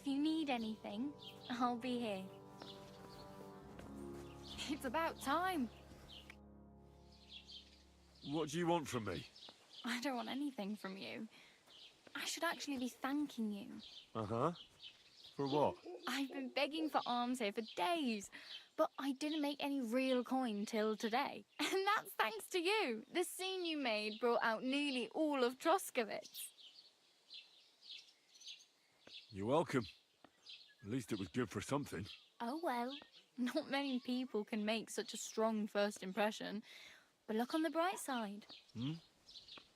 if you need anything, I'll be here. It's about time. What do you want from me? I don't want anything from you. I should actually be thanking you. Uh-huh. For what? I've been begging for alms here for days, but I didn't make any real coin till today. And that's thanks to you. The scene you made brought out nearly all of Troskowitz. You're welcome. At least it was good for something. Oh well, not many people can make such a strong first impression. But look on the bright side.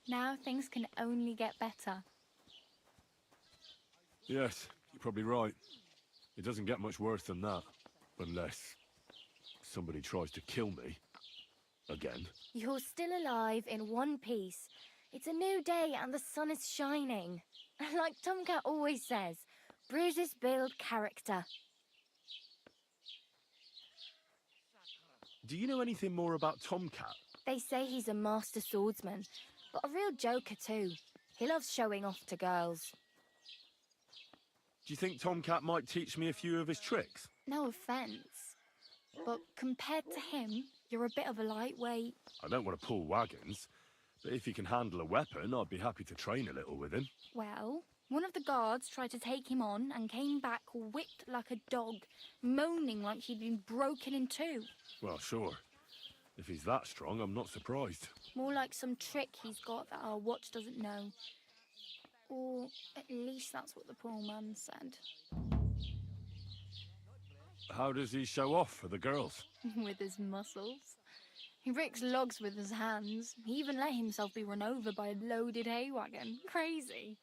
Now things can only get better. Yes, you're probably right. It doesn't get much worse than that. Unless somebody tries to kill me. Again. You're still alive in one piece. It's a new day and the sun is shining. Like Tomcat always says, bruises build character. Do you know anything more about Tomcat? They say he's a master swordsman, but a real joker too. He loves showing off to girls. Do you think Tomcat might teach me a few of his tricks? No offence, but compared to him, you're a bit of a lightweight. I don't want to pull wagons, but if he can handle a weapon, I'd be happy to train a little with him. Well, one of the guards tried to take him on and came back whipped like a dog, moaning like he'd been broken in two. Well, sure. If he's that strong, I'm not surprised. More like some trick he's got that our watch doesn't know. Or at least that's what the poor man said. How does he show off for the girls? With his muscles. He breaks logs with his hands. He even let himself be run over by a loaded hay wagon. Crazy.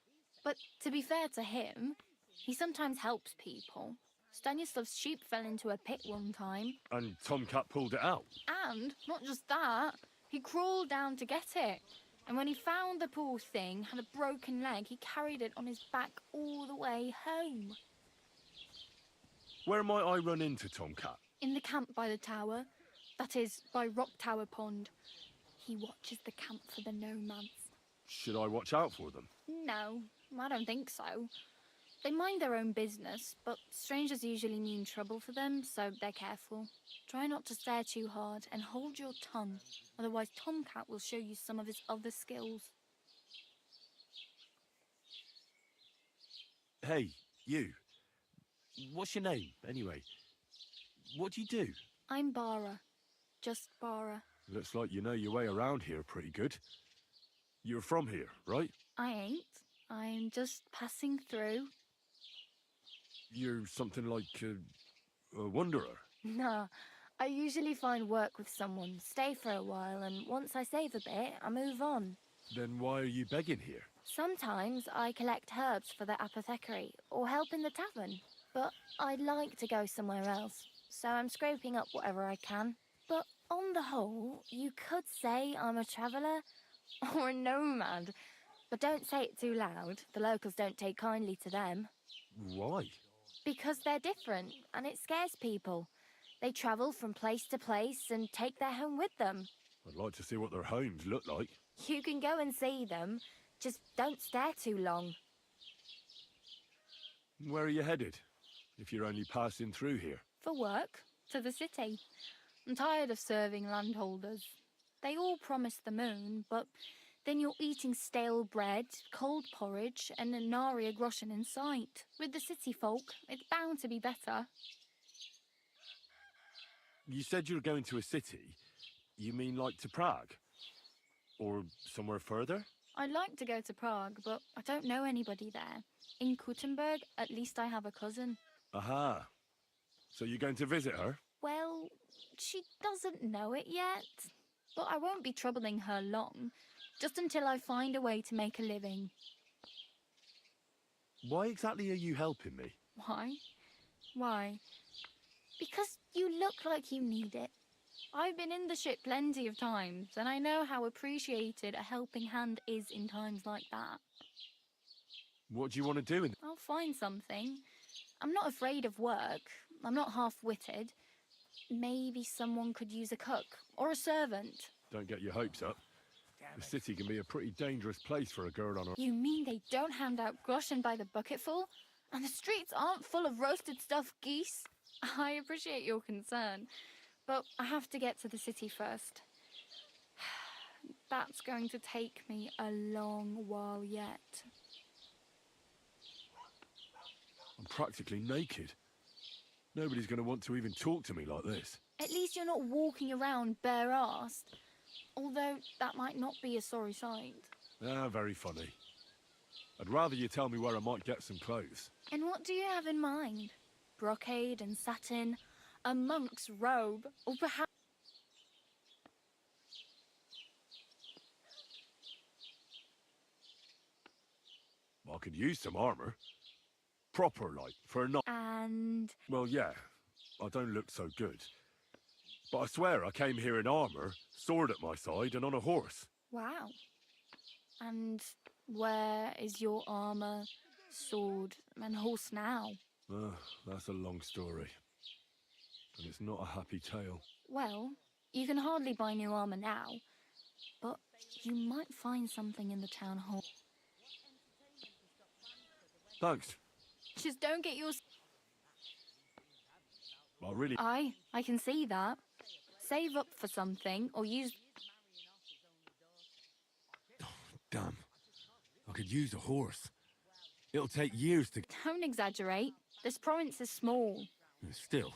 But to be fair to him, he sometimes helps people. Stanislav's sheep fell into a pit one time. And Tomcat pulled it out? And not just that, he crawled down to get it. And when he found the poor thing had a broken leg, he carried it on his back all the way home. Where might I run into Tomcat? In the camp by the tower. That is, by Rock Tower Pond. He watches the camp for the nomads. Should I watch out for them? No, I don't think so. They mind their own business, but strangers usually mean trouble for them, so they're careful. Try not to stare too hard and hold your tongue, otherwise Tomcat will show you some of his other skills. Hey, you. What's your name, anyway? What do you do? I'm Bara. Just Bara. Looks like you know your way around here pretty good. You're from here, right? I ain't. I'm just passing through. You're something like a wanderer? Nah, I usually find work with someone, stay for a while, and once I save a bit, I move on. Then why are you begging here? Sometimes I collect herbs for the apothecary, or help in the tavern. But I'd like to go somewhere else, so I'm scraping up whatever I can. But on the whole, you could say I'm a traveller, or a nomad. But don't say it too loud, the locals don't take kindly to them. Why? Because they're different, and it scares people. They travel from place to place and take their home with them. I'd like to see what their homes look like. You can go and see them, just don't stare too long. Where are you headed, if you're only passing through here? For work, to the city. I'm tired of serving landholders. They all promise the moon, but then you're eating stale bread, cold porridge, and a nary a groschen in sight. With the city folk, it's bound to be better. You said you were going to a city. You mean like to Prague? Or somewhere further? I'd like to go to Prague, but I don't know anybody there. In Kuttenberg, at least I have a cousin. Aha. So you're going to visit her? Well, she doesn't know it yet. But I won't be troubling her long. Just until I find a way to make a living. Why exactly are you helping me? Why? Why? Because you look like you need it. I've been in the ship plenty of times, and I know how appreciated a helping hand is in times like that. What do you want to do? I'll find something. I'm not afraid of work. I'm not half-witted. Maybe someone could use a cook, or a servant. Don't get your hopes up. The city can be a pretty dangerous place for a girl on her... You mean they don't hand out groschen by the bucketful? And the streets aren't full of roasted stuffed geese. I appreciate your concern, but I have to get to the city first. That's going to take me a long while yet. I'm practically naked. Nobody's going to want to even talk to me like this. At least you're not walking around bare-assed. Although that might not be a sorry sight. Ah, very funny. I'd rather you tell me where I might get some clothes. And what do you have in mind? Brocade and satin? A monk's robe? Or perhaps... I could use some armor. Proper, like, for a night. And... Well, yeah, I don't look so good. But I swear I came here in armor, sword at my side, and on a horse. Wow. And where is your armor, sword, and horse now? That's a long story. And it's not a happy tale. Well, you can hardly buy new armor now, but you might find something in the town hall. Thanks. Just don't get your... I really... I can see that. Save up for something, or use... Oh, damn. I could use a horse. It'll take years to... Don't exaggerate. This province is small. Still.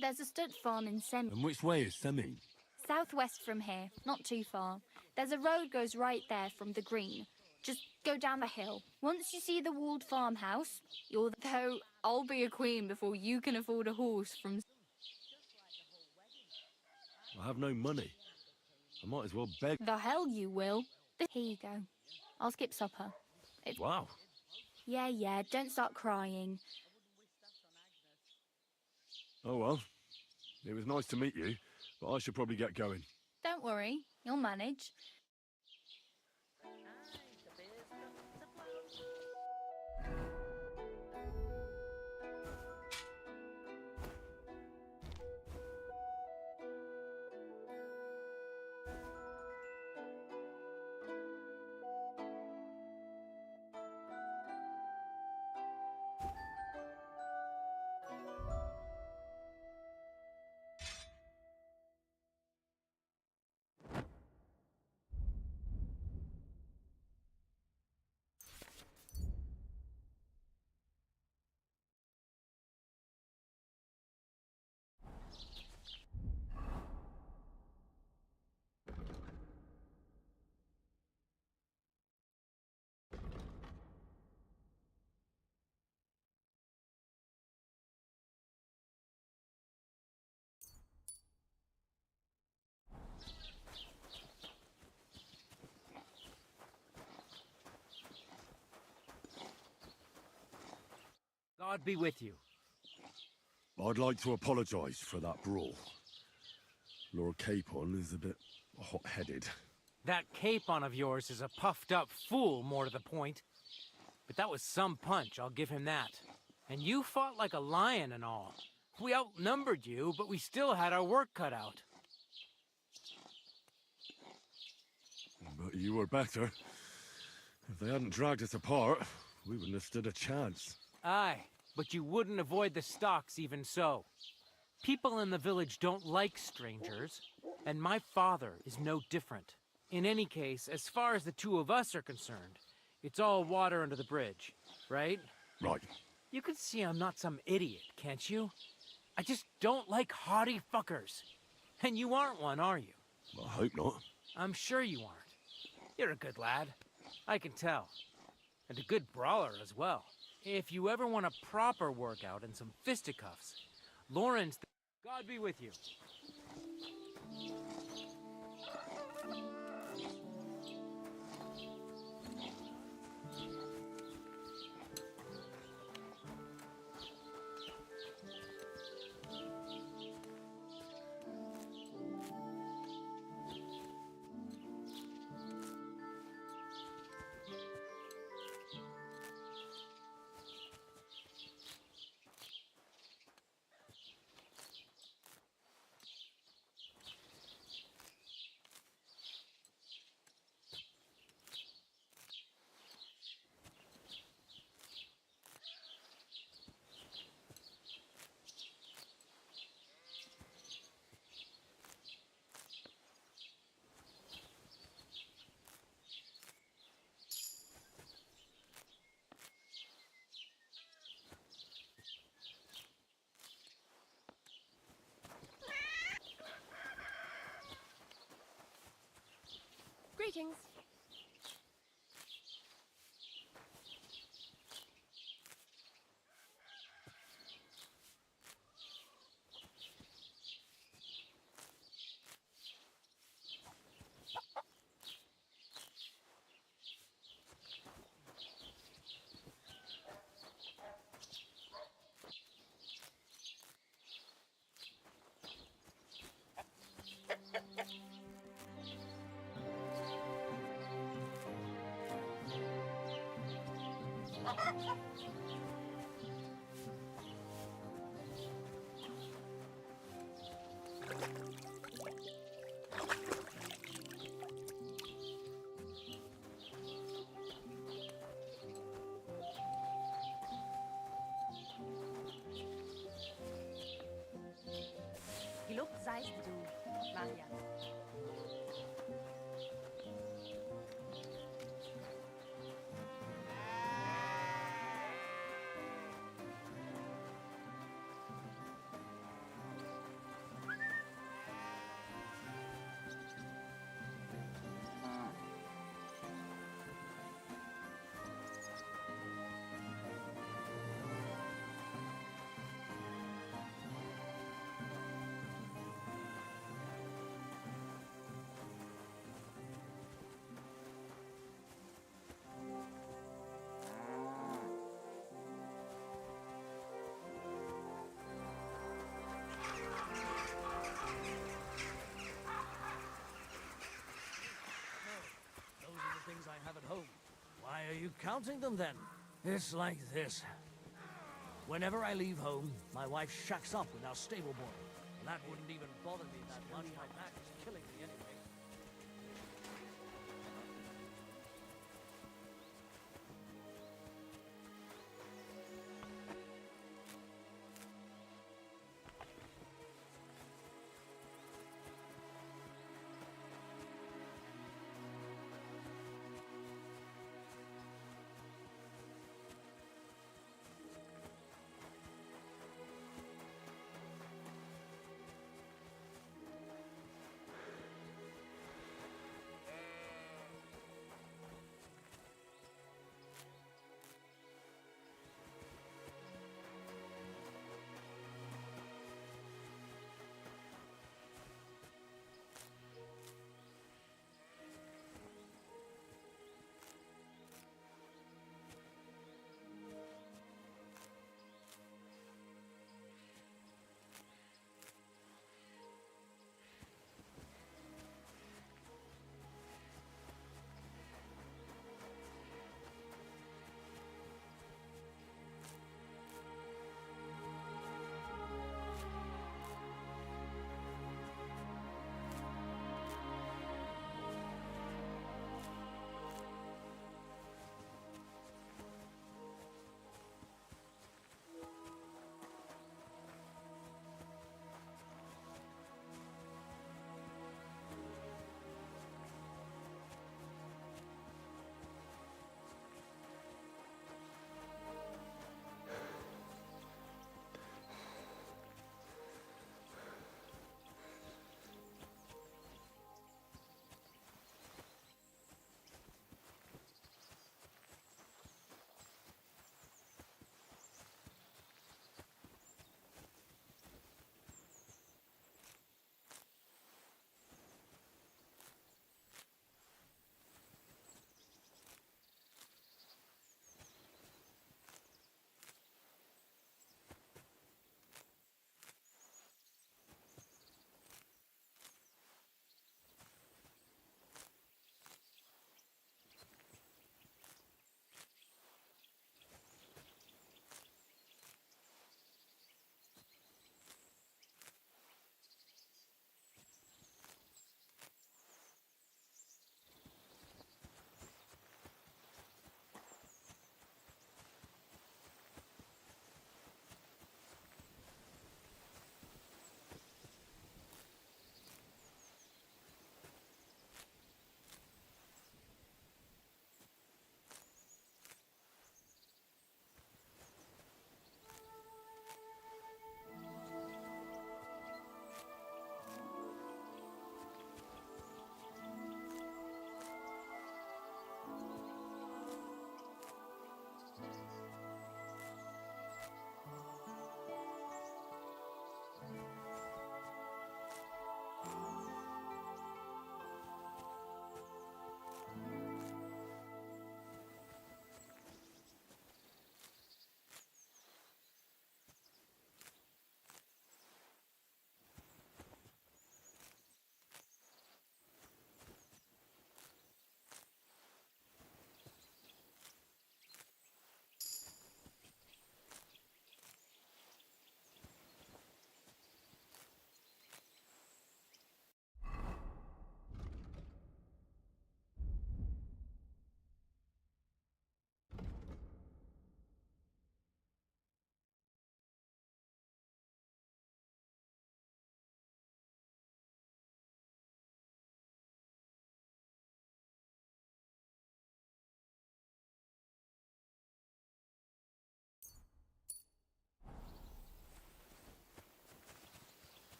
There's a stud farm in Sem... And which way is Semi? Southwest from here, not too far. There's a road goes right there from the green. Just go down the hill. Once you see the walled farmhouse, you're... Though, I'll be a queen before you can afford a horse from... I have no money. I might as well beg... The hell you will. Here you go. I'll skip supper. Wow. Yeah, don't start crying. Oh well. It was nice to meet you, but I should probably get going. Don't worry, you'll manage. God be with you. I'd like to apologise for that brawl. Lord Capon is a bit hot-headed. That Capon of yours is a puffed-up fool, more to the point. But that was some punch, I'll give him that. And you fought like a lion and all. We outnumbered you, but we still had our work cut out. But you were better. If they hadn't dragged us apart, we wouldn't have stood a chance. Aye, but you wouldn't avoid the stocks even so. People in the village don't like strangers, and my father is no different. In any case, as far as the two of us are concerned, it's all water under the bridge, right? Right. You can see I'm not some idiot, can't you? I just don't like haughty fuckers. And you aren't one, are you? I hope not. I'm sure you aren't. You're a good lad. I can tell. And a good brawler as well. If you ever want a proper workout and some fisticuffs, Lawrence... God be with you. Greetings. Gelobt seist du, Maria. Those are the things I have at home. Why are you counting them then? It's like this. Whenever I leave home, my wife shacks up with our stable boy. That wouldn't even bother me that much. My back is killing me anyway.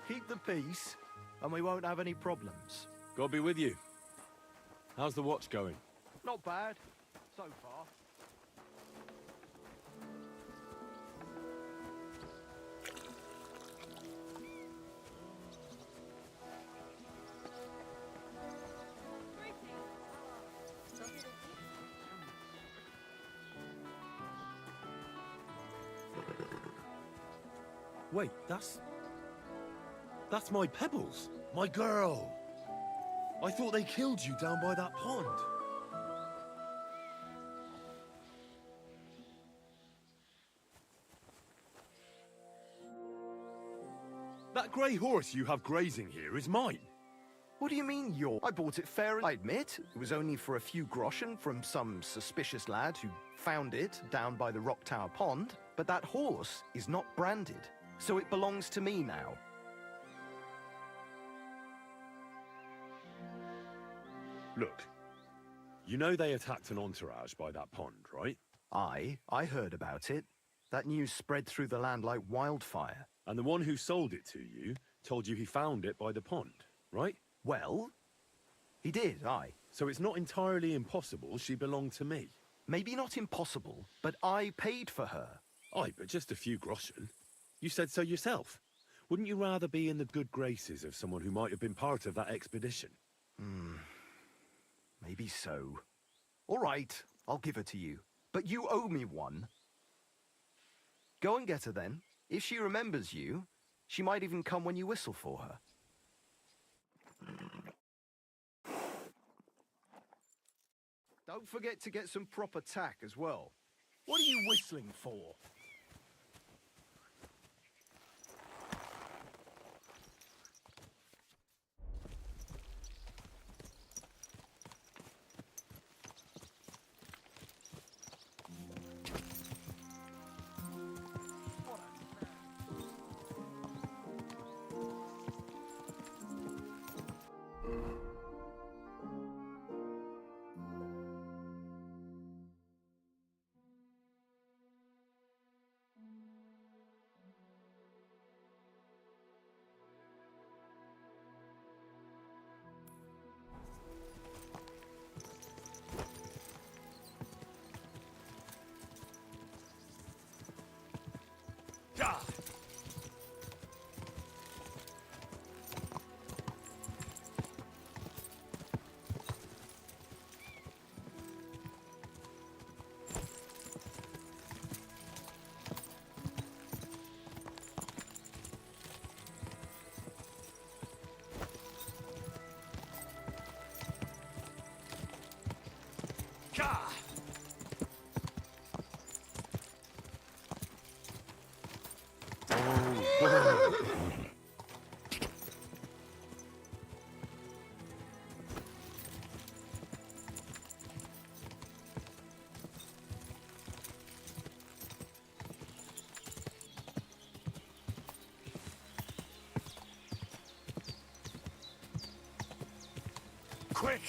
Keep the peace, and we won't have any problems. God be with you. How's the watch going? Not bad, so far. Wait, that's my Pebbles, my girl. I thought they killed you down by that pond. That grey horse you have grazing here is mine. What do you mean you're... I bought it fair. I admit, it was only for a few groschen from some suspicious lad who found it down by the Rock Tower Pond, but that horse is not branded, so it belongs to me now. Look, you know they attacked an entourage by that pond, right? I heard about it. That news spread through the land like wildfire. And the one who sold it to you told you he found it by the pond, right? Well, he did, aye. So it's not entirely impossible she belonged to me. Maybe not impossible, but I paid for her. Aye, but just a few groschen. You said so yourself. Wouldn't you rather be in the good graces of someone who might have been part of that expedition? Maybe so. All right, I'll give her to you. But you owe me one. Go and get her then. If she remembers you, she might even come when you whistle for her. Don't forget to get some proper tack as well. What are you whistling for? Quick!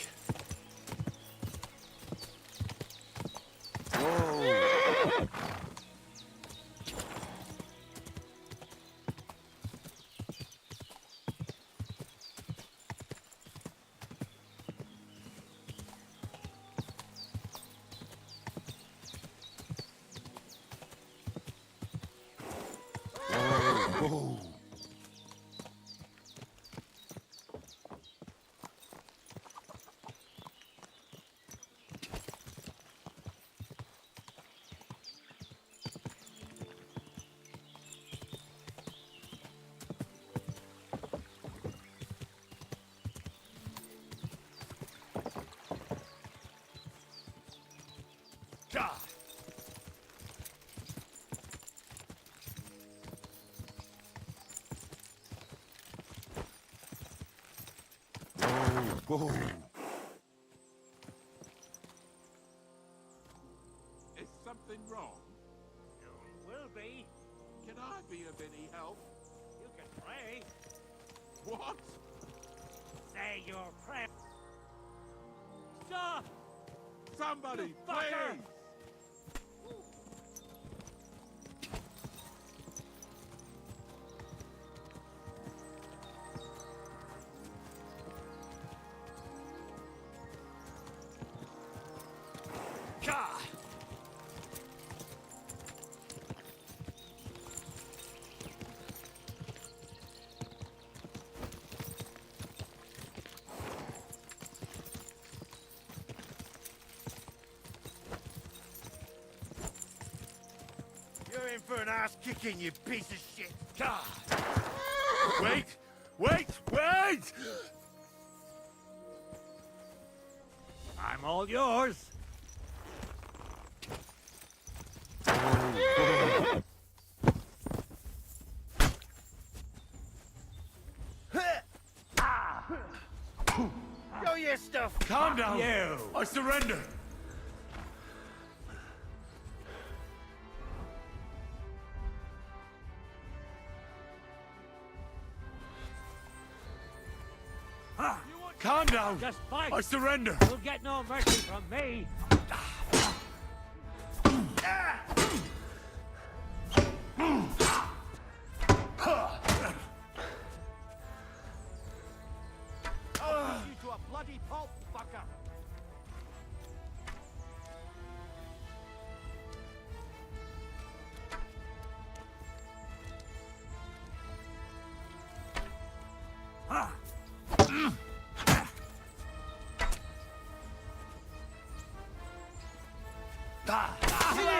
Whoa. Is something wrong? Will be. Can I be of any help? You can pray. What? Say your prayer. Stop! Somebody, You fucker! please! for an ass kicking, you piece of shit. God. Wait! Wait! Wait! I'm all yours. Show your stuff. Calm down! You. I surrender! Calm down! Just fight. I surrender! You'll get no mercy from me. You to a bloody pulp, fucker.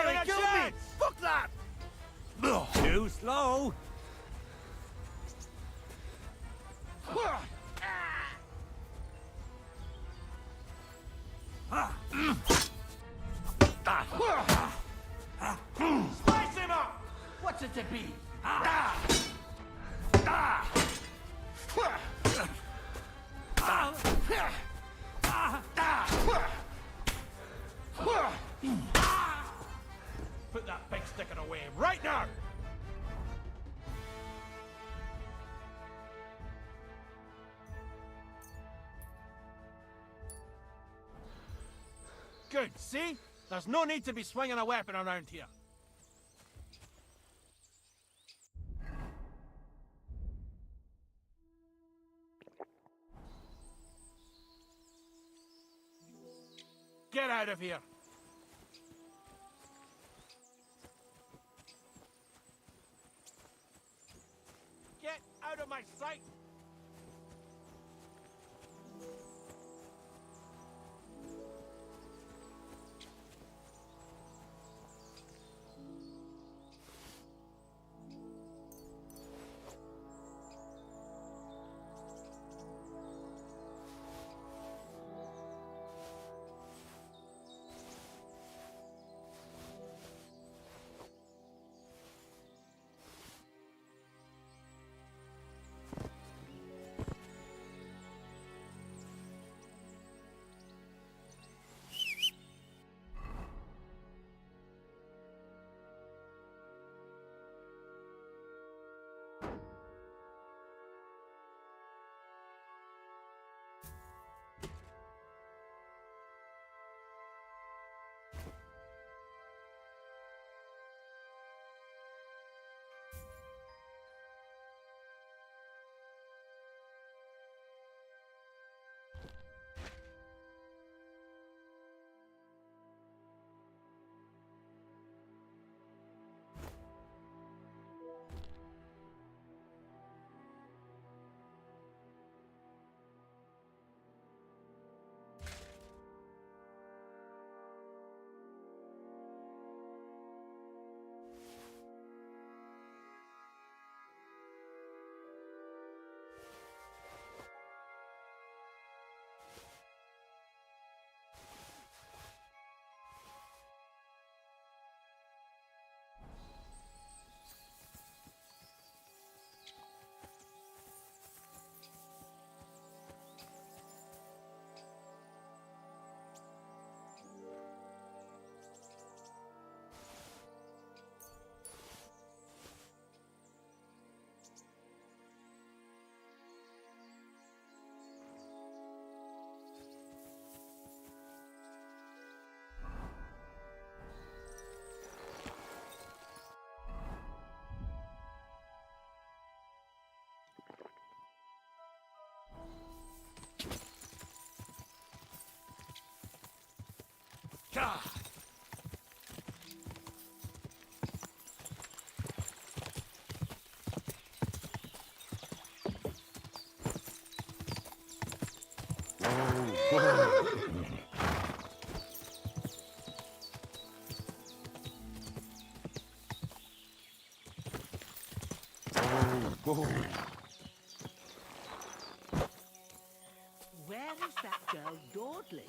They killed me! Fuck that! Too slow. Slice him up! What's it to be? Put that big sticker away right now! Good, see? There's no need to be swinging a weapon around here. Get out of here! Get out of my sight! God! that girl dawdling?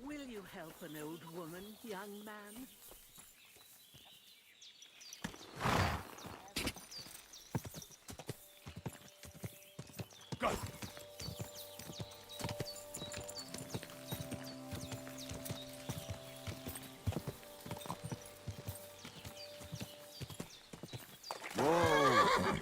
Will you help an old woman, young man? Go! Whoa!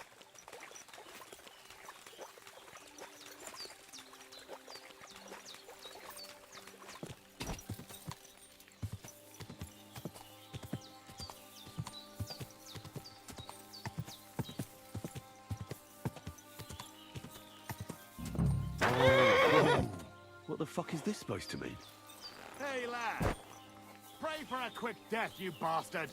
What the fuck is this supposed to mean? Hey, lad! Pray for a quick death, you bastard!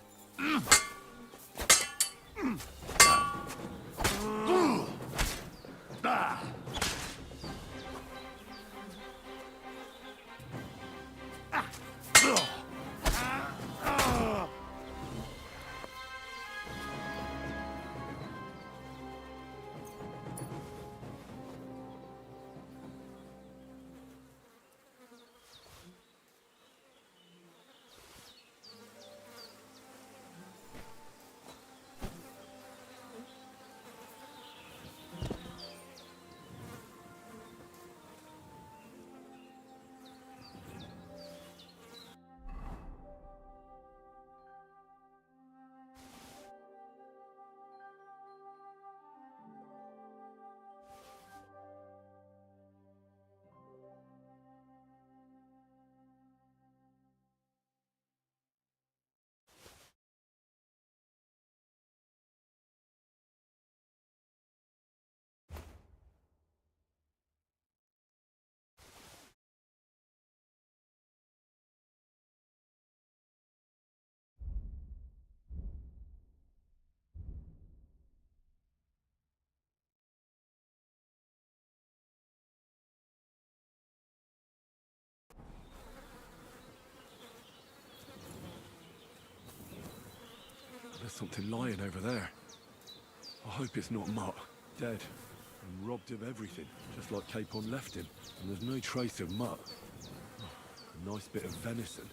There's something lying over there. I hope it's not Mutt. Dead. And robbed of everything, just like Capon left him. And there's no trace of Mutt. Oh, a nice bit of venison.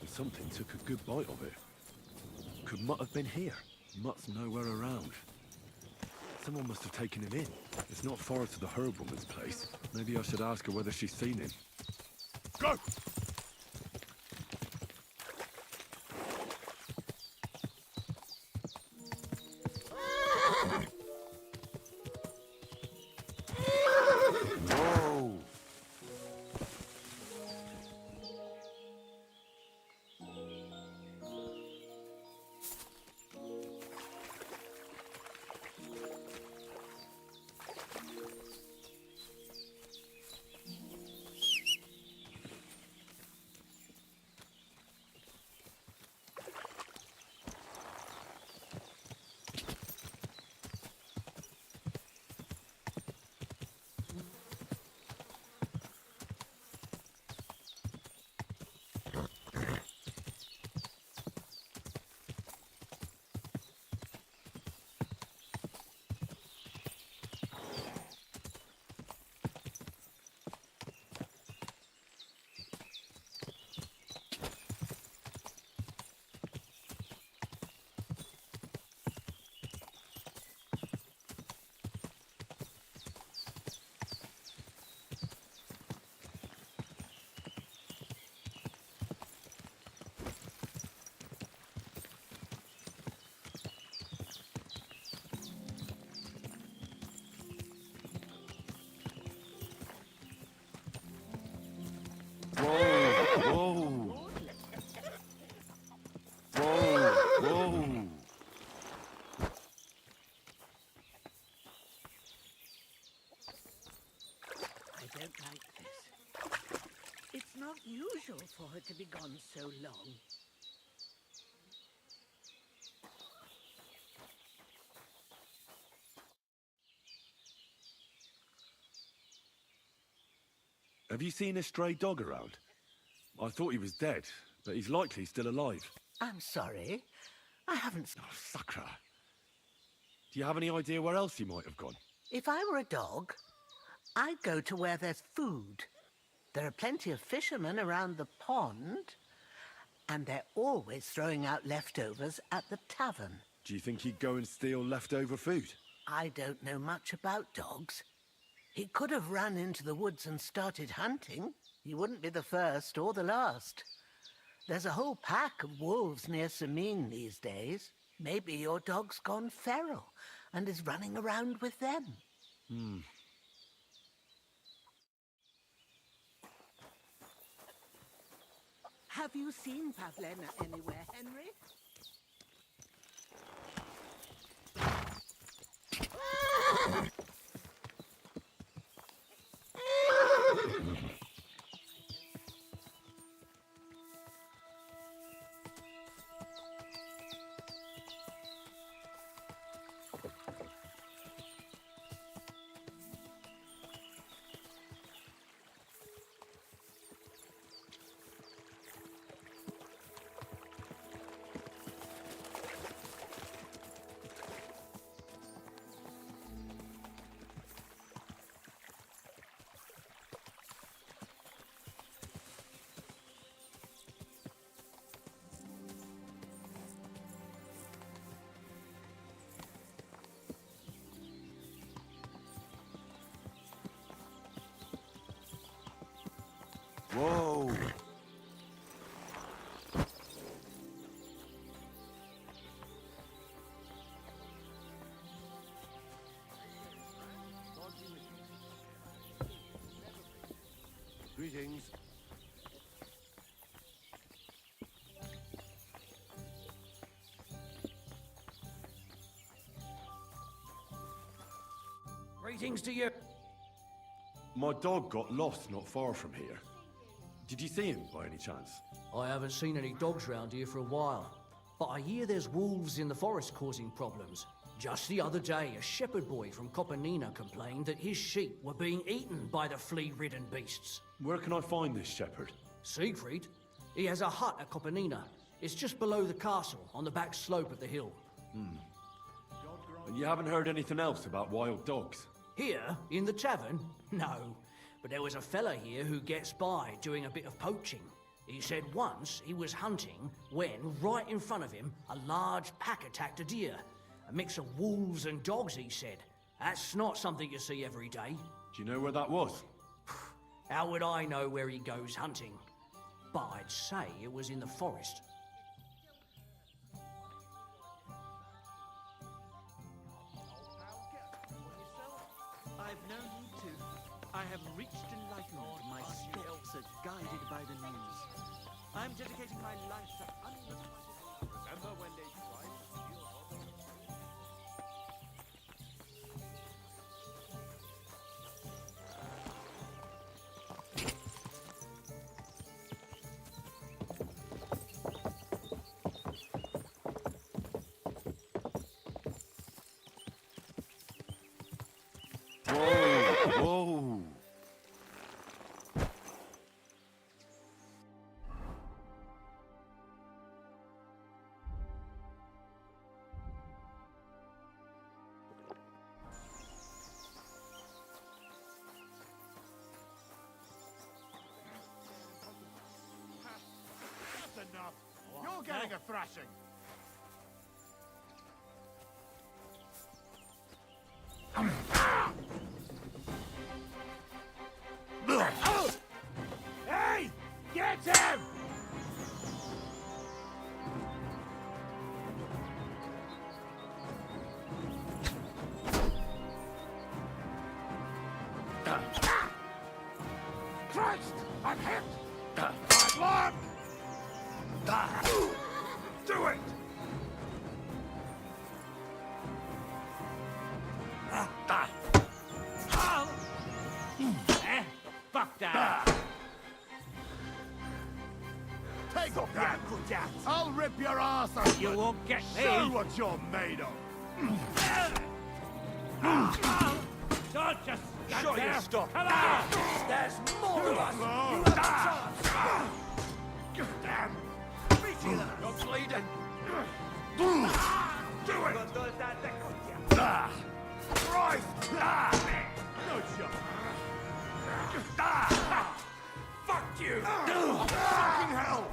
And something took a good bite of it. Could Mutt have been here? Mutt's nowhere around. Someone must have taken him in. It's not far to the herb woman's place. Maybe I should ask her whether she's seen him. Go! Whoa! unusual for her to be gone so long. Have you seen a stray dog around? I thought he was dead, but he's likely still alive. I'm sorry. I haven't... Oh, sucker. Do you have any idea where else he might have gone? If I were a dog, I'd go to where there's food. There are plenty of fishermen around the pond, and they're always throwing out leftovers at the tavern. Do you think he'd go and steal leftover food? I don't know much about dogs. He could have run into the woods and started hunting. He wouldn't be the first or the last. There's a whole pack of wolves near Sameen these days. Maybe your dog's gone feral and is running around with them. Have you seen Pavlena anywhere, Henry? Whoa! Greetings. Greetings to you. My dog got lost not far from here. Did you see him by any chance? I haven't seen any dogs round here for a while, but I hear there's wolves in the forest causing problems. Just the other day, a shepherd boy from Kopanina complained that his sheep were being eaten by the flea-ridden beasts. Where can I find this shepherd? Siegfried? He has a hut at Kopanina. It's just below the castle, on the back slope of the hill. And you haven't heard anything else about wild dogs? Here, in the tavern? No. But there was a fella here who gets by doing a bit of poaching. He said once he was hunting when, right in front of him, a large pack attacked a deer. A mix of wolves and dogs, he said. That's not something you see every day. Do you know where that was? How would I know where he goes hunting? But I'd say it was in the forest. I've no need to. I have reached enlightenment. My steps are guided by the news. I'm dedicating my life to unrequited... Remember when they tried to steal Homer? Whoa! That's enough. You're getting a thrashing. Hey! Get him! Christ! I'm hit! My Lord! Do it! Fuck that! of that! I'll rip your ass open! You won't get Show me! what you're made of! Don't just stand Sure, you there! stop. Come on! There's more of us! You have a chance! You're bleeding. Do it! Christ! No shot! Fuck you! Fucking hell!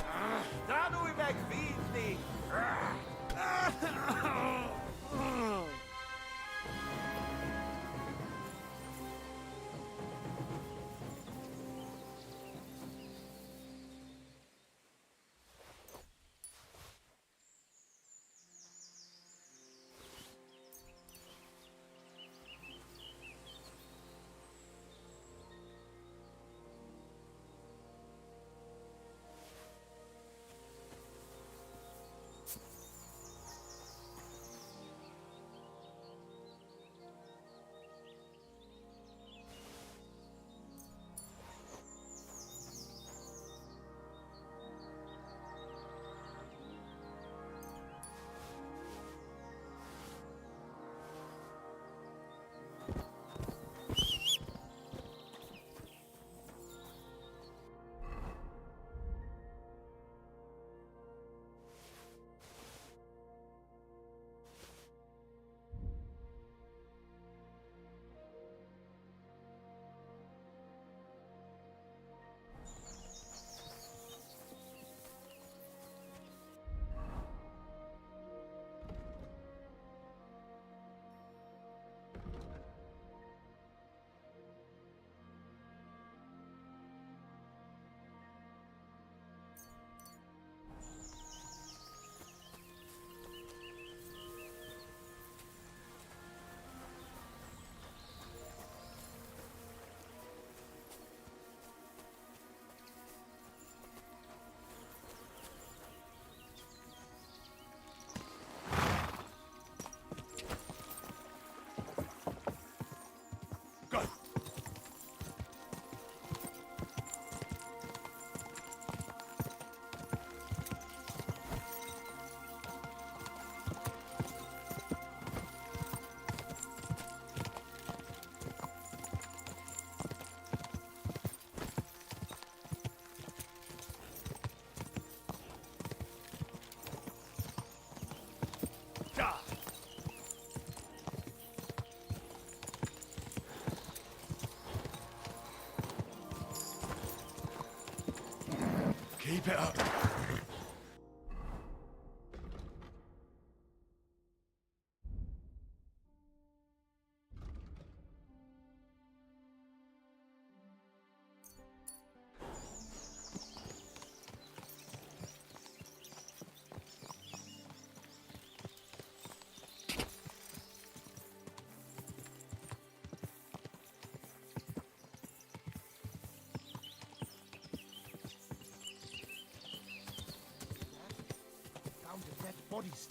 Keep it up.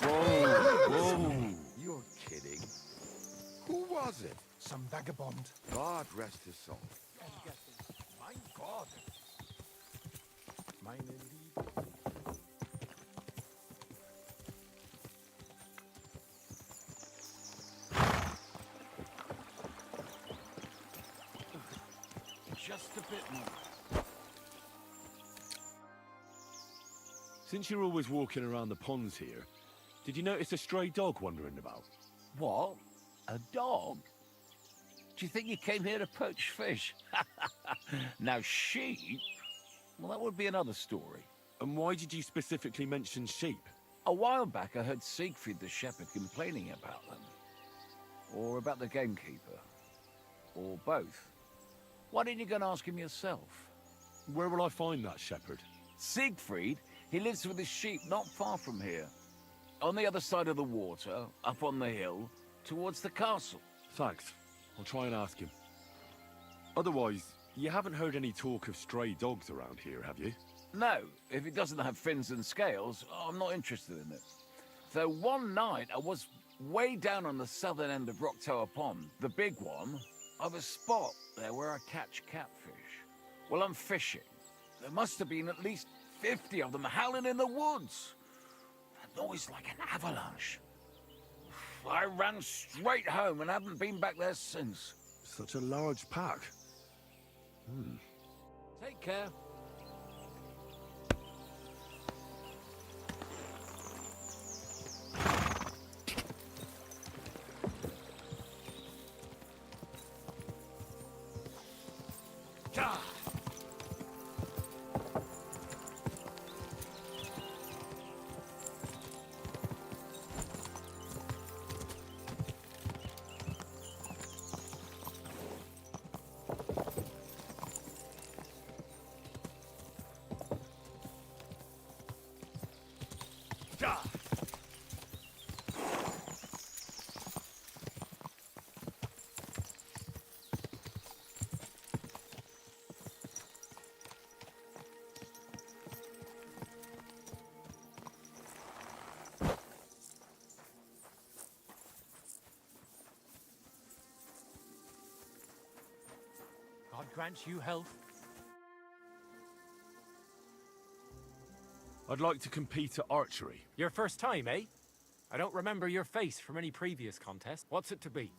Whoa! You're kidding. Who was it? Some vagabond. God rest his soul. My God. Meine Liebe. Just a bit more. Since you're always walking around the ponds here, did you notice a stray dog wandering about? What? A dog? Do you think he came here to poach fish? Now sheep? Well, that would be another story. And why did you specifically mention sheep? A while back I heard Siegfried the shepherd complaining about them. Or about the gamekeeper. Or both. Why didn't you go and ask him yourself? Where will I find that shepherd? Siegfried? He lives with his sheep not far from here. On the other side of the water, up on the hill, towards the castle. Thanks. I'll try and ask him. Otherwise, you haven't heard any talk of stray dogs around here, have you? No, if it doesn't have fins and scales, I'm not interested in it. Though one night I was way down on the southern end of Rock Tower Pond, the big one. I've a spot there where I catch catfish. Well, I'm fishing. There must have been at least 50 of them howling in the woods. A noise like an avalanche. I ran straight home and haven't been back there since. Such a large pack. Take care. God grant you health. I'd like to compete at archery. Your first time, eh? I don't remember your face from any previous contest. What's it to be?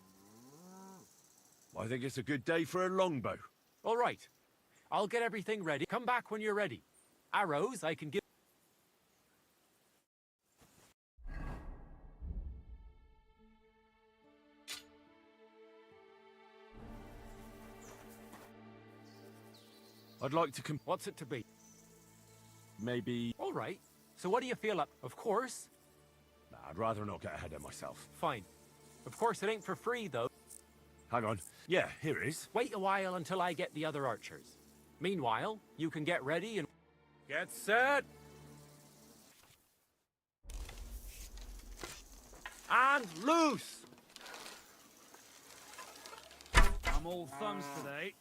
I think it's a good day for a longbow. All right. I'll get everything ready. Come back when you're ready. Arrows I can give... I'd like to What's it to be? maybe... All right. So what do you feel up? Of course. Nah, I'd rather not get ahead of myself. Fine. Of course it ain't for free, though. Hang on. Yeah, here it is. Wait a while until I get the other archers. Meanwhile, you can get ready and... Get set! And loose! I'm all thumbs today.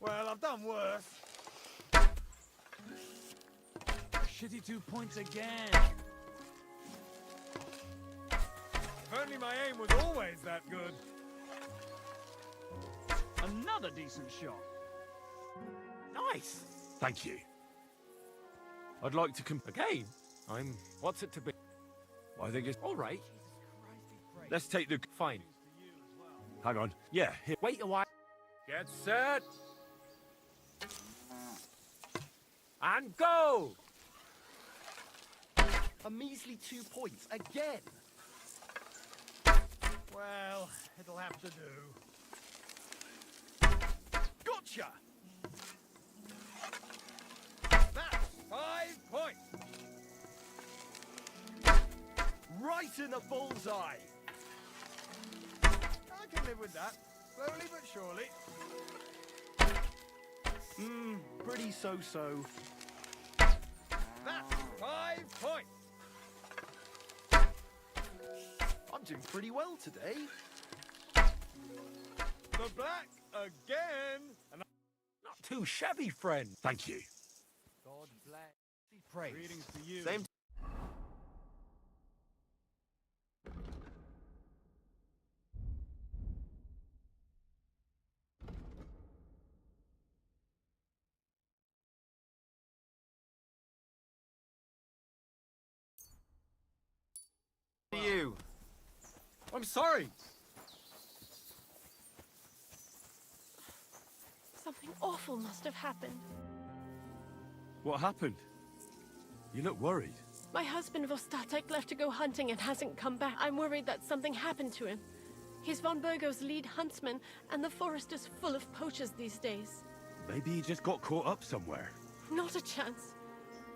Well, I've done worse. Shitty 2 points again. If only my aim was always that good. Another decent shot. Nice! Thank you. I'd like to Again? What's it to be? I think it's... All right. Let's take the... Fine. Hang on. Yeah, here... Wait a while. Get set! And go! A measly 2 points again. Well, it'll have to do. Gotcha! That's 5 points. Right in the bullseye. I can live with that. Slowly but surely. Pretty so-so. That's 5 points. I'm doing pretty well today. The black again. And Not too shabby, friend. Thank you. God bless. Praise. Greetings to you. Same. You. I'm sorry. Something awful must have happened. What happened? You look worried. My husband Vostatek left to go hunting and hasn't come back. I'm worried that something happened to him. He's von Burgo's lead huntsman, and the forest is full of poachers these days. Maybe he just got caught up somewhere. Not a chance.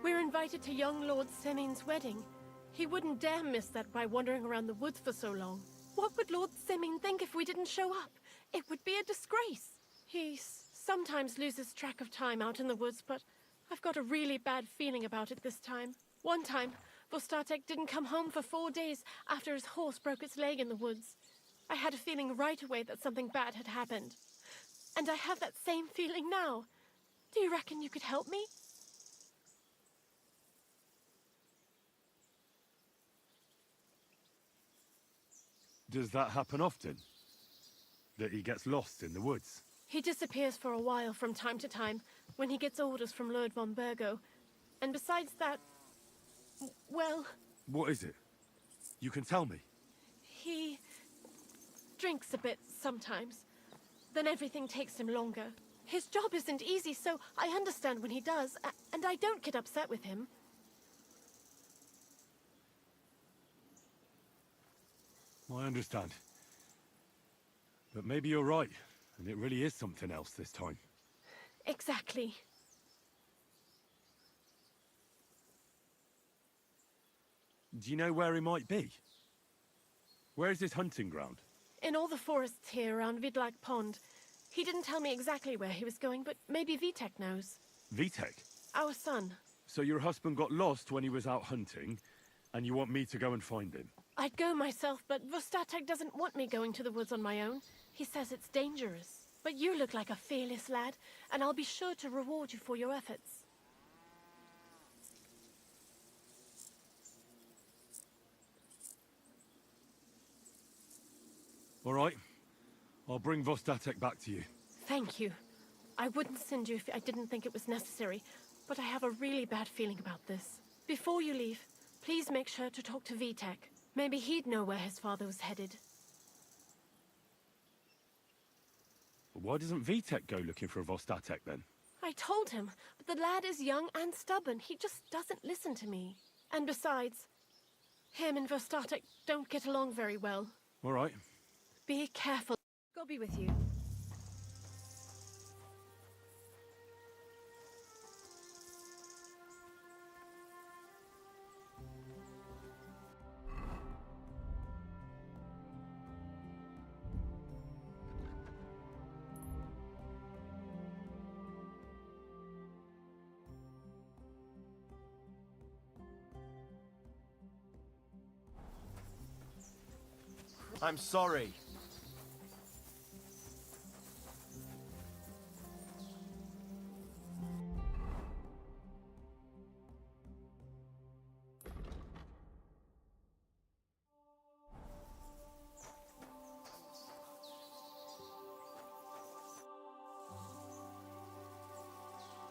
We're invited to young Lord Semin's wedding. He wouldn't dare miss that by wandering around the woods for so long. What would Lord Semin think if we didn't show up? It would be a disgrace. He sometimes loses track of time out in the woods, but I've got a really bad feeling about it this time. One time, Vostatek didn't come home for 4 days after his horse broke its leg in the woods. I had a feeling right away that something bad had happened. And I have that same feeling now. Do you reckon you could help me? Does that happen often? That he gets lost in the woods? He disappears for a while from time to time when he gets orders from Lord von Burgo. And besides that, well, What is it? You can tell me. he drinks a bit sometimes. Then everything takes him longer. His job isn't easy, so I understand when he does, and I don't get upset with him. I understand. But maybe you're right, and it really is something else this time. Exactly. Do you know where he might be? Where is his hunting ground? In all the forests here around Vidlak Pond. He didn't tell me exactly where he was going, but maybe Vitek knows. Vitek? Our son. So your husband got lost when he was out hunting, and you want me to go and find him? I'd go myself, but Vostatek doesn't want me going to the woods on my own. He says it's dangerous. But you look like a fearless lad, and I'll be sure to reward you for your efforts. All right. I'll bring Vostatek back to you. Thank you. I wouldn't send you if I didn't think it was necessary, but I have a really bad feeling about this. Before you leave, please make sure to talk to Vitek. Maybe he'd know where his father was headed. Why doesn't Vitek go looking for Vostatek then? I told him, but the lad is young and stubborn. He just doesn't listen to me. And besides, him and Vostatek don't get along very well. All right. Be careful. God be with you. I'm sorry.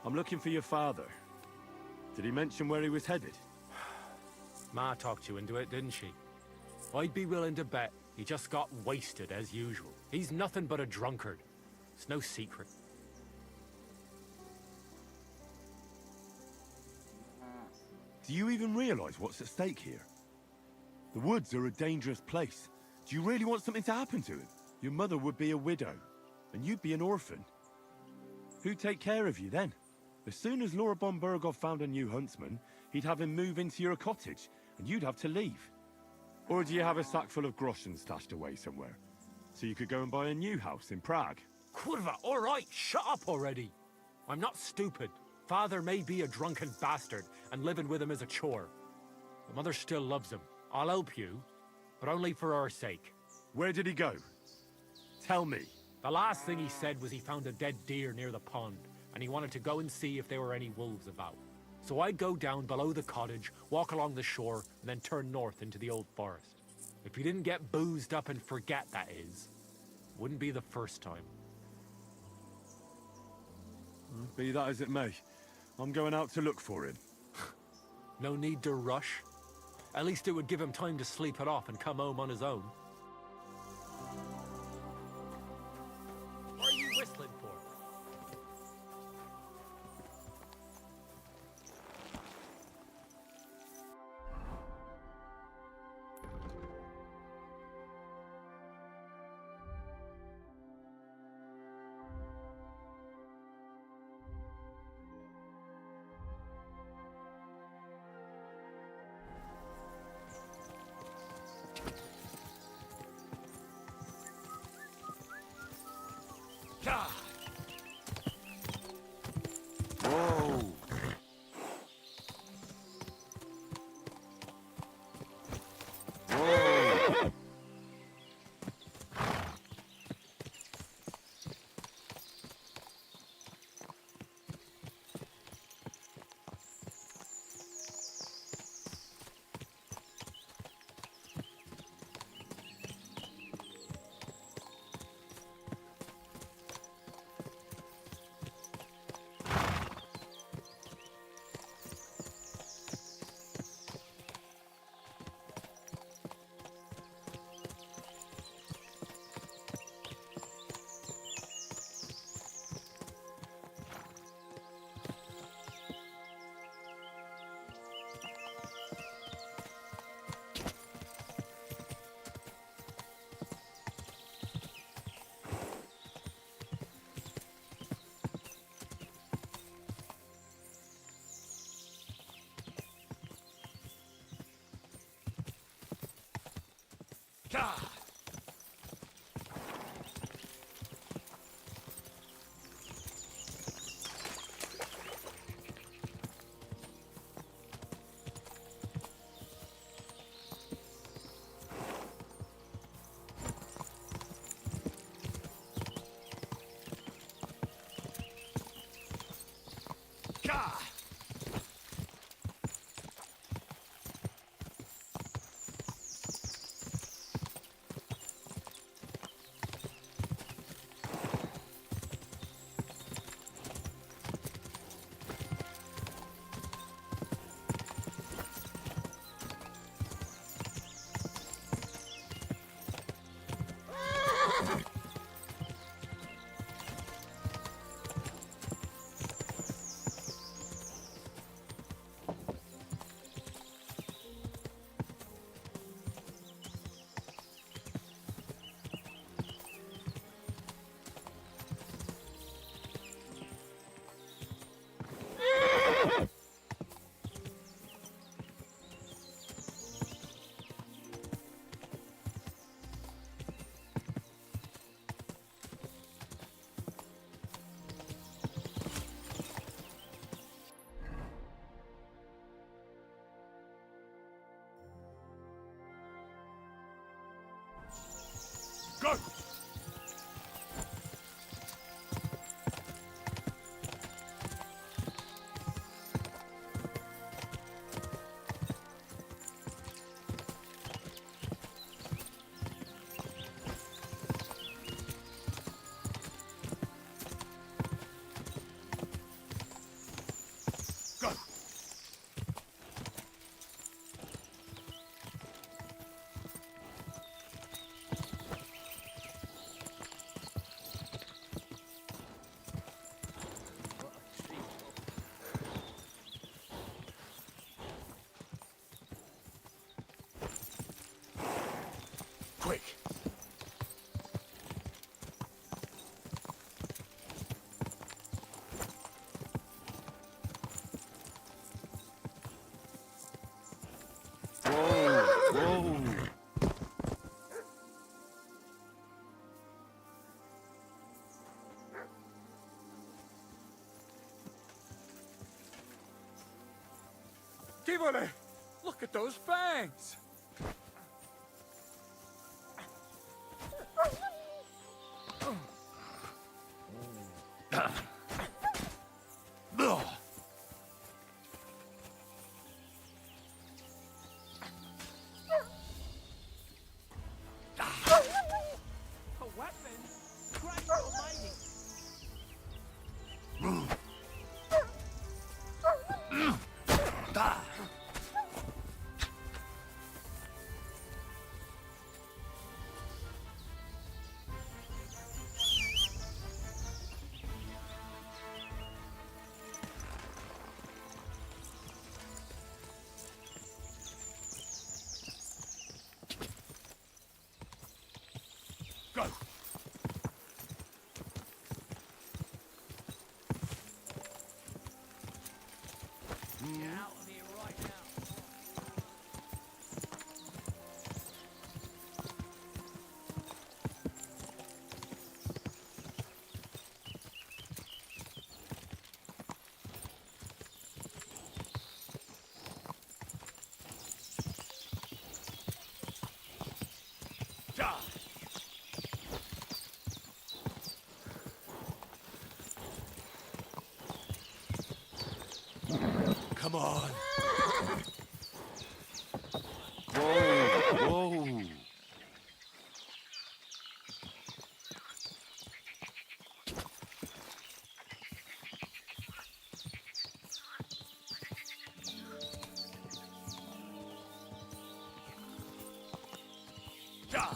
I'm looking for your father. Did he mention where he was headed? Ma talked you into it, didn't she? I'd be willing to bet he just got wasted as usual. He's nothing but a drunkard. It's no secret. Do you even realize what's at stake here? The woods are a dangerous place. Do you really want something to happen to him? Your mother would be a widow, and you'd be an orphan. Who'd take care of you then? As soon as Lord von Burgov found a new huntsman, he'd have him move into your cottage, and you'd have to leave. Or do you have a sack full of groschen stashed away somewhere? So you could go and buy a new house in Prague? Kurva, all right, shut up already. I'm not stupid. Father may be a drunken bastard, and living with him is a chore. But Mother still loves him. I'll help you, but only for our sake. Where did he go? Tell me. The last thing he said was he found a dead deer near the pond, and he wanted to go and see if there were any wolves about. So I'd go down below the cottage, walk along the shore, and then turn north into the old forest. If he didn't get boozed up and forget, that is. Wouldn't be the first time. Be that as it may, I'm going out to look for him. No need to rush. At least it would give him time to sleep it off and come home on his own. What are you whistling for? Whoa! Whoa! Go! Go! Quick! Whoa! Tivoli! Look at those fangs! A weapon? Christ almighty! Go! Get out of here right now. Ja! Come on. Whoa! Ja!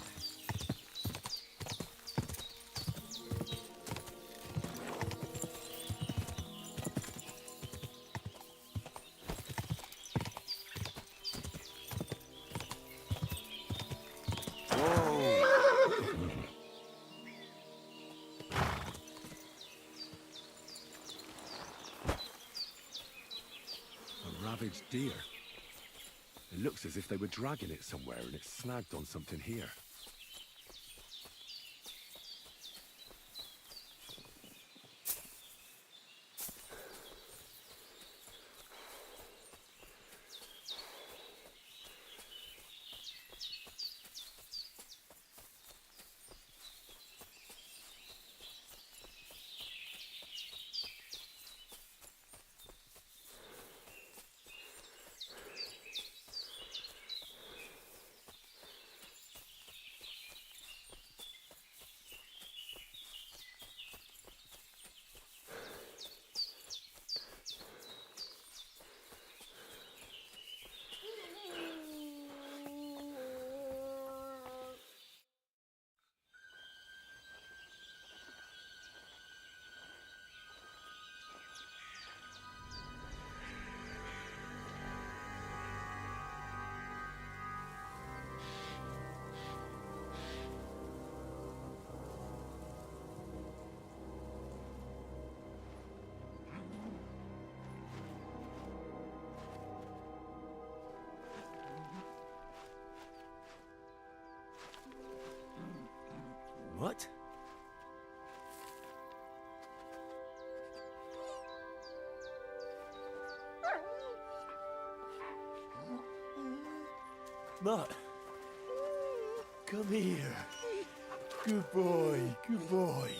A ravaged deer. It It looks as if they were dragging it somewhere and it's snagged on something here. What? Mutt, come here. Good boy, good boy.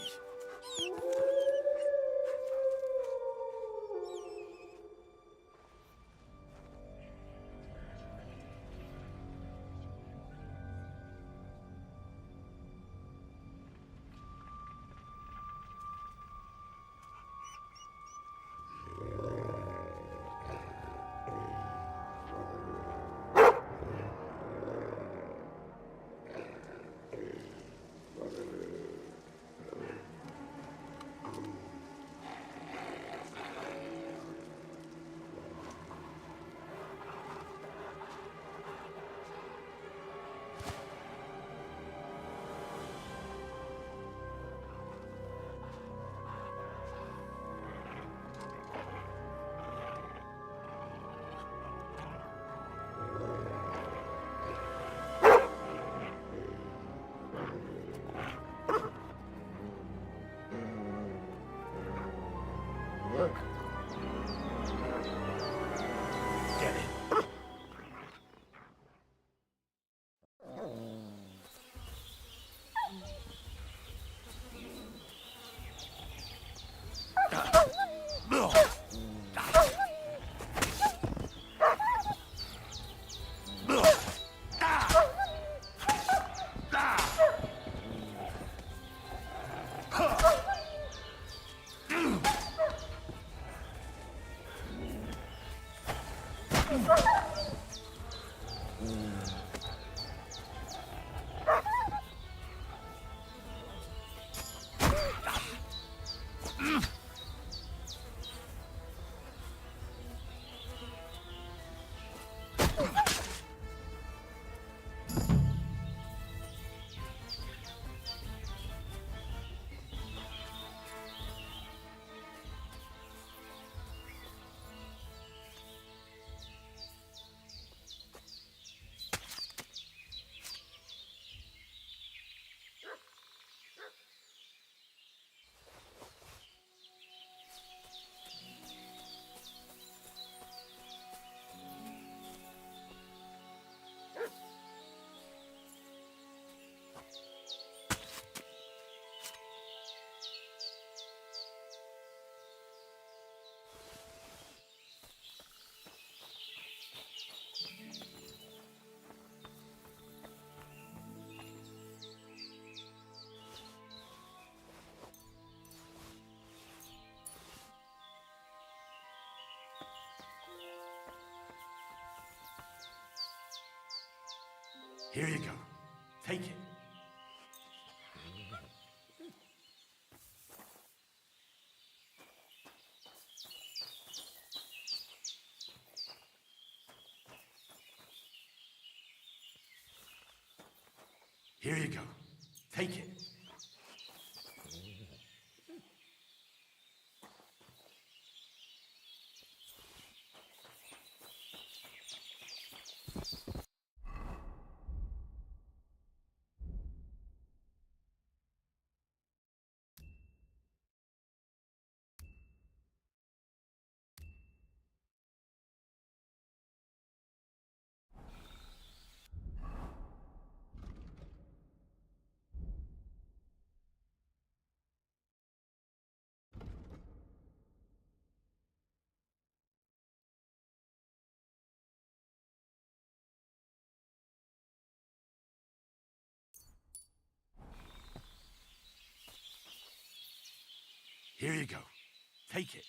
Get it. Here you go. Take it. Here you go. Take it. Here you go. Take it.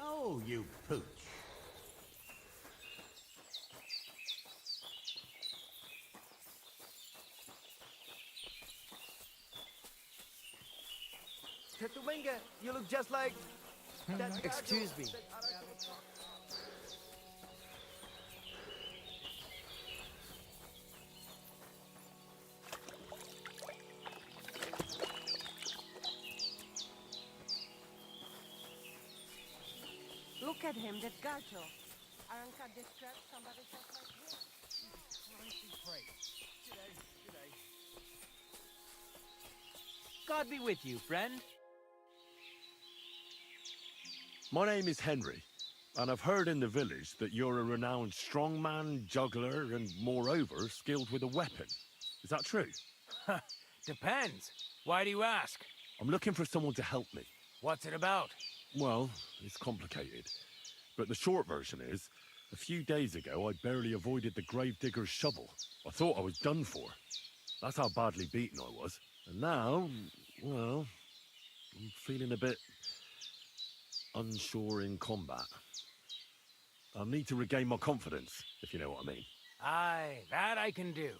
Oh, you pooch. Tetumenga, you look just like... Excuse me. Look at him, that gacho. Aren't I distressed somebody just like him? God be with you, friend. My name is Henry, and I've heard in the village that you're a renowned strongman, juggler, and moreover, skilled with a weapon. Is that true? Depends. Why do you ask? I'm looking for someone to help me. What's it about? Well, it's complicated. But the short version is, a few days ago I barely avoided the gravedigger's shovel. I thought I was done for. That's how badly beaten I was. And now, well, I'm feeling a bit unsure in combat. I'll need to regain my confidence, if you know what I mean. Aye, that I can do.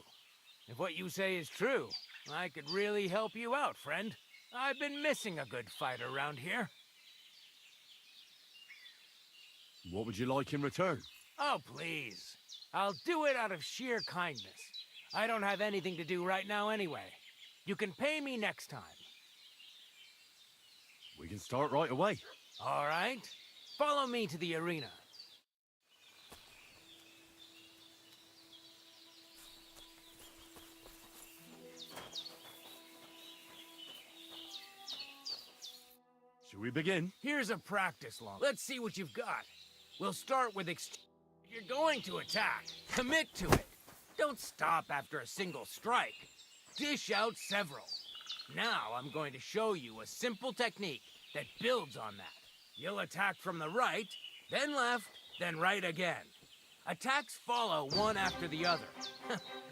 If what you say is true, I could really help you out, friend. I've been missing a good fight around here. What would you like in return? Oh, please. I'll do it out of sheer kindness. I don't have anything to do right now anyway. You can pay me next time. We can start right away. All right. Follow me to the arena. Should we begin? Here's a practice long. Let's see what you've got. We'll start with If you're going to attack, commit to it. Don't stop after a single strike. Dish out several. Now I'm going to show you a simple technique that builds on that. You'll attack from the right, then left, then right again. Attacks follow one after the other.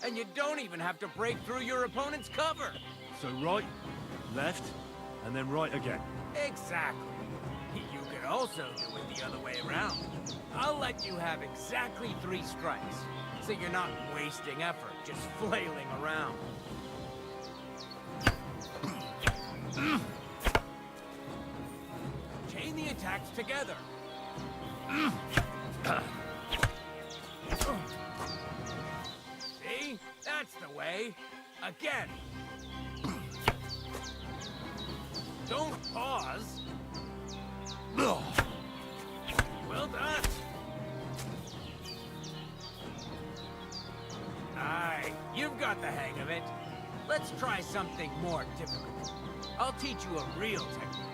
And you don't even have to break through your opponent's cover. So right, left, and then right again. Exactly. You could also do it the other way around. I'll let you have exactly 3 strikes, so you're not wasting effort just flailing around. Chain the attacks together. See? That's the way. Again. Don't pause. Well done. Aye, you've got the hang of it. Let's try something more difficult. I'll teach you a real technique.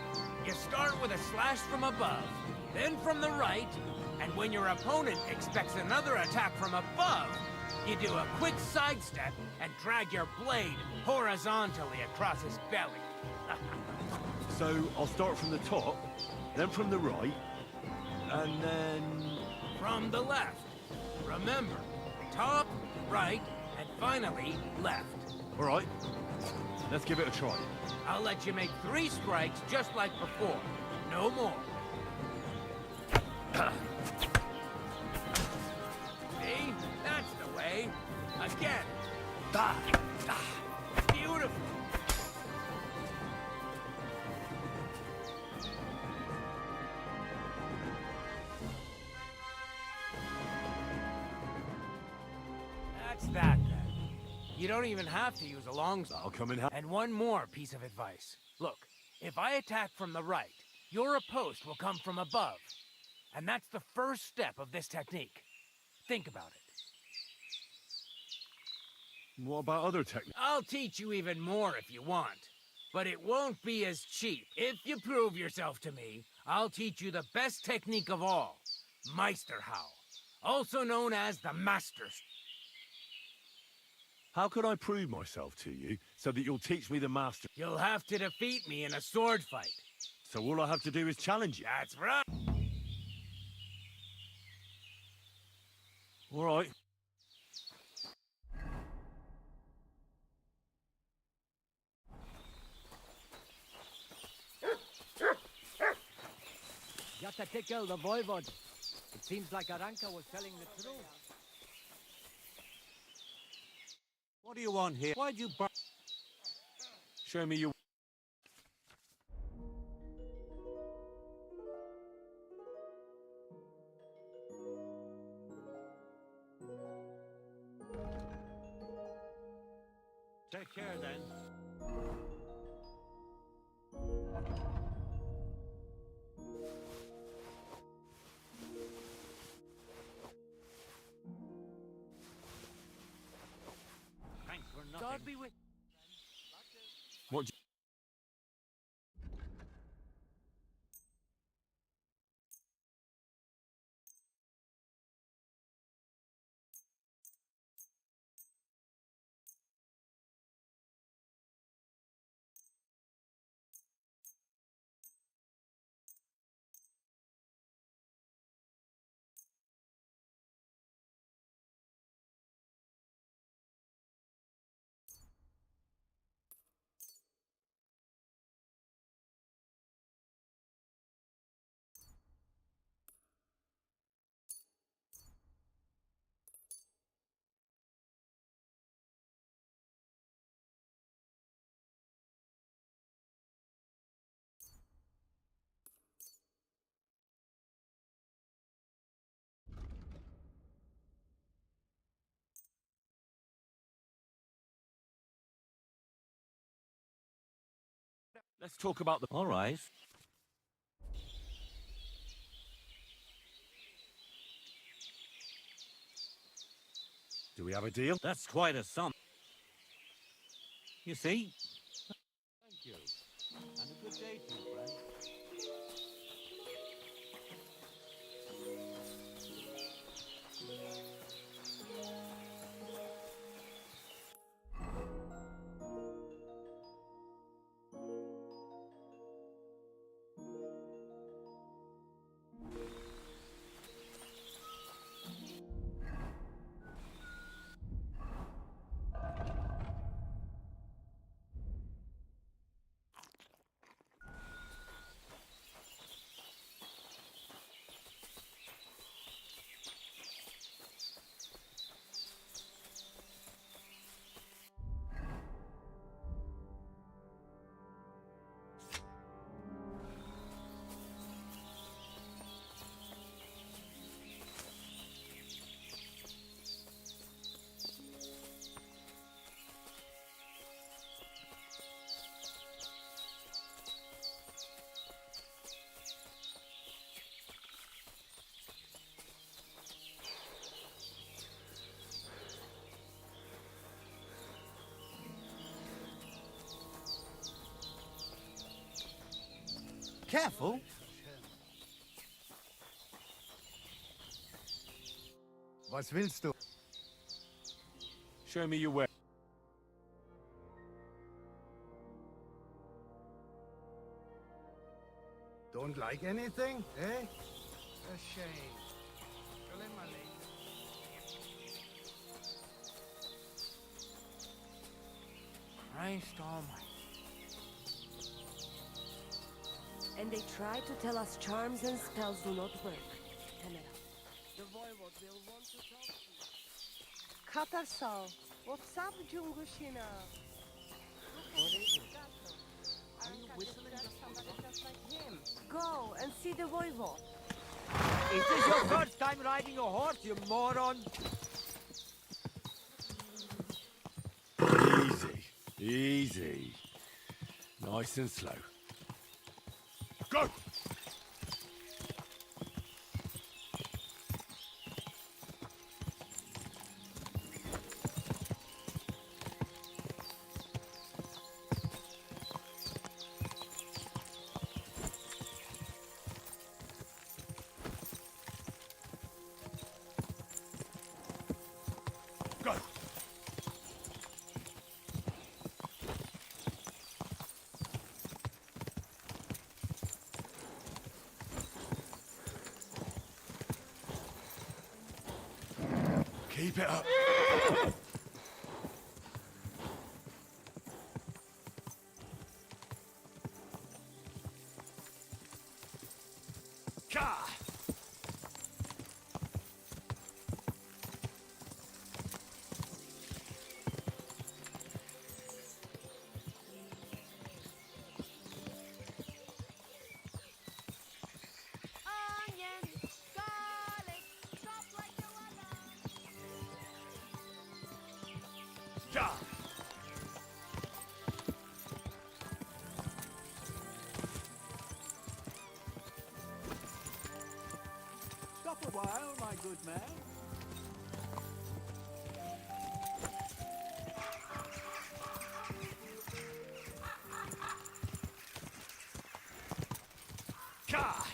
You start with a slash from above, then from the right, and when your opponent expects another attack from above, you do a quick sidestep and drag your blade horizontally across his belly. So I'll start from the top, then from the right, and then... From the left. Remember, top, right, and finally left. All right, let's give it a try. I'll let you make 3 strikes just like before. No more. See? That's the way. Again. Beautiful. That's that, then. You don't even have to use a longsword. I'll come in. And one more piece of advice. Look, if I attack from the right, your post will come from above. And that's the first step of this technique. Think about it. What about other techniques? I'll teach you even more if you want. But it won't be as cheap. If you prove yourself to me, I'll teach you the best technique of all. Meisterhowl. Also known as the Master. How can I prove myself to you so that you'll teach me the master? You'll have to defeat me in a sword fight. So all I have to do is challenge you? That's right. All right. Got to tickle the voivod. It seems like Aranka was telling the truth. What do you want here? Why'd you buy... Show me your... Take care then. Thanks for nothing. God be with... What... Let's talk about the... All right. Do we have a deal? That's quite a sum. You see? Thank you. And a good day to you, friend. Careful. Was willst du? Show me your way. Don't like anything, eh? A shame. You'll in my league. Christ almighty. And they try to tell us charms and spells do not work. Temera, the voivode will want to talk to you. Katasal, what's up, Jungushina? What is it? Are you whistling somebody just like him? Go and see the voivode. Is this your first time riding a horse, you moron? Easy. Easy. Nice and slow. Go! Go! Keep it up. Ka! Onion, garlic, chop like no other. Ja! Stop a while, my good man. Ka!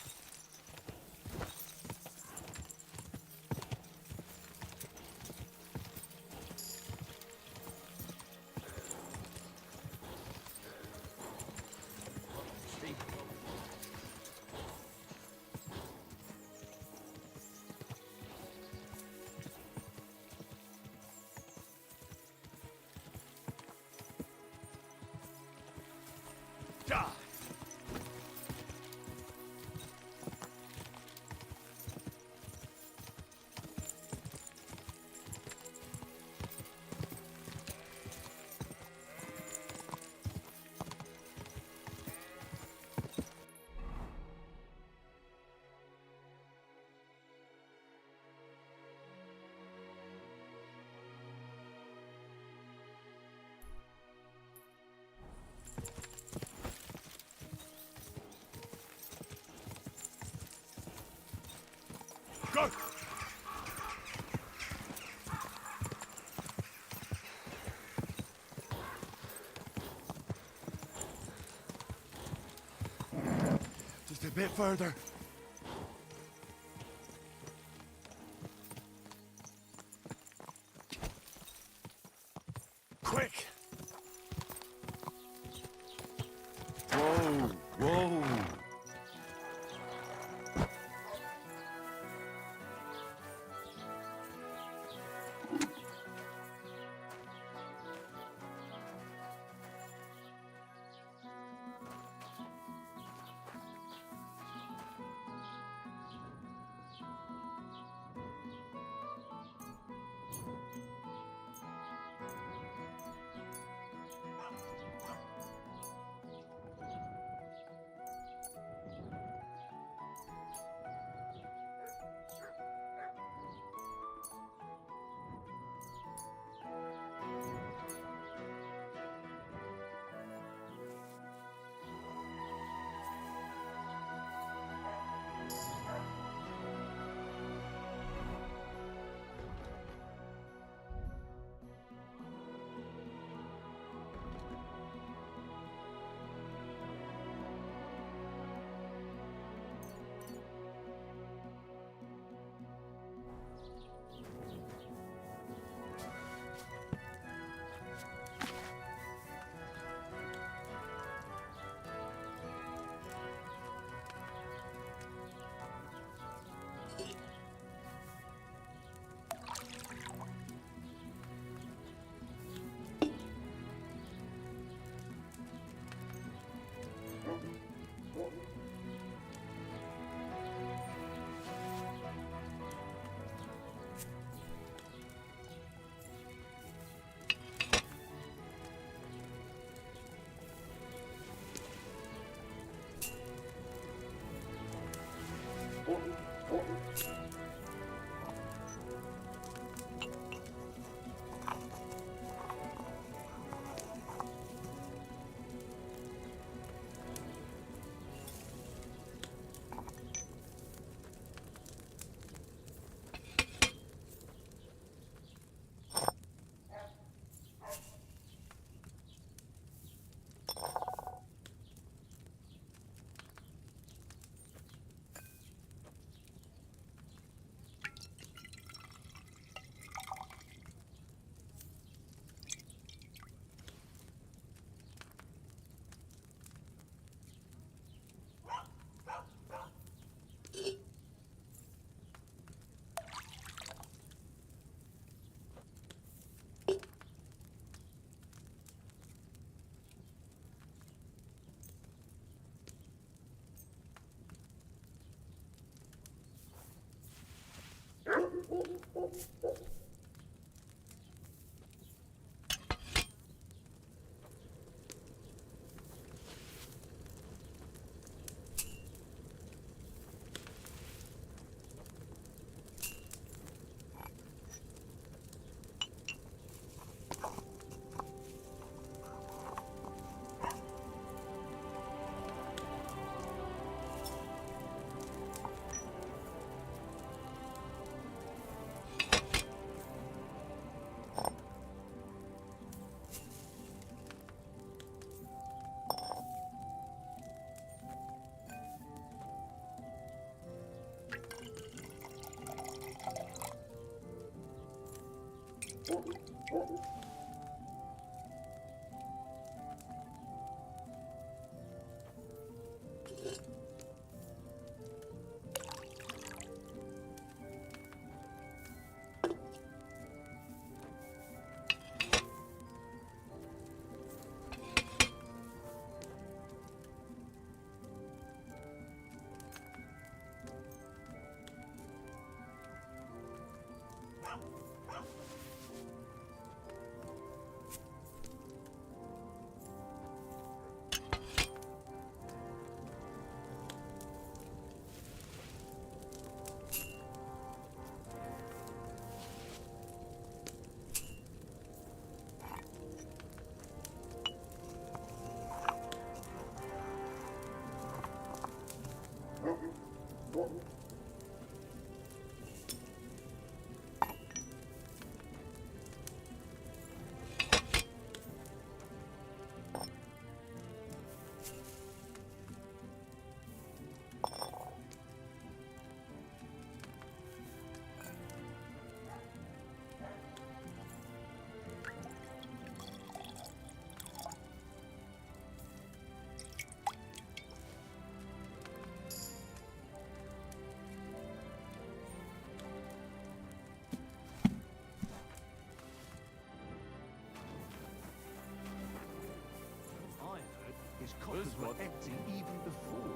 Ja! Go! Just a bit further. Quick! Whoa, whoa. His coffers were empty even before.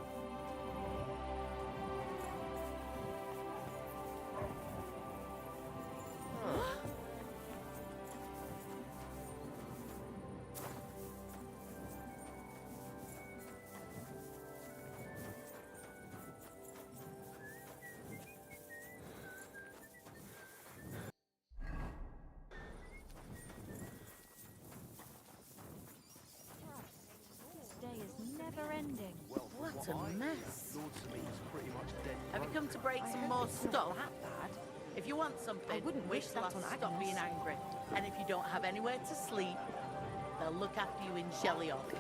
Day is never ending. What a mess. Lord Samin's pretty much dead. Have you come to break some more stuff? If you want something, I wouldn't wait wish till that I on stop Agnes. being angry. And if you don't have anywhere to sleep, they'll look after you in Shellyog.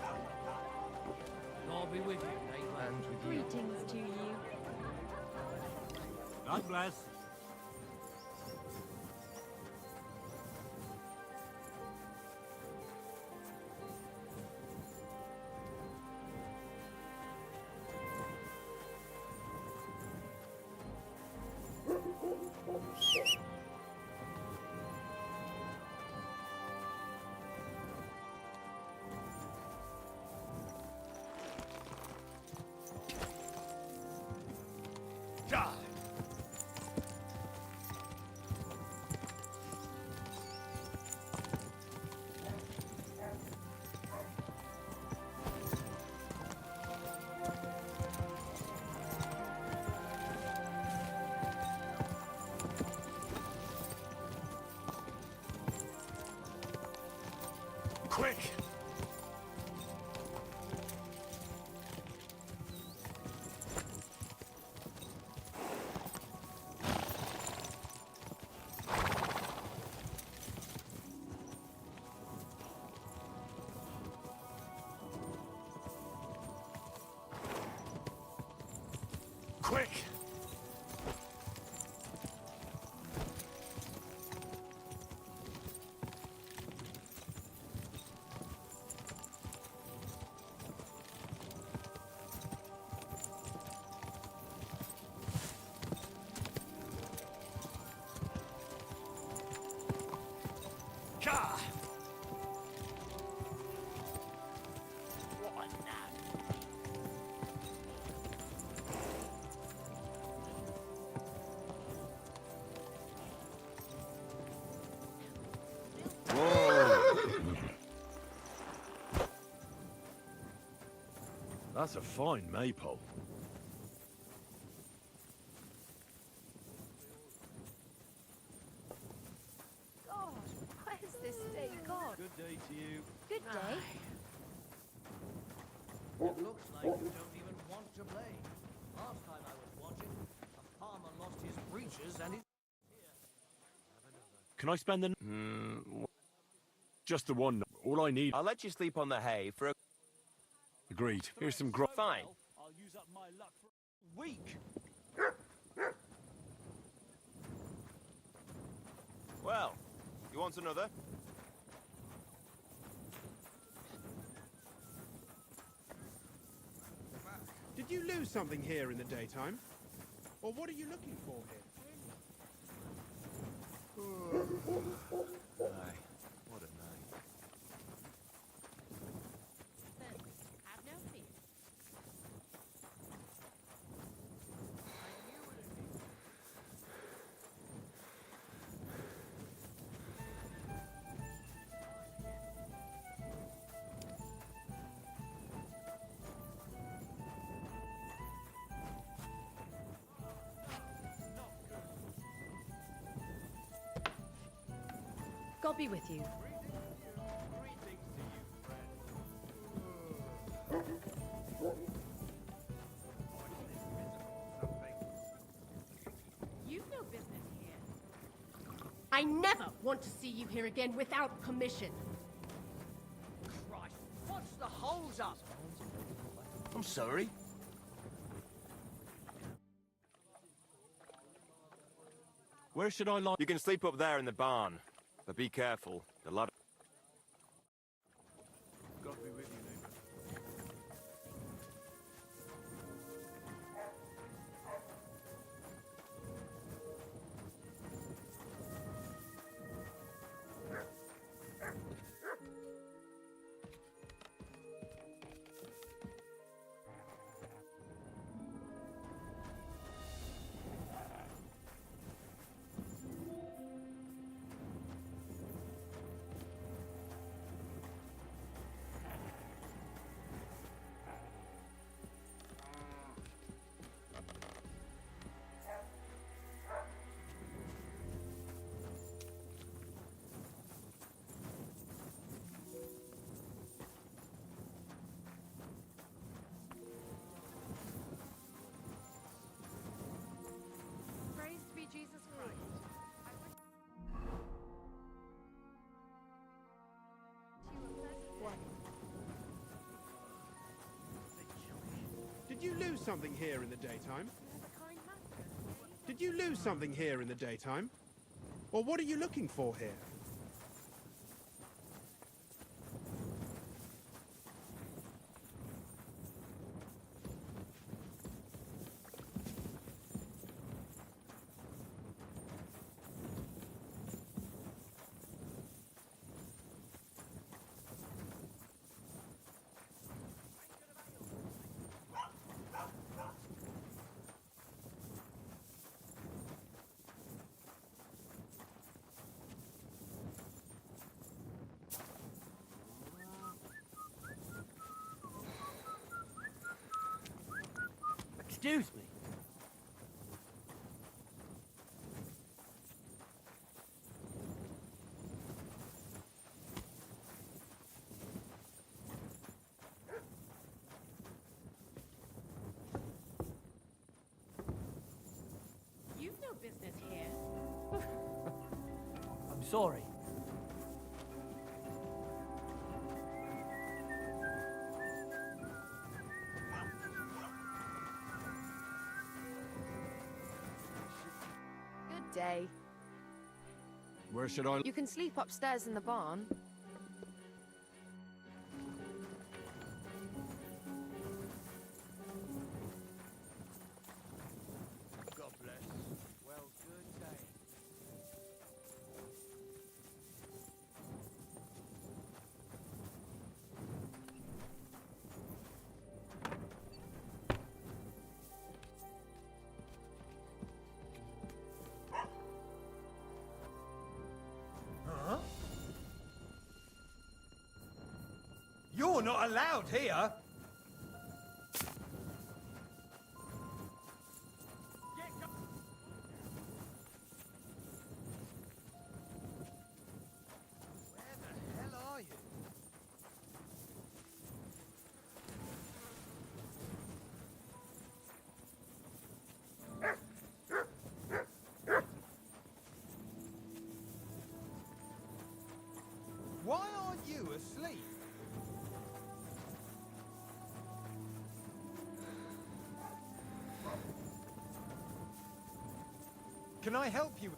God be with you, neighbor. And with you. Greetings to you. God bless. Die! Quick! Quick! Gah! What a nap. That's a fine maypole. God, where's this day gone? Good day to you. Good day. It looks like you don't even want to play. Last time I was watching, a farmer lost his breeches and his... Can I spend the... Just the one. All I need... I'll let you sleep on the hay for a... Agreed. Here's some grub. Fine. I'll use up my luck for a week. Well, you want another? Did you lose something here in the daytime? Or what are you looking for here? Aye, what a night. Have no fear. God be with you. You've no business here. I never want to see you here again without permission. Christ, what's the holes up? I'm sorry. Where should I lie? You can sleep up there in the barn, but be careful. The lot. God be with you, neighbour. Praised be Jesus Christ. Did you lose something here in the daytime? Did you lose something here in the daytime? Or what are you looking for here? Excuse me. business here. I'm sorry. Good day. Where should I... You can sleep upstairs in the barn. God bless. Well, good day. Huh? You're not allowed here! Where the hell are you? Why aren't you asleep? Can I help you?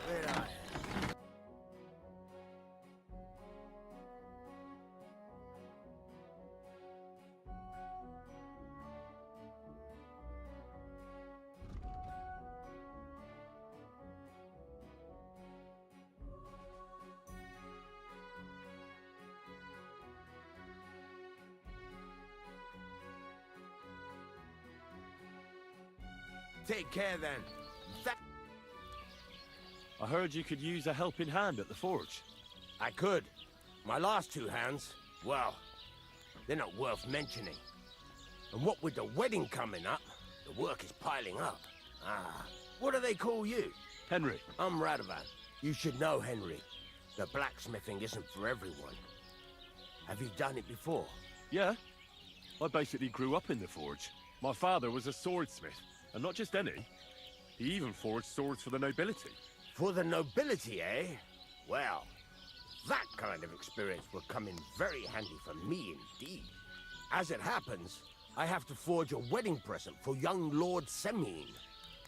Where are you? Take care then. I heard you could use a helping hand at the forge. I could. My last two hands, well, they're not worth mentioning. And what with the wedding coming up, the work is piling up. Ah, what do they call you? Henry. I'm Radovan. You should know, Henry. The blacksmithing isn't for everyone. Have you done it before? Yeah. I basically grew up in the forge. My father was a swordsmith, and not just any. He even forged swords for the nobility. For the nobility, eh? Well, that kind of experience will come in very handy for me indeed. As it happens, I have to forge a wedding present for young Lord Semine.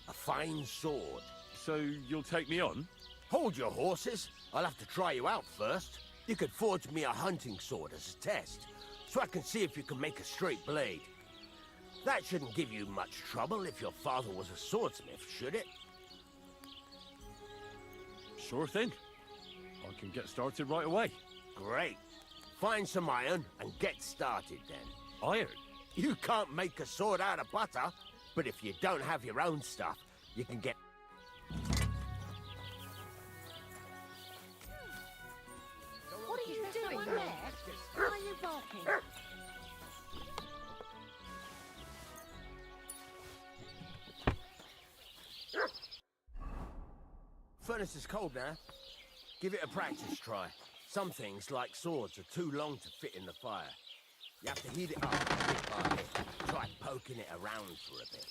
A fine sword. So you'll take me on? Hold your horses. I'll have to try you out first. You could forge me a hunting sword as a test, so I can see if you can make a straight blade. That shouldn't give you much trouble if your father was a swordsmith, should it? Sure thing. I can get started right away. Great. Find some iron and get started then. Iron? You can't make a sword out of butter, but if you don't have your own stuff, you can get... What are you doing there? Why are you barking? Furnace is cold now. Give it a practice try. Some things, like swords, are too long to fit in the fire. You have to heat it up bit by bit. Try poking it around for a bit.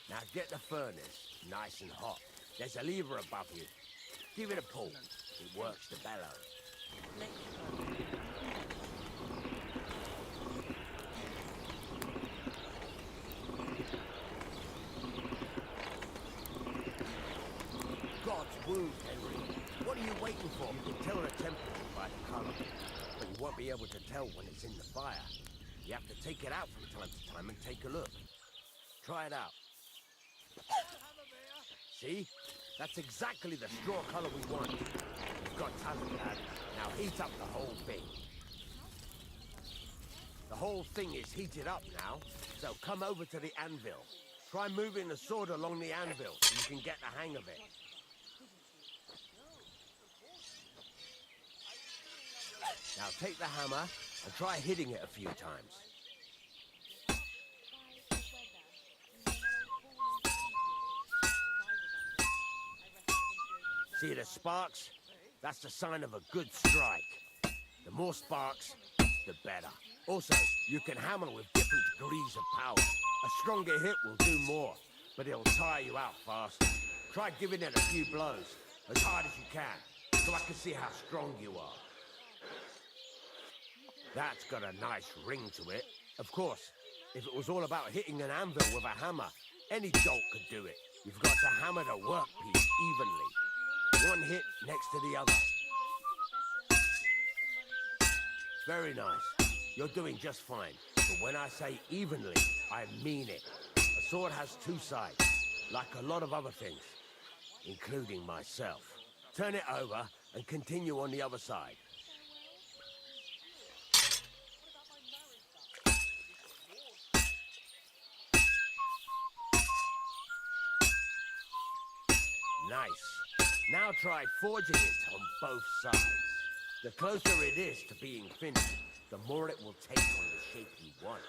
Now get the furnace nice and hot. There's a lever above you. Give it a pull. It works the bellows. God's wound, Henry. What are you waiting for? You can tell color, but you won't be able to tell when it's in the fire. You have to take it out from time to time and take a look. Try it out. See? That's exactly the straw color we want. You've got talent, lad. Now heat up the whole thing. The whole thing is heated up now, so come over to the anvil. Try moving the sword along the anvil so you can get the hang of it. Now take the hammer and try hitting it a few times. See the sparks? That's the sign of a good strike. The more sparks, the better. Also, you can hammer with different degrees of power. A stronger hit will do more, but it'll tire you out fast. Try giving it a few blows, as hard as you can, so I can see how strong you are. That's got a nice ring to it. Of course, if it was all about hitting an anvil with a hammer, any dolt could do it. You've got to hammer the workpiece evenly. One hit next to the other. Very nice. You're doing just fine. But when I say evenly, I mean it. A sword has two sides, like a lot of other things, including myself. Turn it over and continue on the other side. Nice. Now try forging it on both sides. The closer it is to being finished, the more it will take on the shape you want.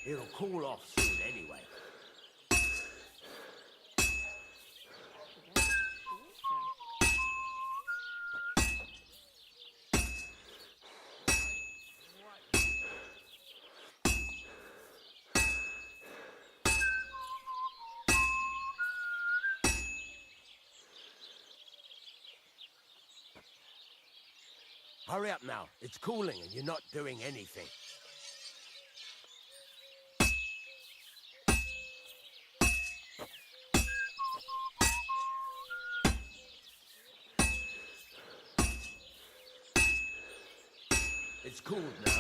It'll cool off soon anyway. Hurry up now. It's cooling and you're not doing anything. It's cooled now.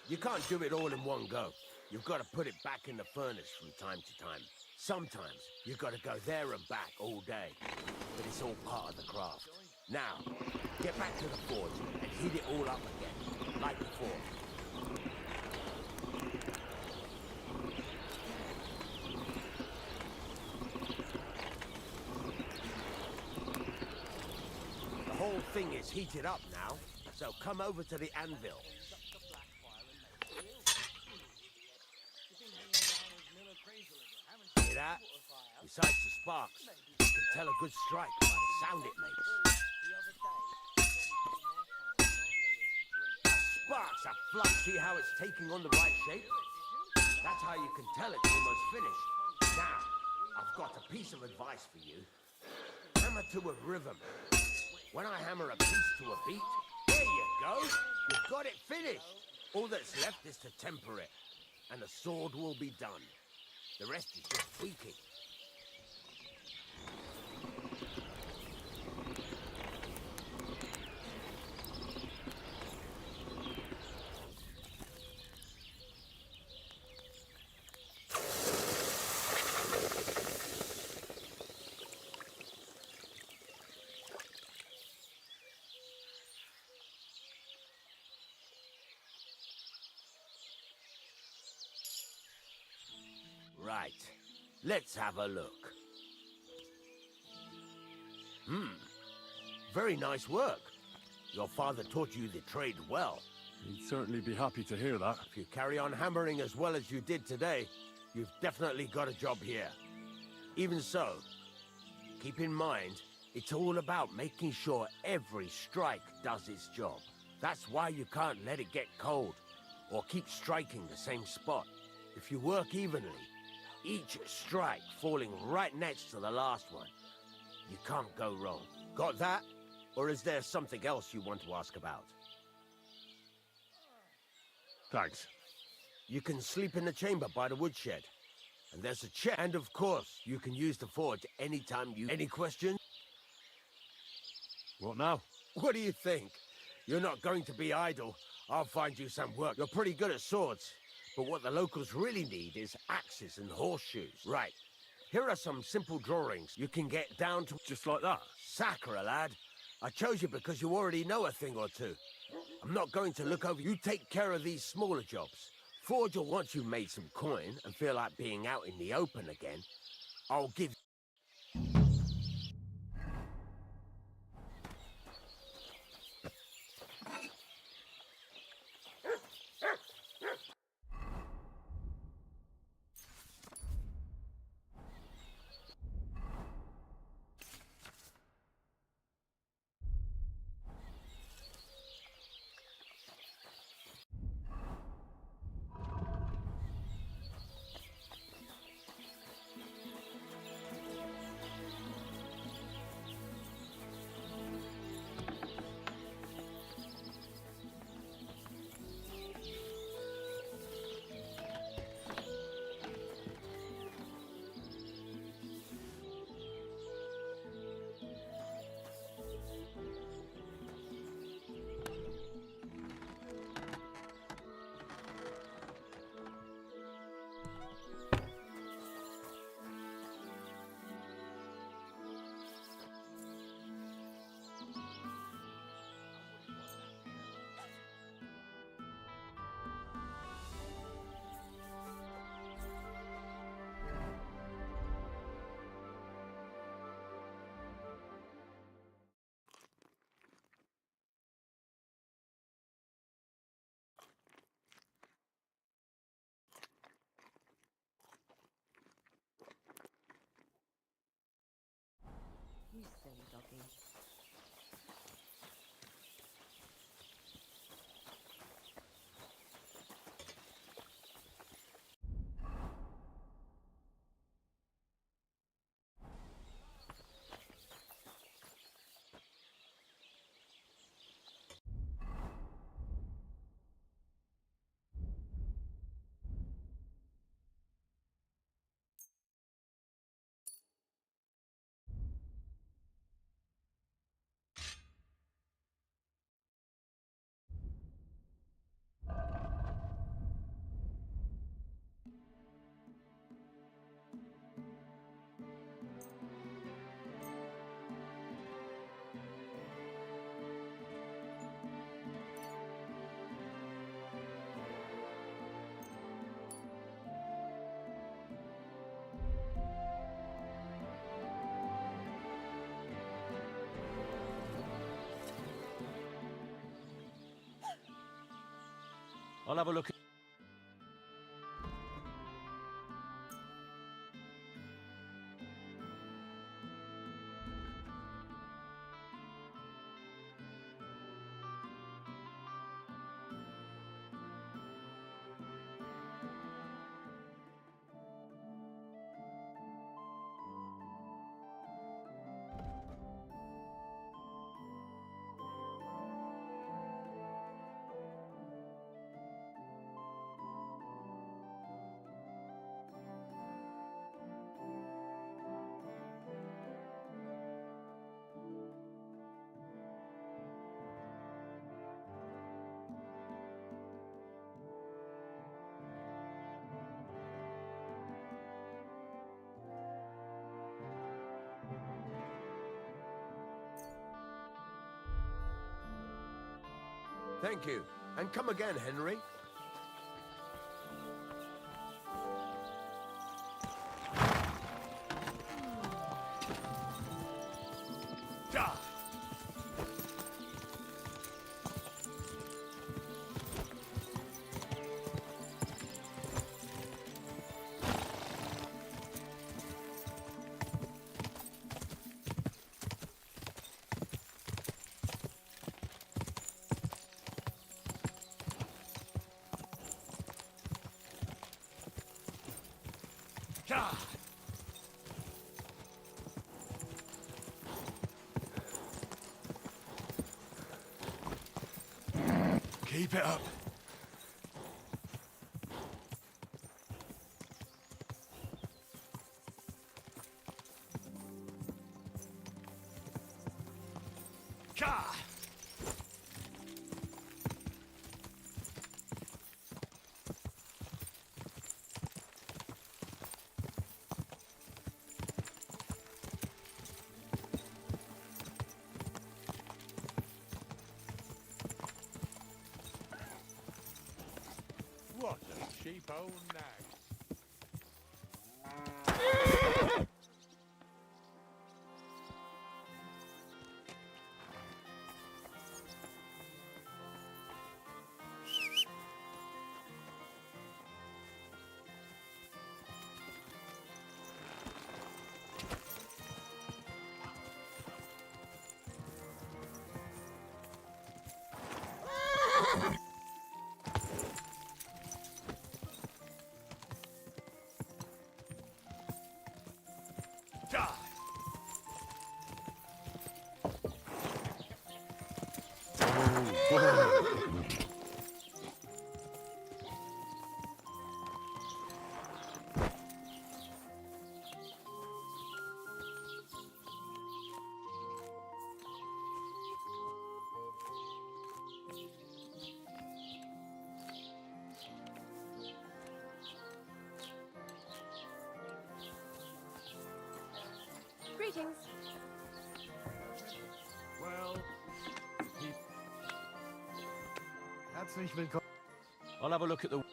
You can't do it all in one go. You've got to put it back in the furnace from time to time. Sometimes you've got to go there and back all day. But it's all part of the craft. Now, get back to the forge and heat it all up again, like before. The whole thing is heated up now, so come over to the anvil. Hear that? Besides the sparks, you can tell a good strike by the sound it makes. Sparks are flush. See how it's taking on the right shape? That's how you can tell it's almost finished. Now, I've got a piece of advice for you. Hammer to a rhythm. When I hammer a piece to a beat, there you go. You've got it finished. All that's left is to temper it, and the sword will be done. The rest is just tweaking. Right. Let's have a look. Very nice work. Your father taught you the trade well. He'd certainly be happy to hear that. If you carry on hammering as well as you did today, you've definitely got a job here. Even so, keep in mind, it's all about making sure every strike does its job. That's why you can't let it get cold, or keep striking the same spot. If you work evenly, each strike falling right next to the last one, you can't go wrong. Got that? Or is there something else you want to ask about? Thanks. You can sleep in the chamber by the woodshed. And there's a chair. And of course, you can use the forge anytime you... Any questions? What now? What do you think? You're not going to be idle. I'll find you some work. You're pretty good at swords. But what the locals really need is axes and horseshoes. Right. Here are some simple drawings you can get down to... Just like that? Sakura, lad. I chose you because you already know a thing or two. I'm not going to look over... You take care of these smaller jobs. Forge will, once you've made some coin and feel like being out in the open again, I'll give... You silly doggy. I'll have a look. Thank you. And come again, Henry. Keep it up. T-bone nag. Greetings. Well, Herzlich willkommen. I'll have a look at the...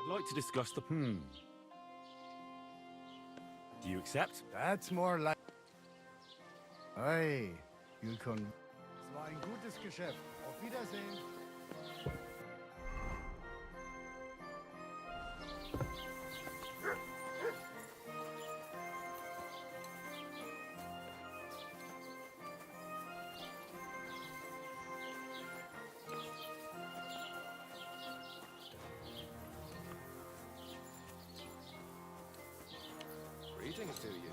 I'd like to discuss the... Do you accept? That's more like... Hey, willkommen. Es war ein gutes Geschäft. Auf Wiedersehen. Greetings to you.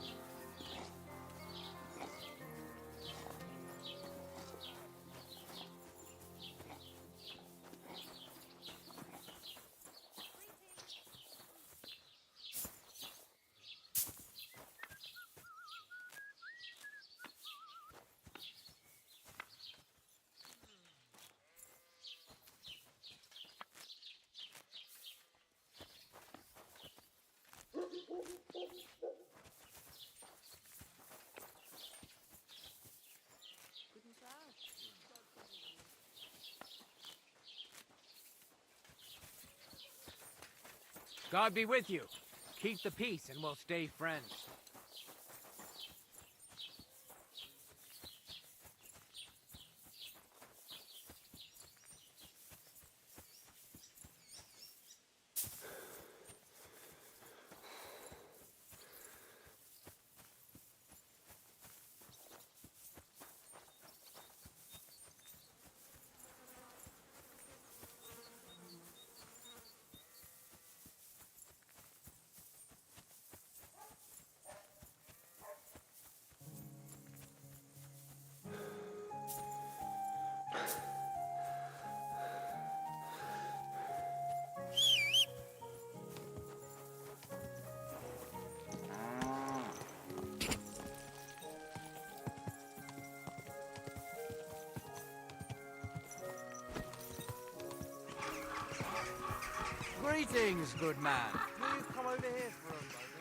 God be with you. Keep the peace and we'll stay friends. Greetings, good man. Will you come over here for a moment?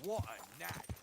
what a nag.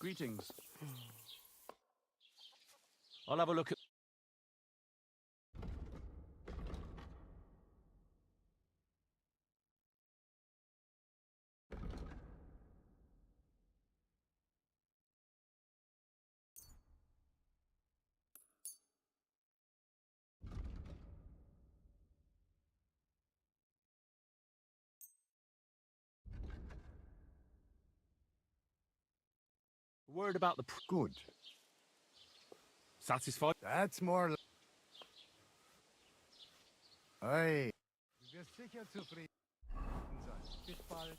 Greetings. I'll have a look at... Word about the... Good. Satisfied? That's more... Hey. Du wirst sicher zufrieden sein. Bis bald.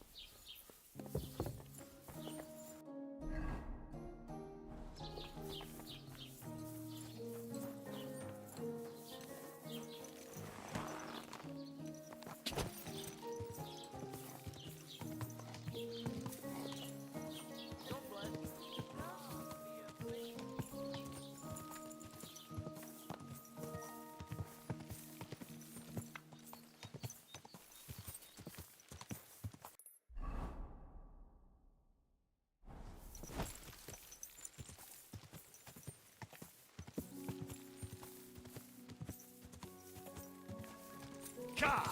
Ka!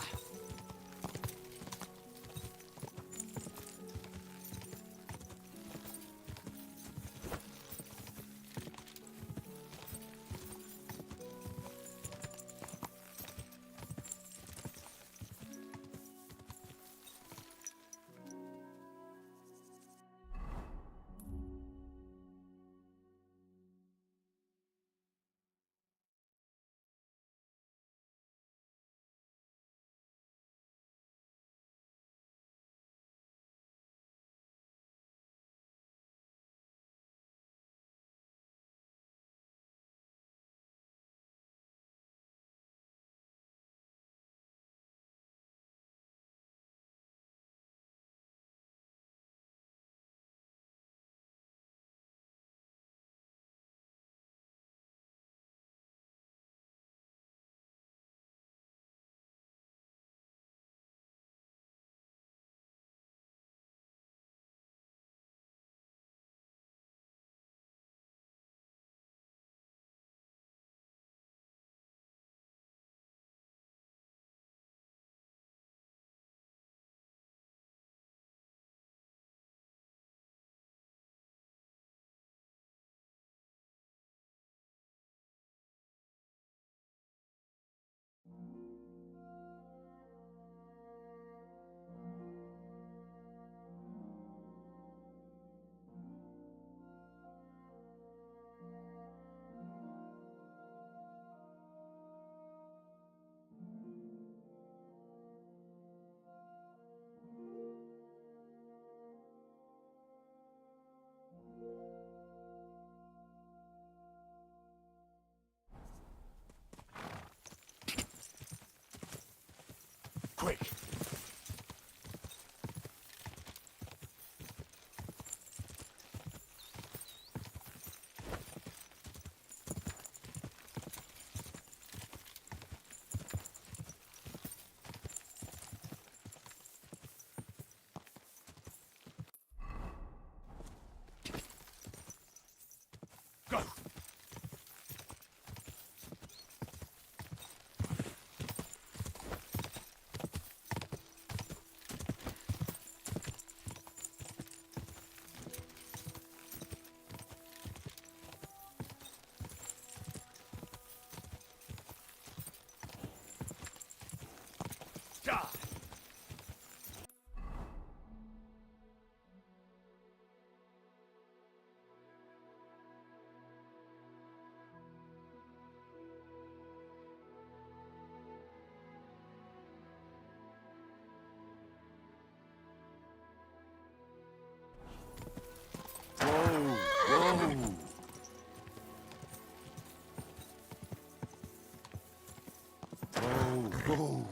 Quick! Go! Ja! Whoa! Whoa! Whoa! Whoa!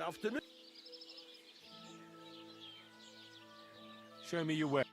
afternoon. Show me your way.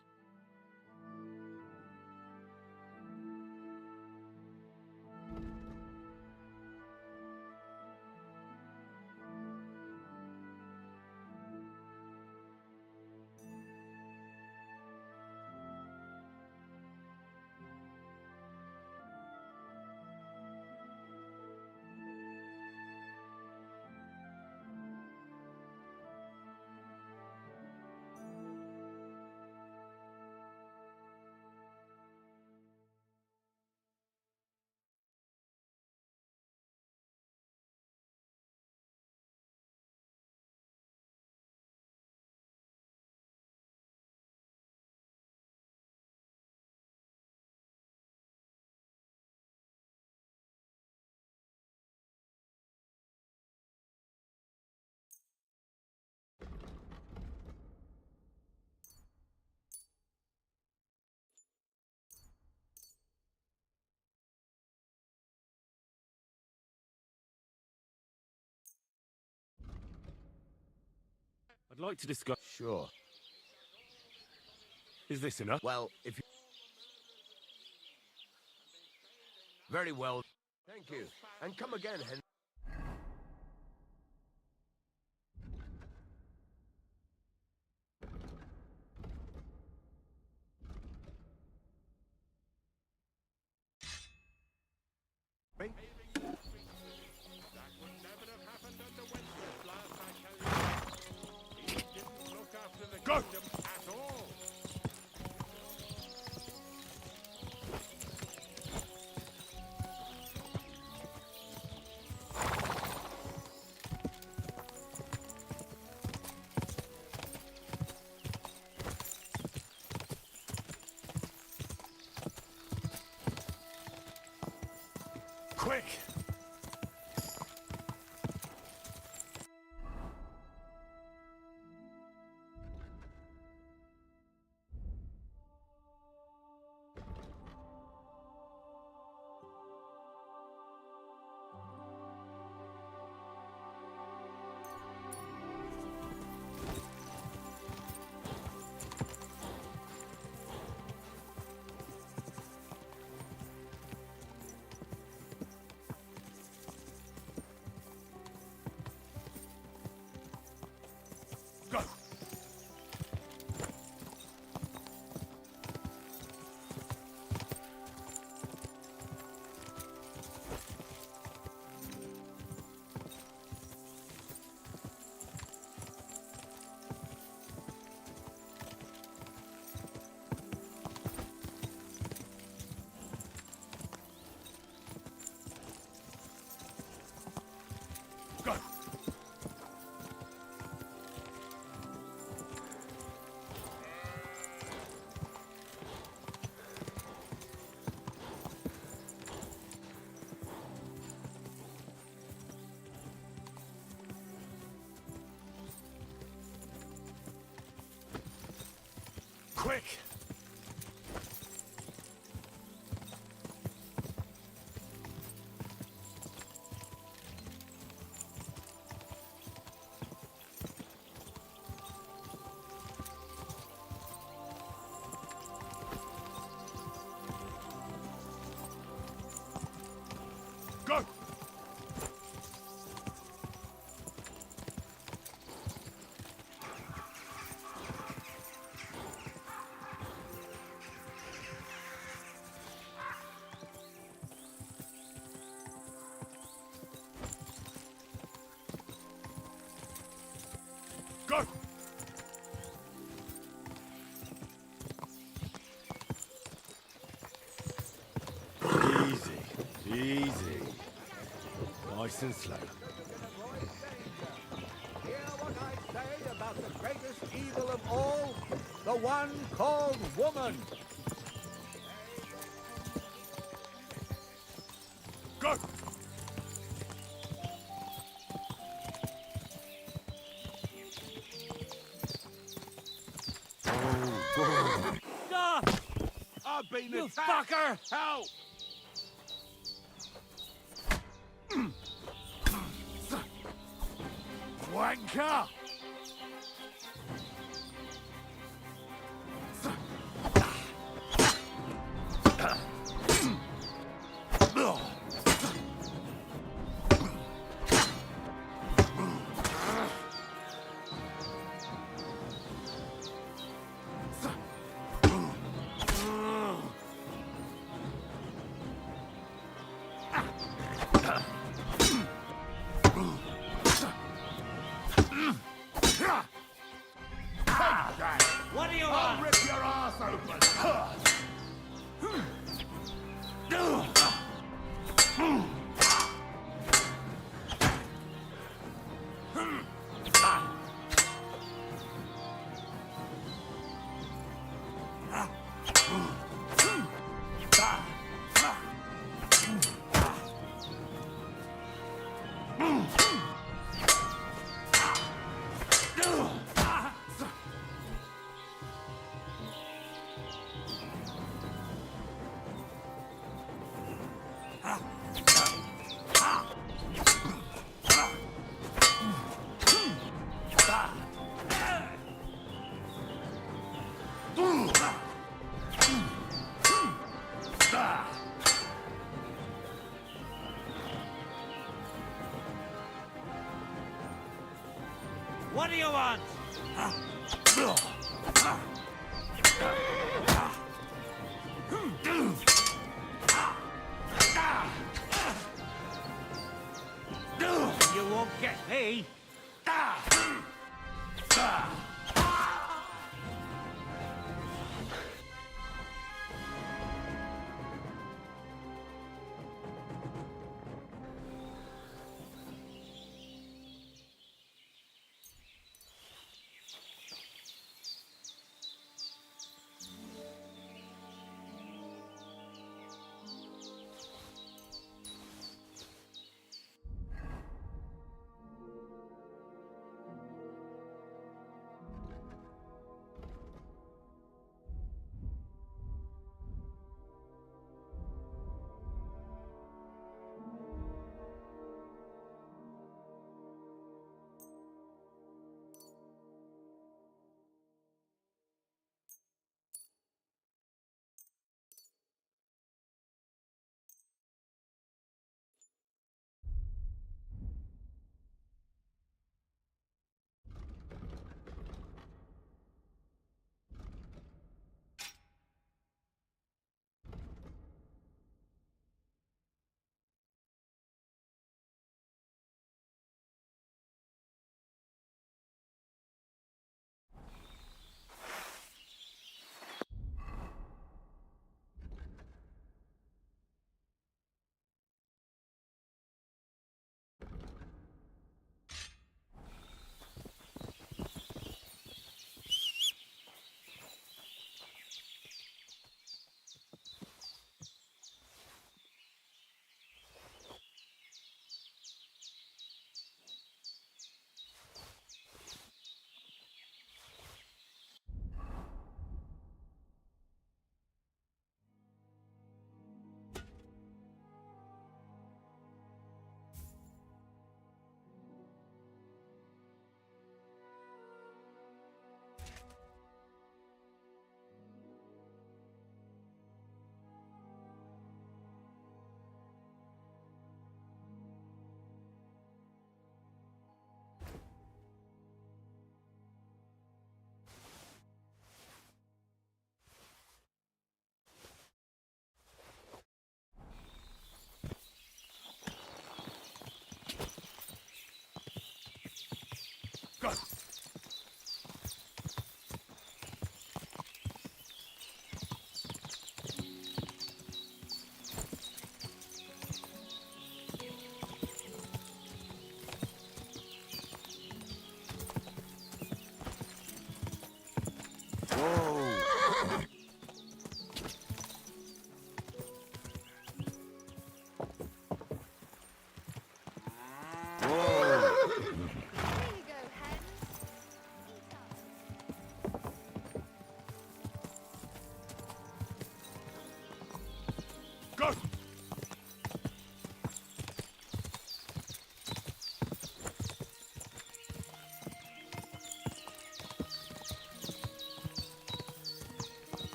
I'd like to discuss... Sure. Is this enough? Well, if you... Very well. Thank you. And come again, Henry. Go! Quick! Go! Go! Quick! Go! Go! Easy. Easy. Nice and slow. Hear what I say about the greatest evil of all? The one called woman. Go! Stop! I've been You attacked! fucker! Help! wanker! What do you I'll want? rip your ass open! What do you want? You won't get me.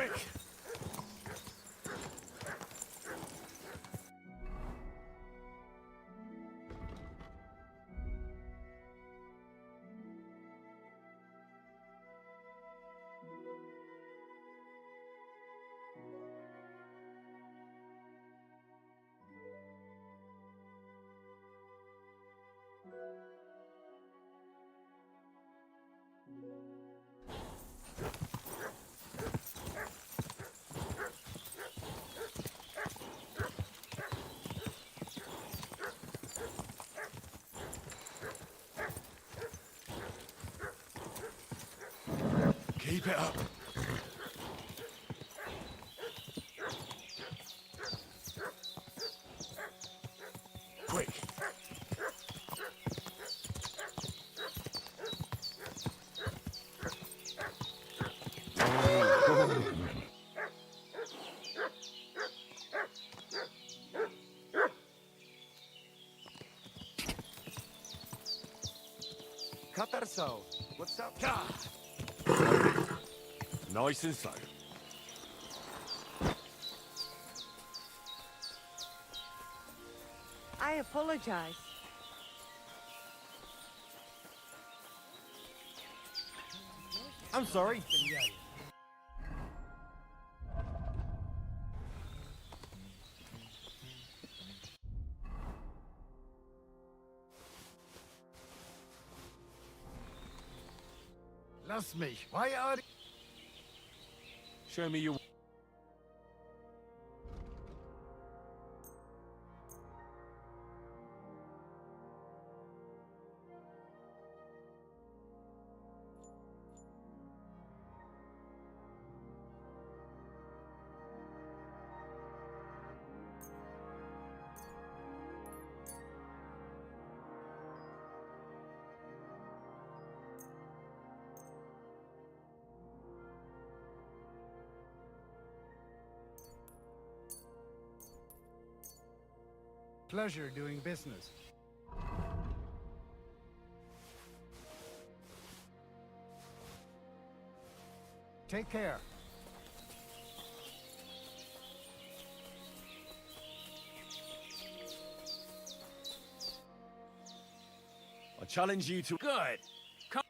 Quick! Keep it up. Quick! Katarso, what's up? Nice and slow. I apologize. I'm sorry. Lass mich. Why are you... Show me your... Pleasure doing business. Take care. I challenge you to... Good. Come.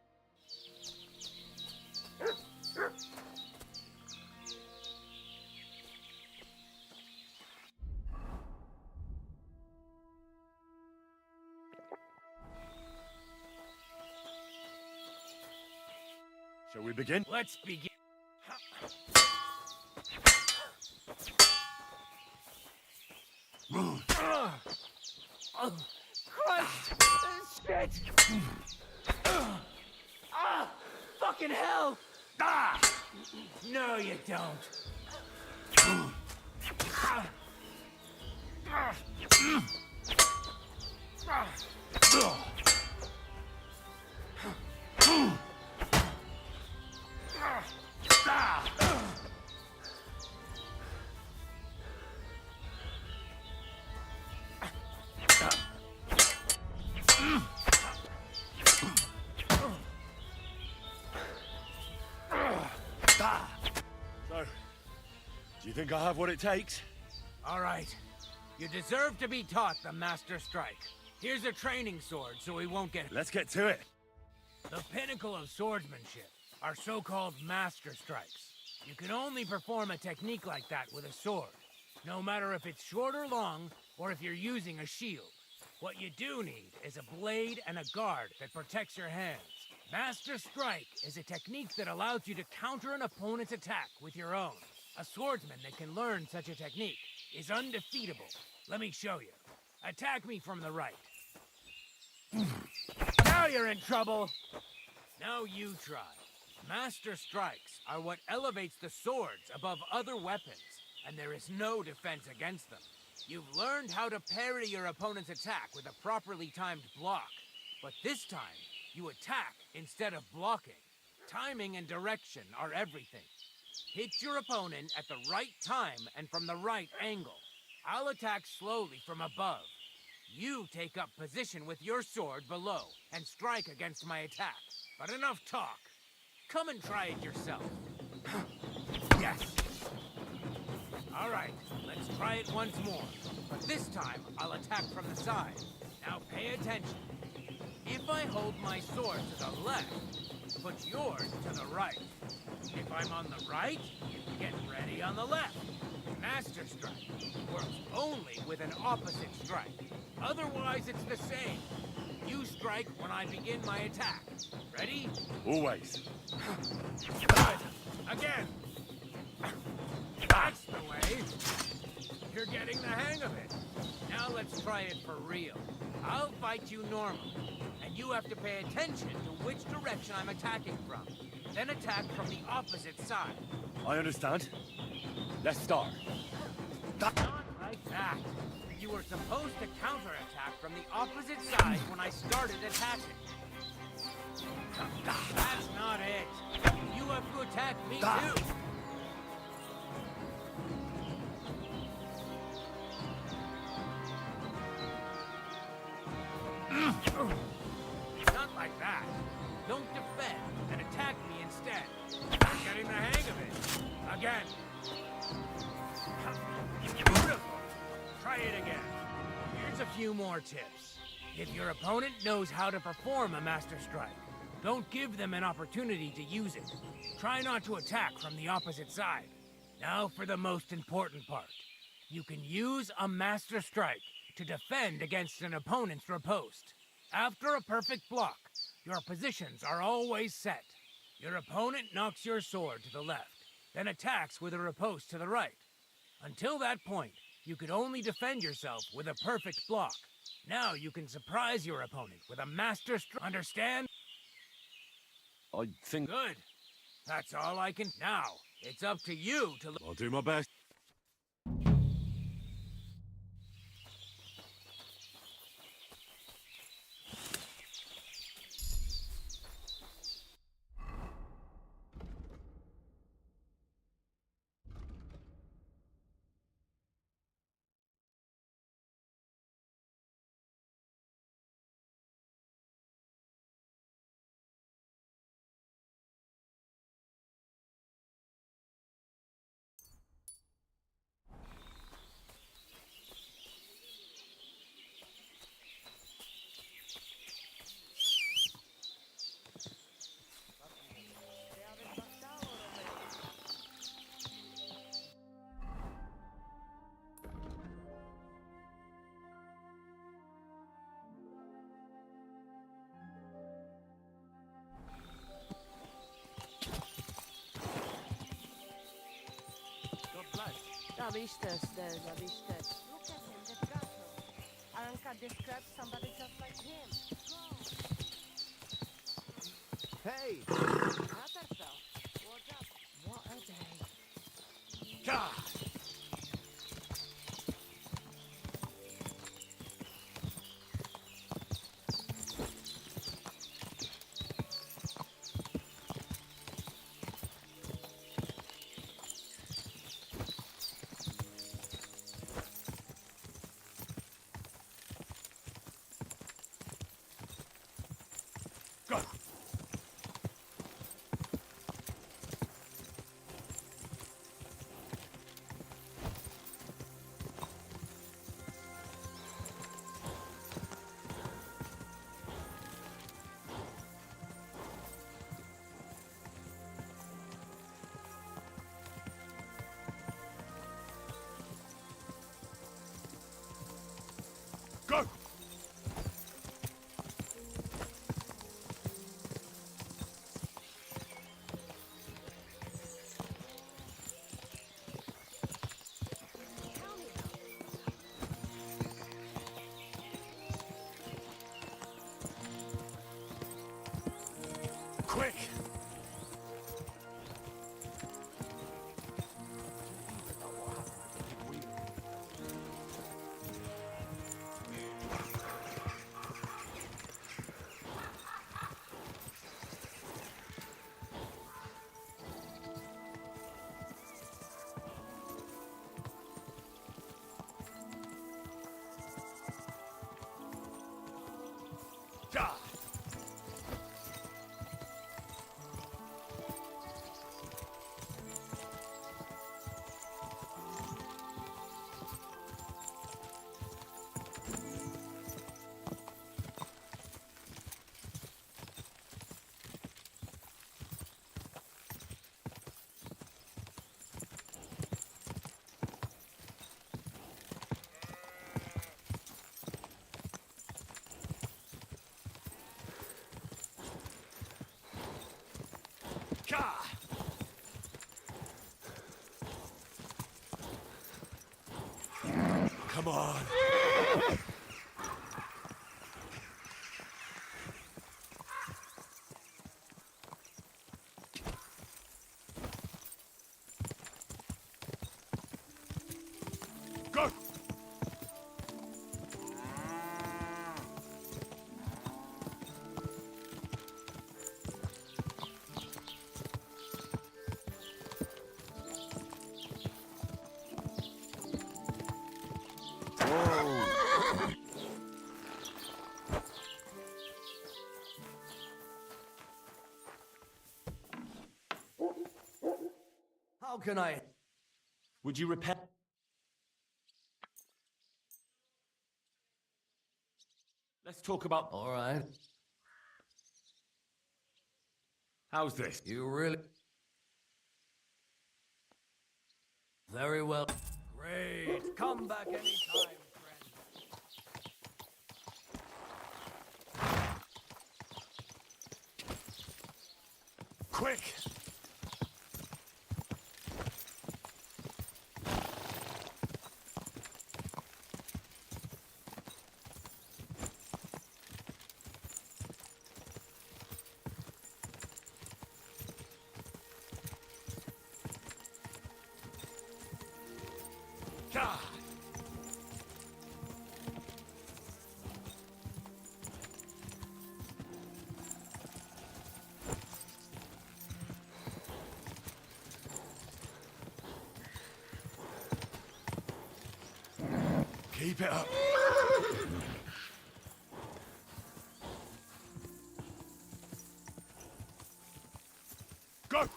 Shall we begin? Let's begin. Oh, Christ! Shit! Fucking hell! Ah! No, you don't. So, do you think I have what it takes? All right. You deserve to be taught the Master Strike. Here's a training sword so we won't get... Let's get to it. The pinnacle of swordsmanship are so-called Master Strikes. You can only perform a technique like that with a sword, no matter if it's short or long, or if you're using a shield. What you do need is a blade and a guard that protects your hands. Master Strike is a technique that allows you to counter an opponent's attack with your own. A swordsman that can learn such a technique is undefeatable. Let me show you. Attack me from the right. Now you're in trouble. Now you try. Master Strikes are what elevates the swords above other weapons, and there is no defense against them. You've learned how to parry your opponent's attack with a properly timed block, but this time, you attack instead of blocking. Timing and direction are everything. Hit your opponent at the right time and from the right angle. I'll attack slowly from above. You take up position with your sword below and strike against my attack. But enough talk. Come and try it yourself. Yes. All right, let's try it once more. But this time, I'll attack from the side. Now pay attention. If I hold my sword to the left, put yours to the right. If I'm on the right, get ready on the left. Master Strike works only with an opposite strike. Otherwise, it's the same. You strike when I begin my attack. Ready? Always. Good. Again. That's the way. You're getting the hang of it. Now let's try it for real. I'll fight you normally, and you have to pay attention to which direction I'm attacking from. Then attack from the opposite side. I understand. Let's start. Not like that. You were supposed to counterattack from the opposite side when I started attacking. That's not it. You have to attack me too. Not like that. Don't defend and attack me instead. I'm getting the hang of it. Again. Beautiful. Try it again. Here's a few more tips. If your opponent knows how to perform a Master Strike, don't give them an opportunity to use it. Try not to attack from the opposite side. Now for the most important part. You can use a Master Strike to defend against an opponent's riposte. After a perfect block, your positions are always set. Your opponent knocks your sword to the left, then attacks with a riposte to the right. Until that point, you could only defend yourself with a perfect block. Now you can surprise your opponent with a Master Strike. Understand? I think... Good. That's all I can... Now, it's up to you to... I'll do my best. Zavistes, zavistes. Look at him, they've got him. Aranka described somebody just like him. Hey! Ratterfell, what's up? What a day. God! Go! Quick! God! Come on. Go! How can I? Would you repair? Let's talk about... All right. How's this? You really... Very well. Great. Come back anytime, friend. Quick! God! Keep it up. Go!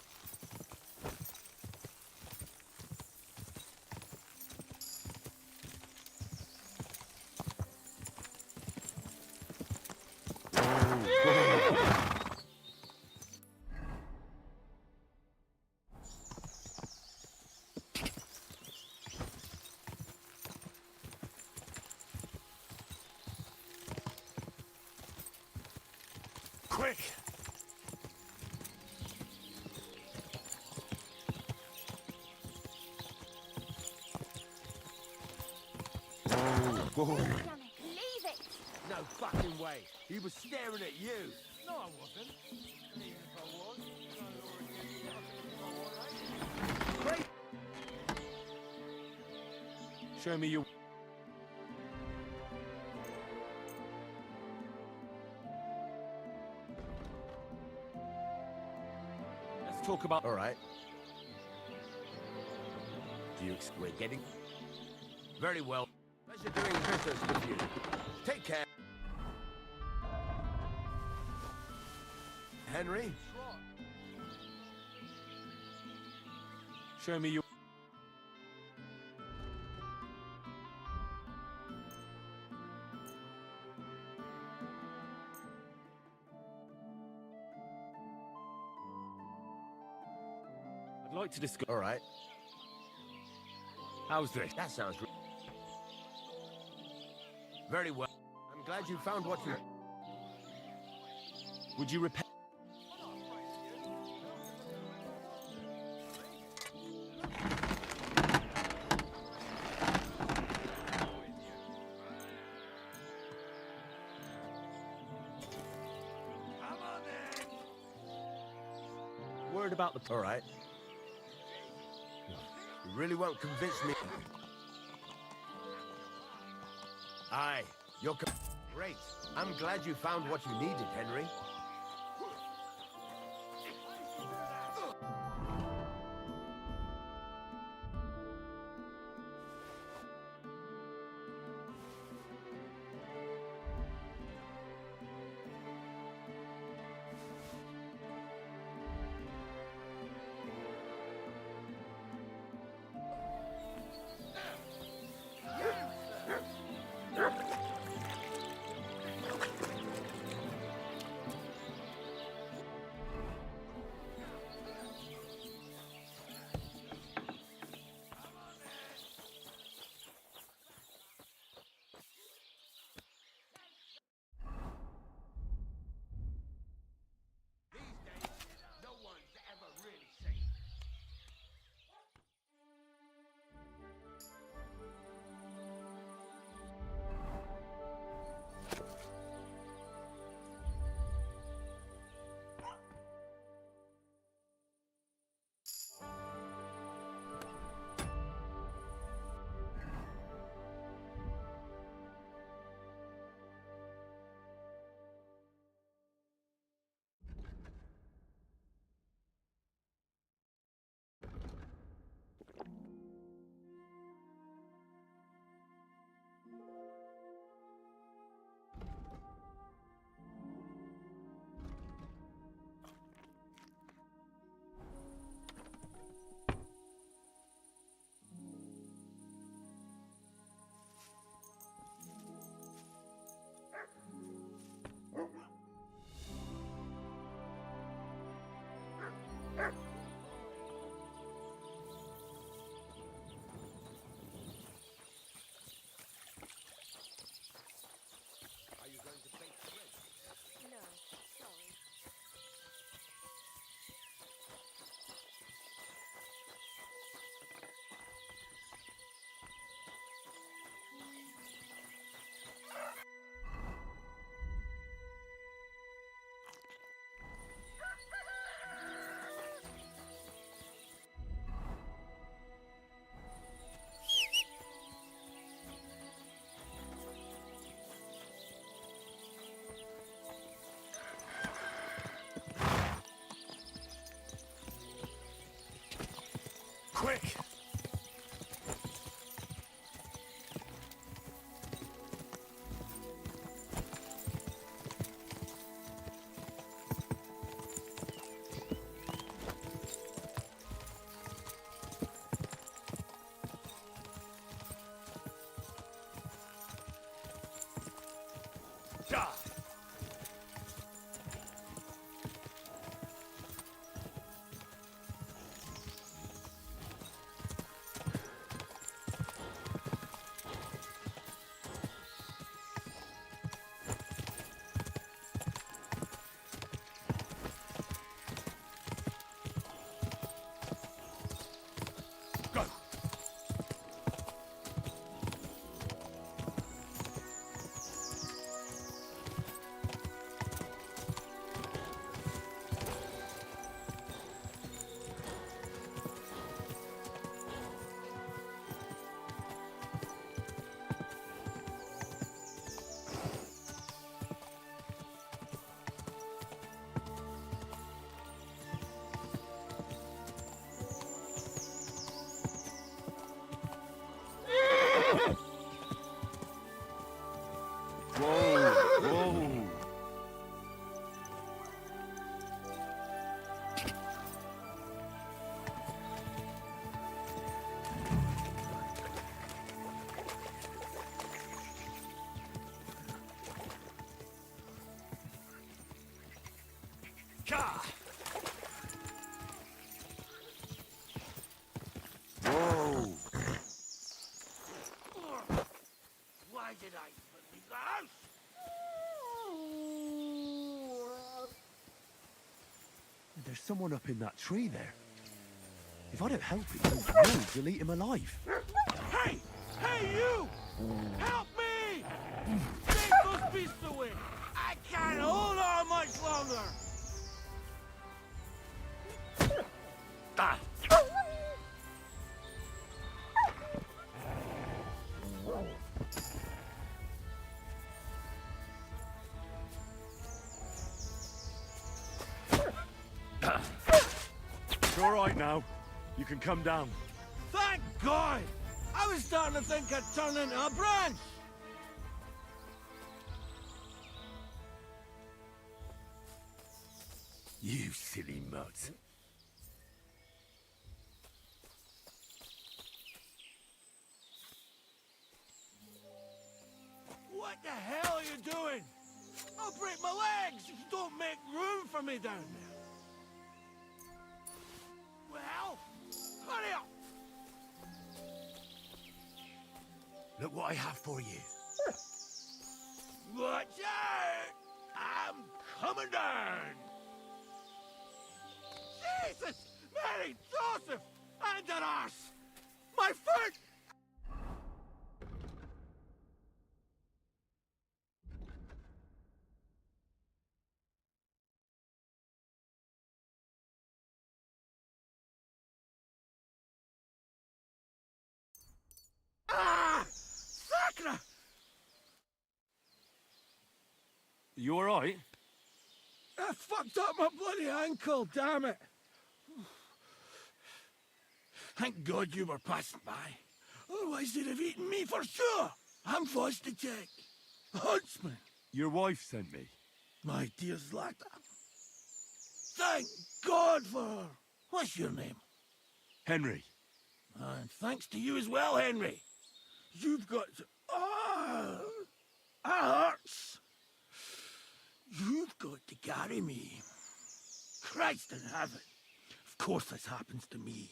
Quick! Boy. Leave it! No fucking way. He was staring at you. No, I wasn't. Even if I was, Great. Show me your... Let's talk about... All right. We're getting... Very well. Pleasure doing business with you. Take care. Henry? Show me your... I'd like to discuss... All right. How's this? That sounds... Very well. I'm glad you found what you... Would you repair... Worried about the... All right. You really won't convince me. Aye, you're... Great. I'm glad you found what you needed, Henry. quick! Whoa! Ka! Whoa! Why did I leave the house? There's someone up in that tree there. If I don't help him, those wolves will eat him alive. Hey! Hey, you! Help me! Take those beasts away! I can't hold on much longer! Ah! It's all right now. You can come down. Thank God! I was starting to think I'd turn into a branch! You silly mutt. What the hell are you doing? I'll break my legs if you don't make room for me down there. Well, hurry up! Look what I have for you. Watch out! I'm coming down! Jesus! Mary, Joseph! And an arse! My foot! Ah! Sacra! You all right? I fucked up my bloody ankle, damn it! Thank God you were passing by. Otherwise they'd have eaten me for sure. I'm forced to check. Huntsman. Your wife sent me. My dear Zlata. Thank God for her. What's your name? Henry. And thanks to you as well, Henry. You've got to... Ah! That hurts. You've got to carry me. Christ in heaven. Of course this happens to me.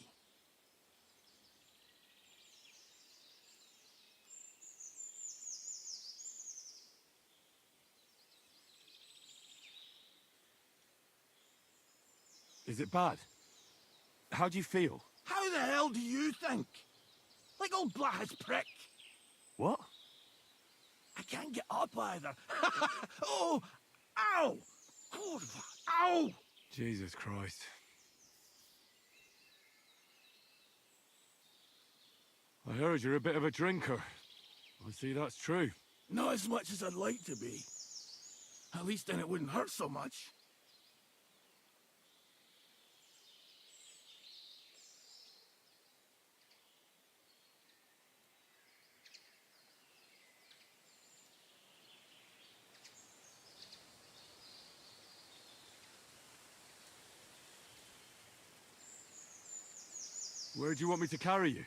Is it bad? How do you feel? How the hell do you think? Like old Black's prick. What? I can't get up either. Oh! Ow! Kurva! Ow! Jesus Christ. I heard you're a bit of a drinker. I see that's true. Not as much as I'd like to be. At least then it wouldn't hurt so much. Where do you want me to carry you?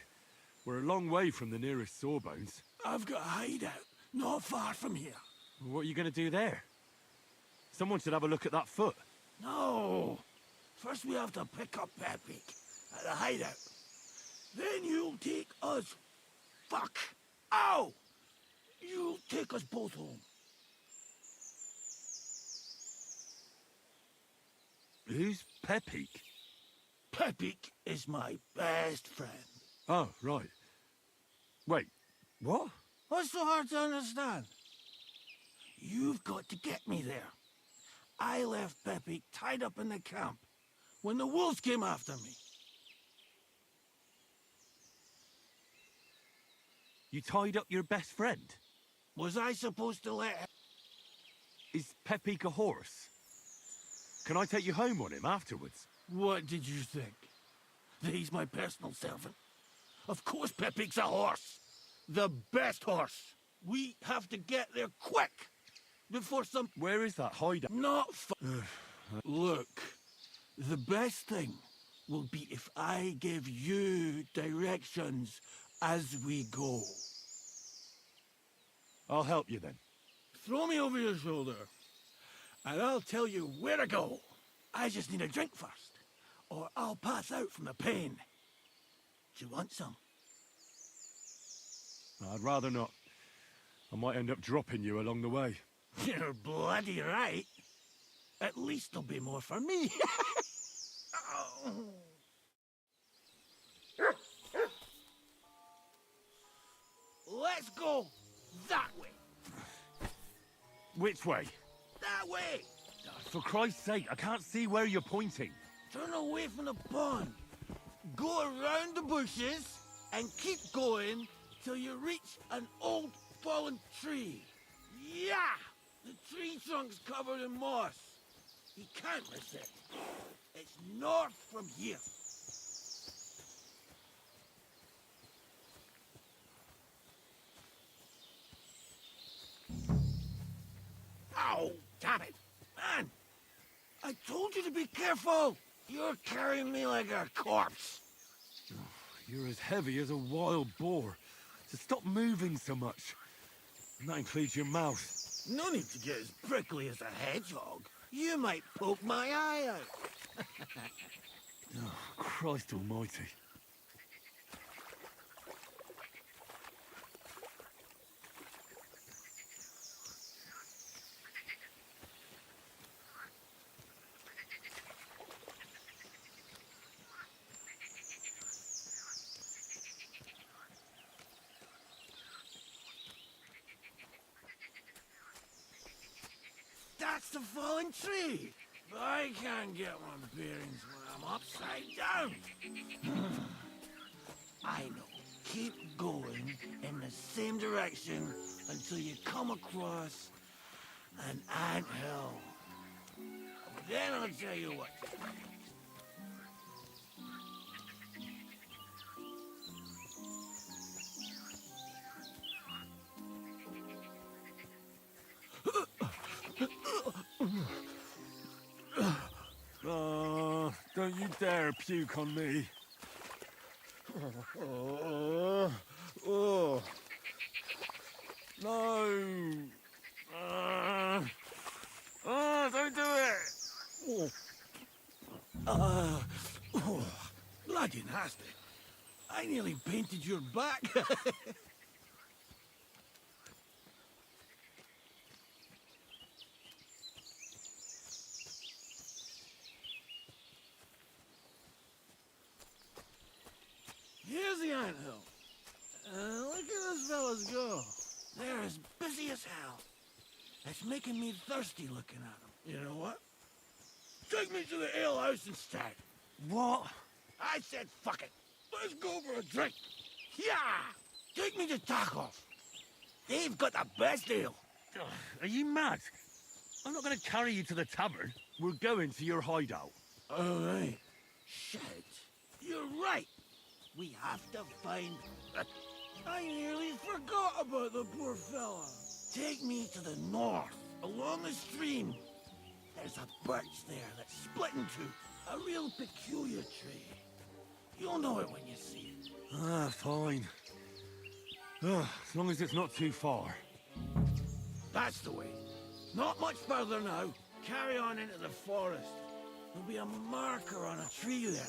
We're a long way from the nearest sawbones. I've got a hideout, not far from here. What are you going to do there? Someone should have a look at that foot. No! First we have to pick up Pepe at the hideout. Then you'll take us... Fuck! Ow! You'll take us both home. Who's Pepik? Pepik is my best friend. Oh, right. Wait, what? What's so hard to understand? You've got to get me there. I left Pepik tied up in the camp when the wolves came after me. You tied up your best friend? Was I supposed to let him? Is Pepik a horse? Can I take you home on him afterwards? What did you think? That he's my personal servant? Of course Pepik's a horse. The best horse. We have to get there quick. Before some... Where is that hideout? Not Look, the best thing will be if I give you directions as we go. I'll help you then. Throw me over your shoulder, and I'll tell you where to go. I just need a drink first, or I'll pass out from the pain. Do you want some? I'd rather not. I might end up dropping you along the way. You're bloody right. At least there'll be more for me. Oh. Let's go that way. Which way? That way. For Christ's sake, I can't see where you're pointing. Turn away from the pond. Go around the bushes and keep going till you reach an old fallen tree. Yeah! The tree trunk's covered in moss. You can't miss it. It's north from here. Ow! Damn it! Man! I told you to be careful! You're carrying me like a corpse. You're as heavy as a wild boar. So stop moving so much. And that includes your mouth. No need to get as prickly as a hedgehog. You might poke my eye out. Oh, Christ almighty. That's the fallen tree. But I can't get my bearings when I'm upside down. I know. Keep going in the same direction until you come across an anthill. Then I'll tell you what to do. Oh, don't you dare puke on me. Oh. No. Don't do it. Bloody nasty. I nearly painted your back. Here's the anthill. Look at those fellas go. They're as busy as hell. It's making me thirsty looking at them. You know what? Take me to the ale house instead. What? I said fuck it. Let's go for a drink. Yeah! Take me to tacos. They've got the best ale. Are you mad? I'm not going to carry you to the tavern. We're going to your hideout. All right. Shit. You're right. We have to find... I nearly forgot about the poor fella. Take me to the north, along the stream. There's a birch there that's split in two. A real peculiar tree. You'll know it when you see it. Ah, fine. As long as it's not too far. That's the way. Not much further now. Carry on into the forest. There'll be a marker on a tree there.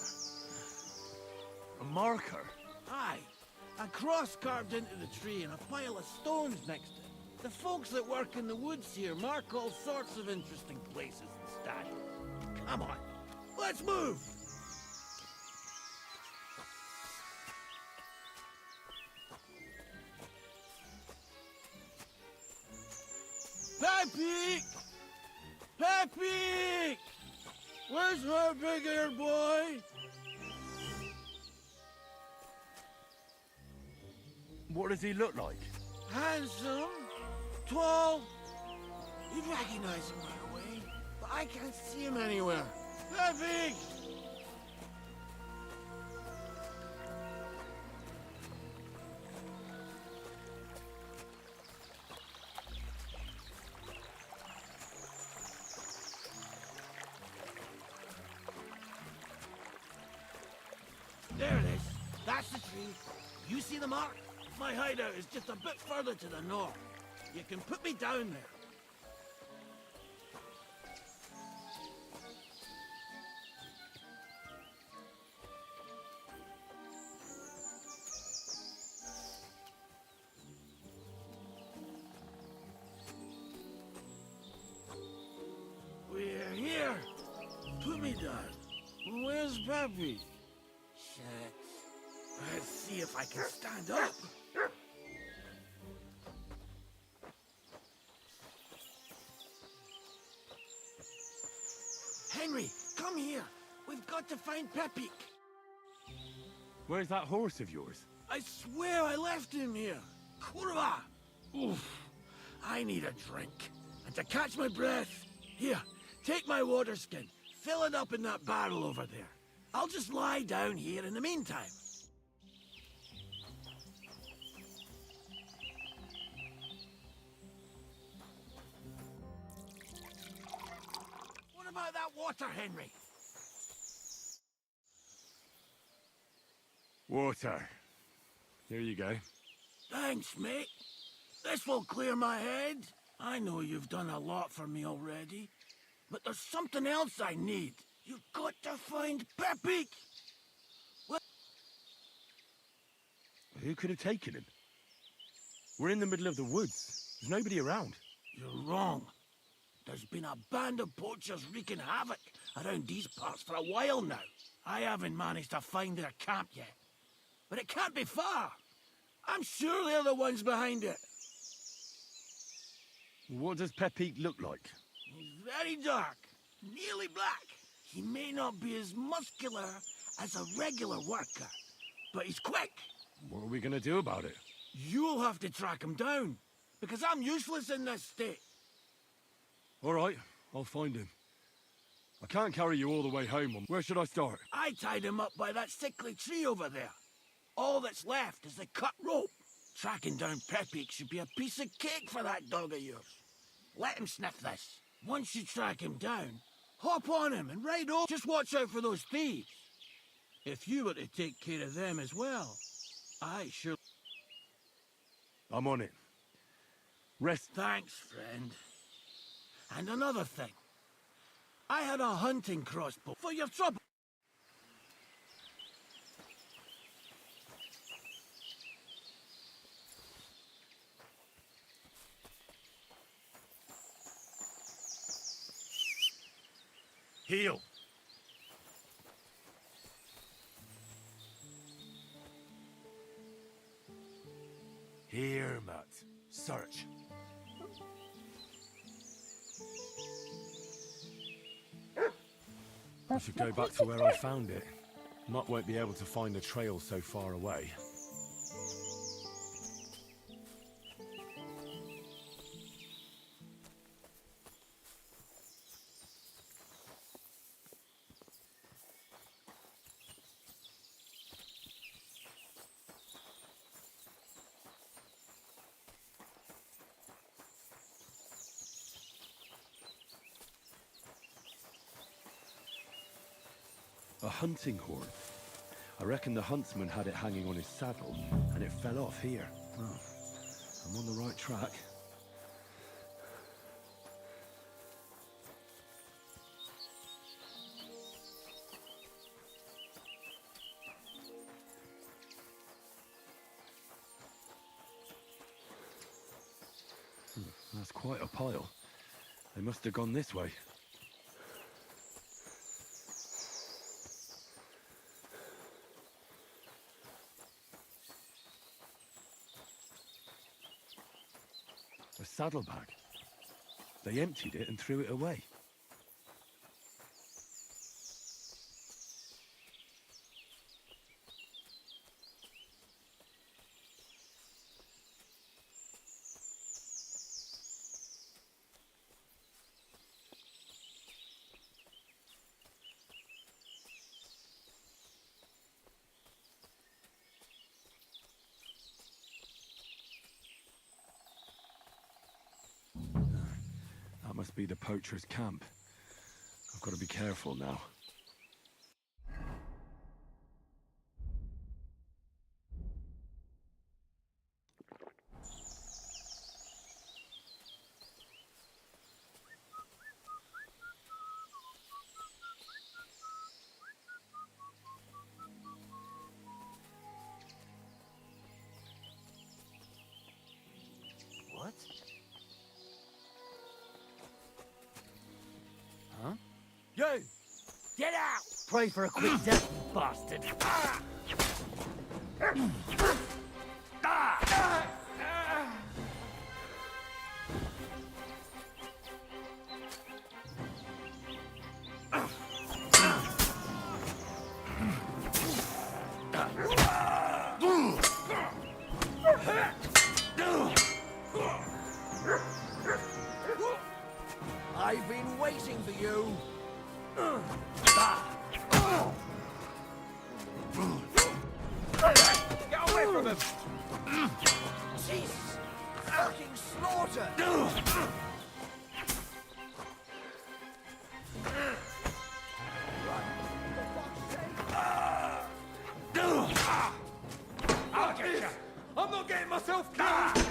A marker? Aye. A cross carved into the tree and a pile of stones next to it. The folks that work in the woods here mark all sorts of interesting places and statues. Come on, let's move! Pepe! Pepe! Where's my big ear boy? What does he look like? Handsome, tall. You'd recognize him right away, but I can't see him anywhere. Pepe! There it is. That's the tree. You see the mark? My hideout is just a bit further to the north. You can put me down there. We're here. Put me down. Where's Pepe? Shit. Let's see if I can stand up. Henry, come here. We've got to find Pepe. Where's that horse of yours? I swear I left him here. Kurva! Oof. I need a drink. And to catch my breath, here, take my water skin. Fill it up in that barrel over there. I'll just lie down here in the meantime. What about that water, Henry? Water. Here you go. Thanks, mate. This will clear my head. I know you've done a lot for me already, but there's something else I need. You've got to find Pepe! Who could have taken him? We're in the middle of the woods. There's nobody around. You're wrong. There's been a band of poachers wreaking havoc around these parts for a while now. I haven't managed to find their camp yet. But it can't be far. I'm sure they're the ones behind it. What does Pepe look like? He's very dark, nearly black. He may not be as muscular as a regular worker, but he's quick. What are we gonna do about it? You'll have to track him down, because I'm useless in this state. All right, I'll find him. I can't carry you all the way home. Where should I start? I tied him up by that sickly tree over there. All that's left is the cut rope. Tracking down Pepe should be a piece of cake for that dog of yours. Let him sniff this. Once you track him down, hop on him and ride over. Just watch out for those thieves. If you were to take care of them as well, I sure... I'm on it. Rest. Thanks, friend. And another thing. I had a hunting crossbow for your trouble. Heal. Here, Matt. Search. I should go back to where I found it. Mutt won't be able to find the trail so far away. A hunting horn. I reckon the huntsman had it hanging on his saddle, and it fell off here. Oh, I'm on the right track. That's quite a pile. They must have gone this way. A saddlebag. They emptied it and threw it away. That must be the poacher's camp. I've got to be careful now. What? Huh? You! Get out! Pray for a quick death, bastard! I've been waiting for you. Get away from him! Jesus! Fucking slaughter! I'll get you! I'm not getting myself killed!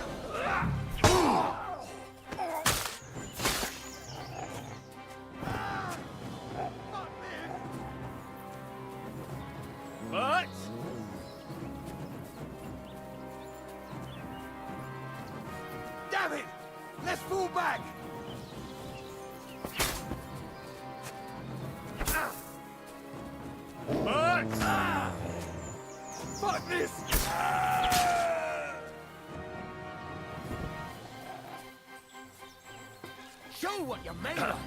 What? Damn it! Let's fall back! What? Fuck this! Show what you're made of!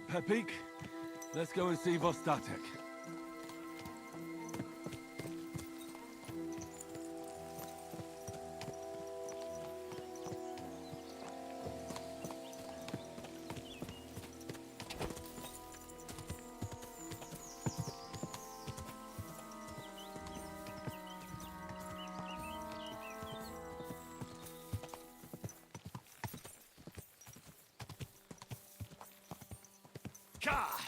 Right, Pepik. Let's go and see Vostatek. Ka!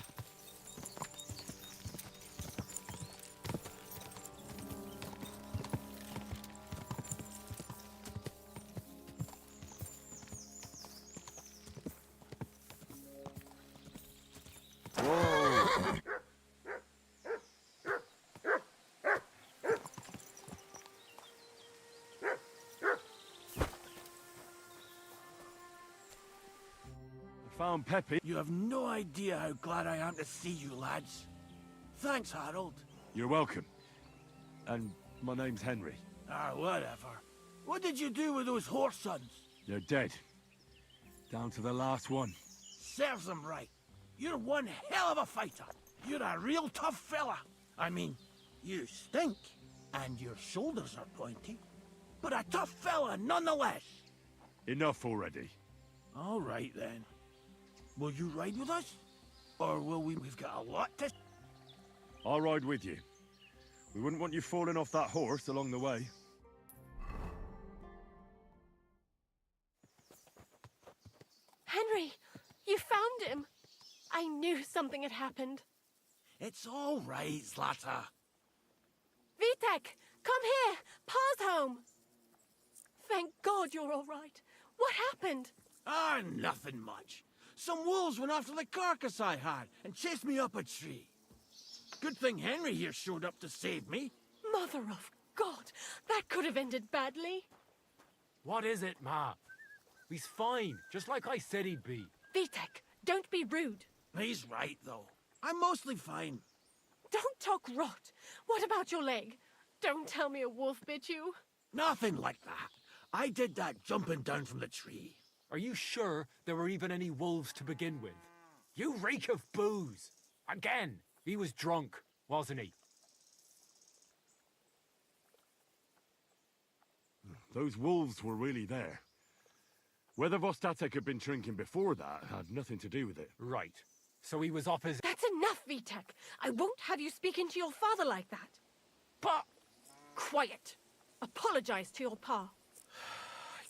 Found Peppy. You have no idea how glad I am to see you, lads. Thanks, Harold. You're welcome. And my name's Henry. Ah, whatever. What did you do with those horse sons? They're dead. Down to the last one. Serves them right. You're one hell of a fighter. You're a real tough fella. I mean, you stink, and your shoulders are pointy. But a tough fella nonetheless. Enough already. All right, then. Will you ride with us? Or will we... We've got a lot to... I'll ride with you. We wouldn't want you falling off that horse along the way. Henry, you found him. I knew something had happened. It's all right, Zlata. Vitek, come here. Pa's home. Thank God you're all right. What happened? Ah, nothing much. Some wolves went after the carcass I had and chased me up a tree. Good thing Henry here showed up to save me. Mother of God, that could have ended badly. What is it, Ma? He's fine, just like I said he'd be. Vitek, don't be rude. He's right, though. I'm mostly fine. Don't talk rot. What about your leg? Don't tell me a wolf bit you. Nothing like that. I did that jumping down from the tree. Are you sure there were even any wolves to begin with? You reek of booze. Again, he was drunk, wasn't he? Those wolves were really there. Whether Vostatek had been drinking before that had nothing to do with it. Right. So he was opposite. That's enough, Vitek. I won't have you speaking to your father like that. Pa! Quiet. Apologize to your pa.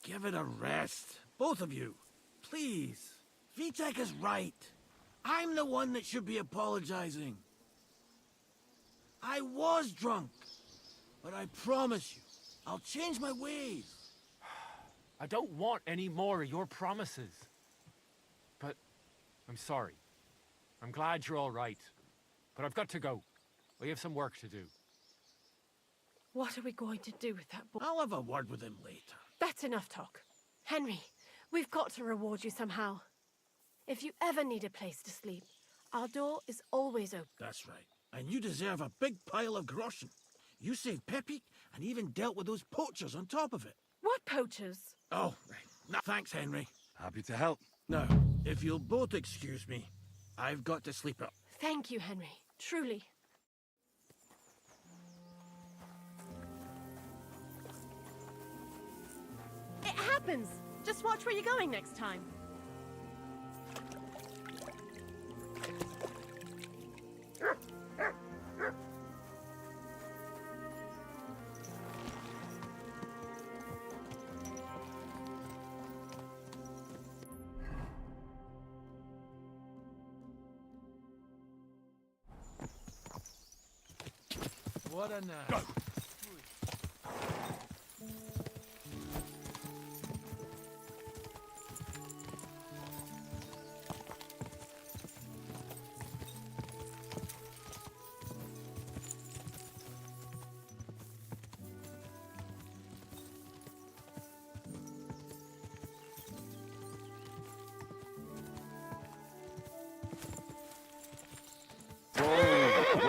Give it a rest. Both of you. Please. Vitek is right. I'm the one that should be apologizing. I was drunk. But I promise you, I'll change my ways. I don't want any more of your promises. But I'm sorry. I'm glad you're all right. But I've got to go. We have some work to do. What are we going to do with that boy? I'll have a word with him later. That's enough talk. Henry, we've got to reward you somehow. If you ever need a place to sleep, our door is always open. That's right. And you deserve a big pile of groschen. You saved Peppy and even dealt with those poachers on top of it. What poachers? Oh, right. No, thanks, Henry. Happy to help. Now, if you'll both excuse me, I've got to sleep up. Thank you, Henry. Truly. It happens. Just watch where you're going next time. What a night. Go!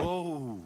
Whoa!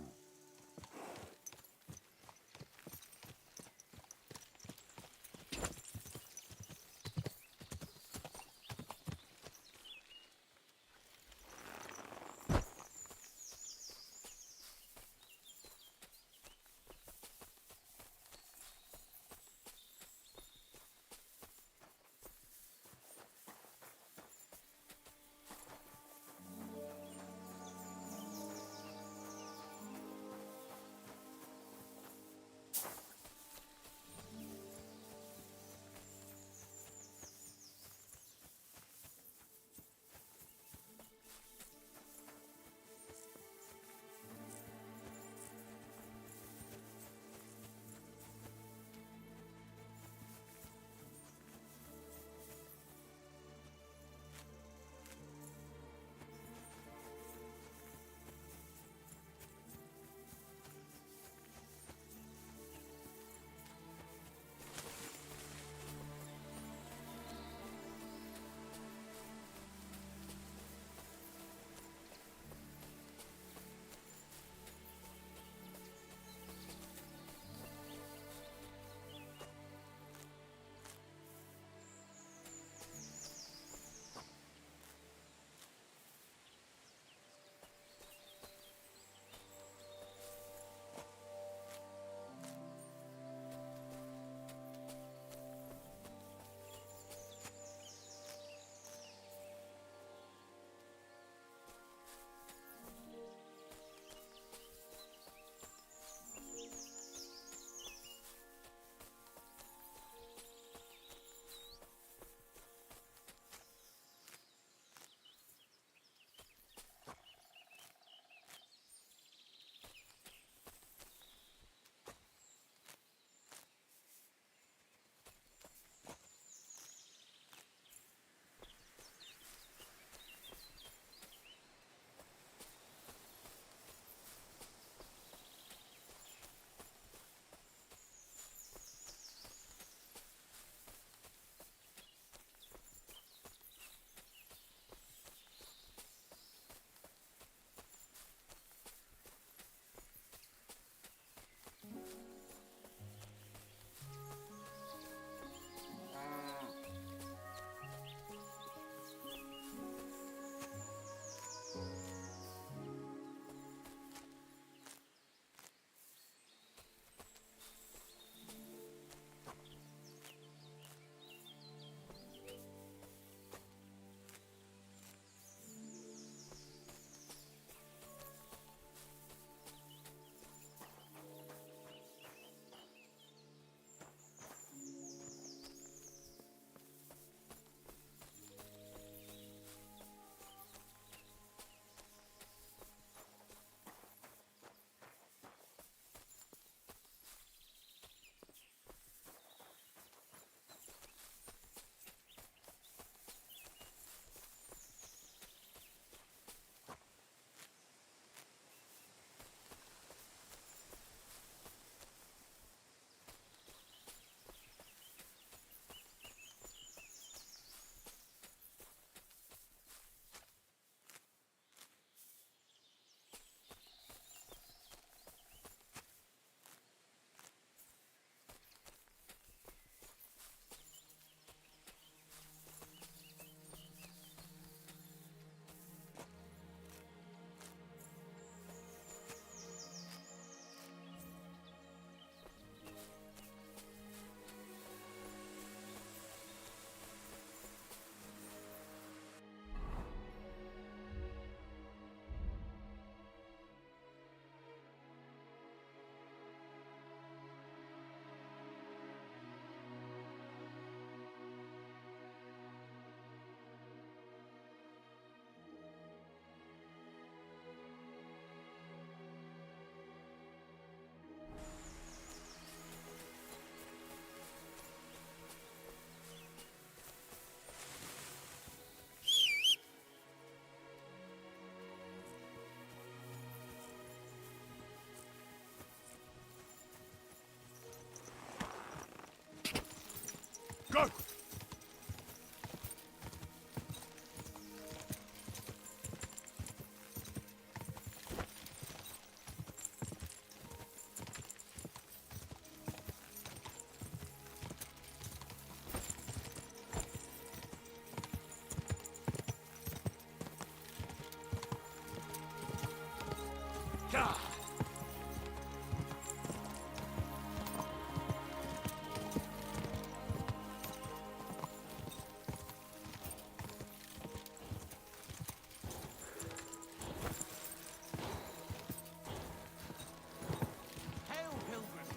Hail, pilgrim!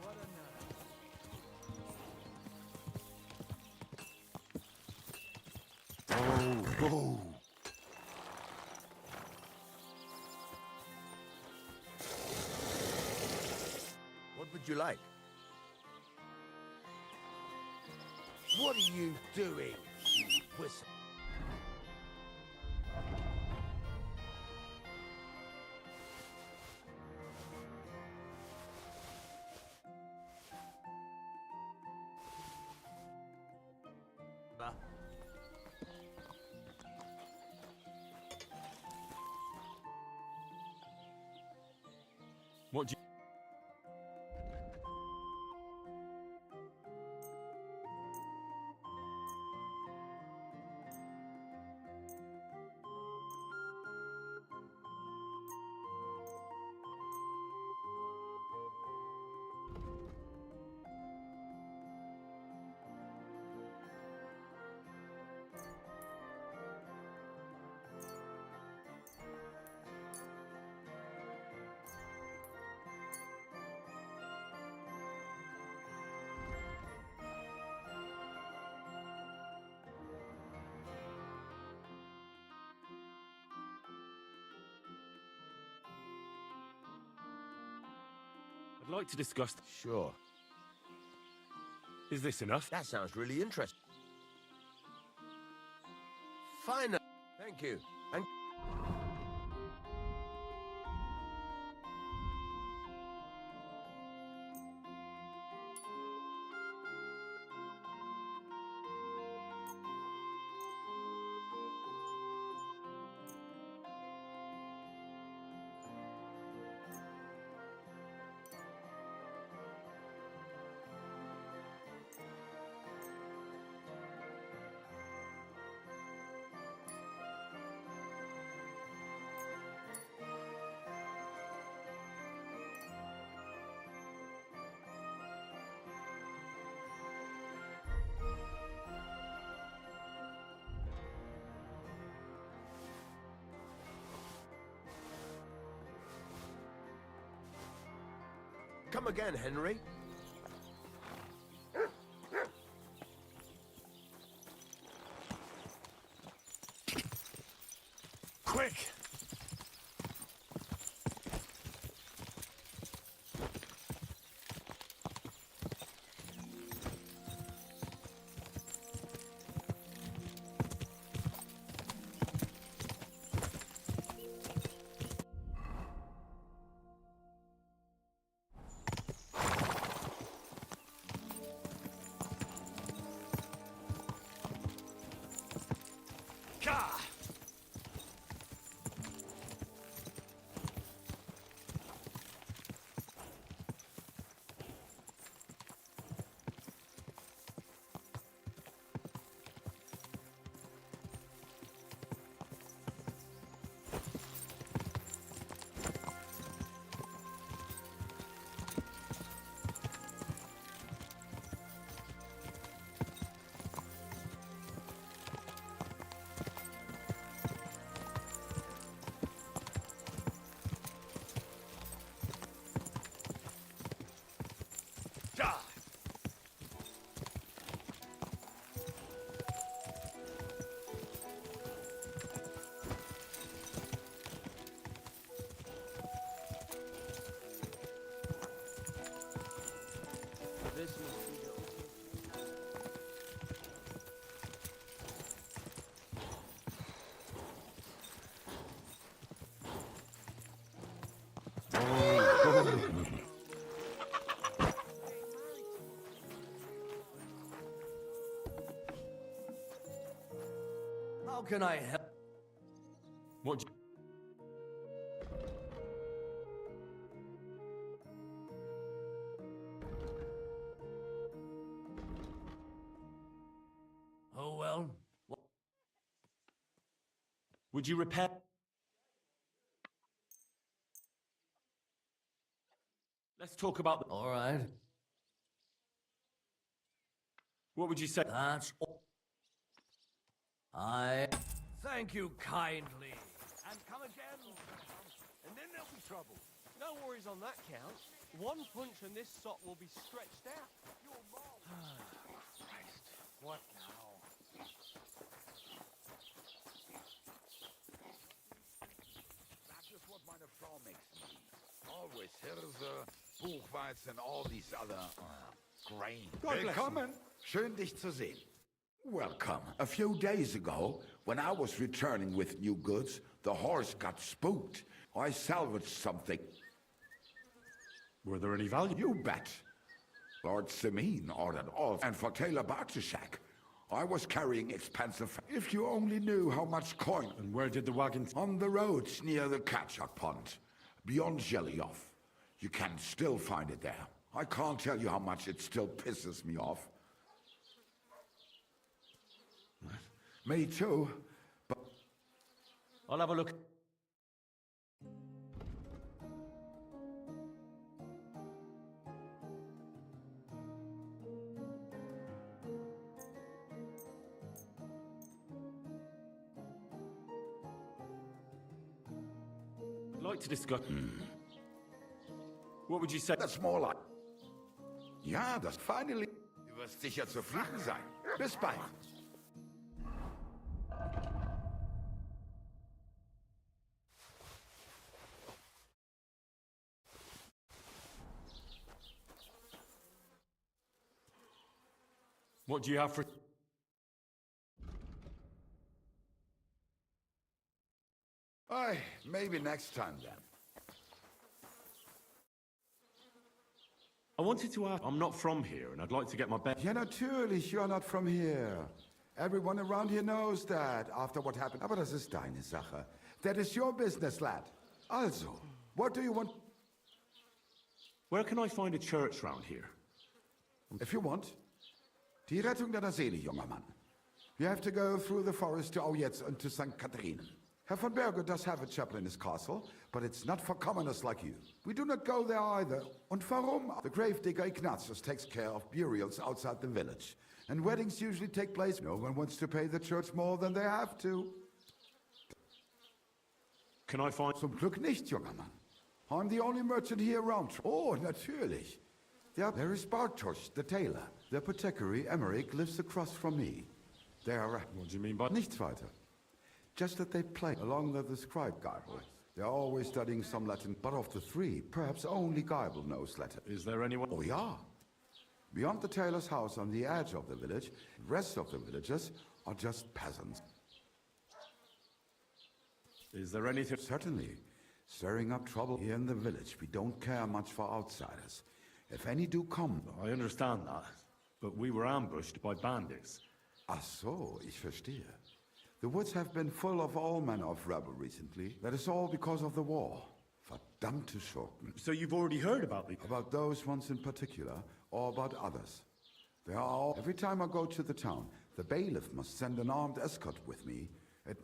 What a nerve. Oh. What would you like? What are you doing, you whistle? What do you... I'd like to discuss... Sure. Is this enough? That sounds really interesting. Fine. Thank you. And... Come again, Henry. Quick! This must be the How can I help? What do you... Oh well. Would you repair? Let's talk about the... All right. What would you say? That's all. Thank you kindly. And come again, and then there'll be trouble. No worries on that count. One punch and this sock will be stretched out. Your mom. Christ, what now? That is what meine Frau makes me. Always Hirse, Buchweizen, all these other grain. Willkommen. Schön, dich zu sehen. Welcome. A few days ago, when I was returning with new goods, the horse got spooked. I salvaged something. Were there any value? You bet. Lord Simeon ordered all, and for Taylor Bartishak, I was carrying expensive... If you only knew how much coin... And where did the wagons... On the roads near the Katchak Pond, beyond Jelioff. You can still find it there. I can't tell you how much it still pisses me off. Me too, but... I'll have a look. I'd like to discuss... What would you say? That's more like... Ja, das finally... Du wirst sicher zufrieden sein. Bis bald. What do you have for... Aye, maybe next time then. I wanted to ask... I'm not from here, and I'd like to get my best... Ja, natürlich, you're not from here. Everyone around here knows that, after what happened. Aber das ist deine Sache. That is your business, lad. Also, what do you want? Where can I find a church round here? If you want. Die Rettung deiner Seele, junger Mann. You have to go through the forest to Aujetz and to St. Catherine. Herr von Berger does have a chapel in his castle, but it's not for commoners like you. We do not go there either. Und warum? The gravedigger Ignatius takes care of burials outside the village. And weddings usually take place. No one wants to pay the church more than they have to. Can I find... Zum Glück nicht, junger Mann. I'm the only merchant here around. Oh, natürlich. There is Bartosz, the tailor. The apothecary, Emmerich, lives across from me. They are... What do you mean by... Nichts weiter. Just that they play along the scribe Geibel. They're always studying some Latin, but of the three, perhaps only Geibel knows Latin. Is there anyone... Oh, yeah. Beyond the tailor's house on the edge of the village, the rest of the villagers are just peasants. Is there anything... Certainly. Stirring up trouble here in the village. We don't care much for outsiders. If any do come... I understand that, but we were ambushed by bandits. Ach so, ich verstehe. The woods have been full of all manner of rebel recently. That is all because of the war. Verdammte Schurken. So you've already heard about the... About those ones in particular, or about others. They are all... Every time I go to the town, the bailiff must send an armed escort with me.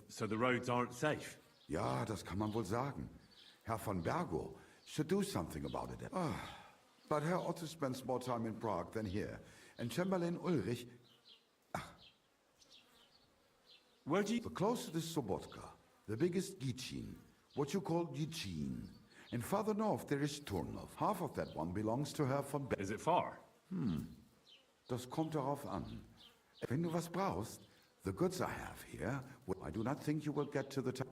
So the roads aren't safe? Ja, das kann man wohl sagen. Herr von Bergo should do something about it. But Herr Otto spends more time in Prague than here. And Chamberlain Ulrich... Where do you... The closest is Sobotka, the biggest Gichin, what you call Gichin. And farther north there is Turnov. Half of that one belongs to Herr von Bergo. Is it far? Das kommt darauf an. Wenn du was brauchst, the goods I have here, I do not think you will get to the town.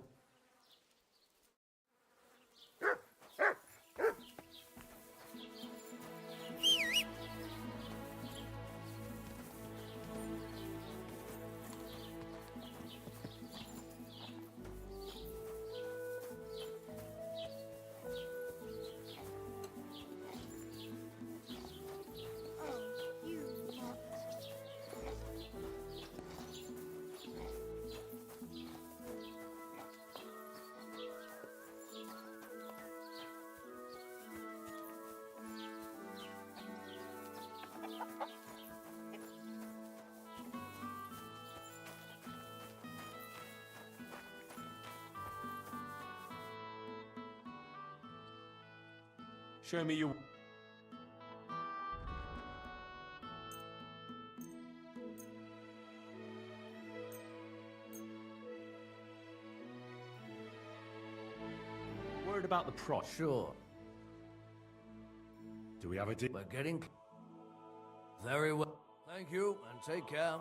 Show me your... Worried about the price? Sure. Do we have a deal? We're getting... Very well. Thank you, and take care.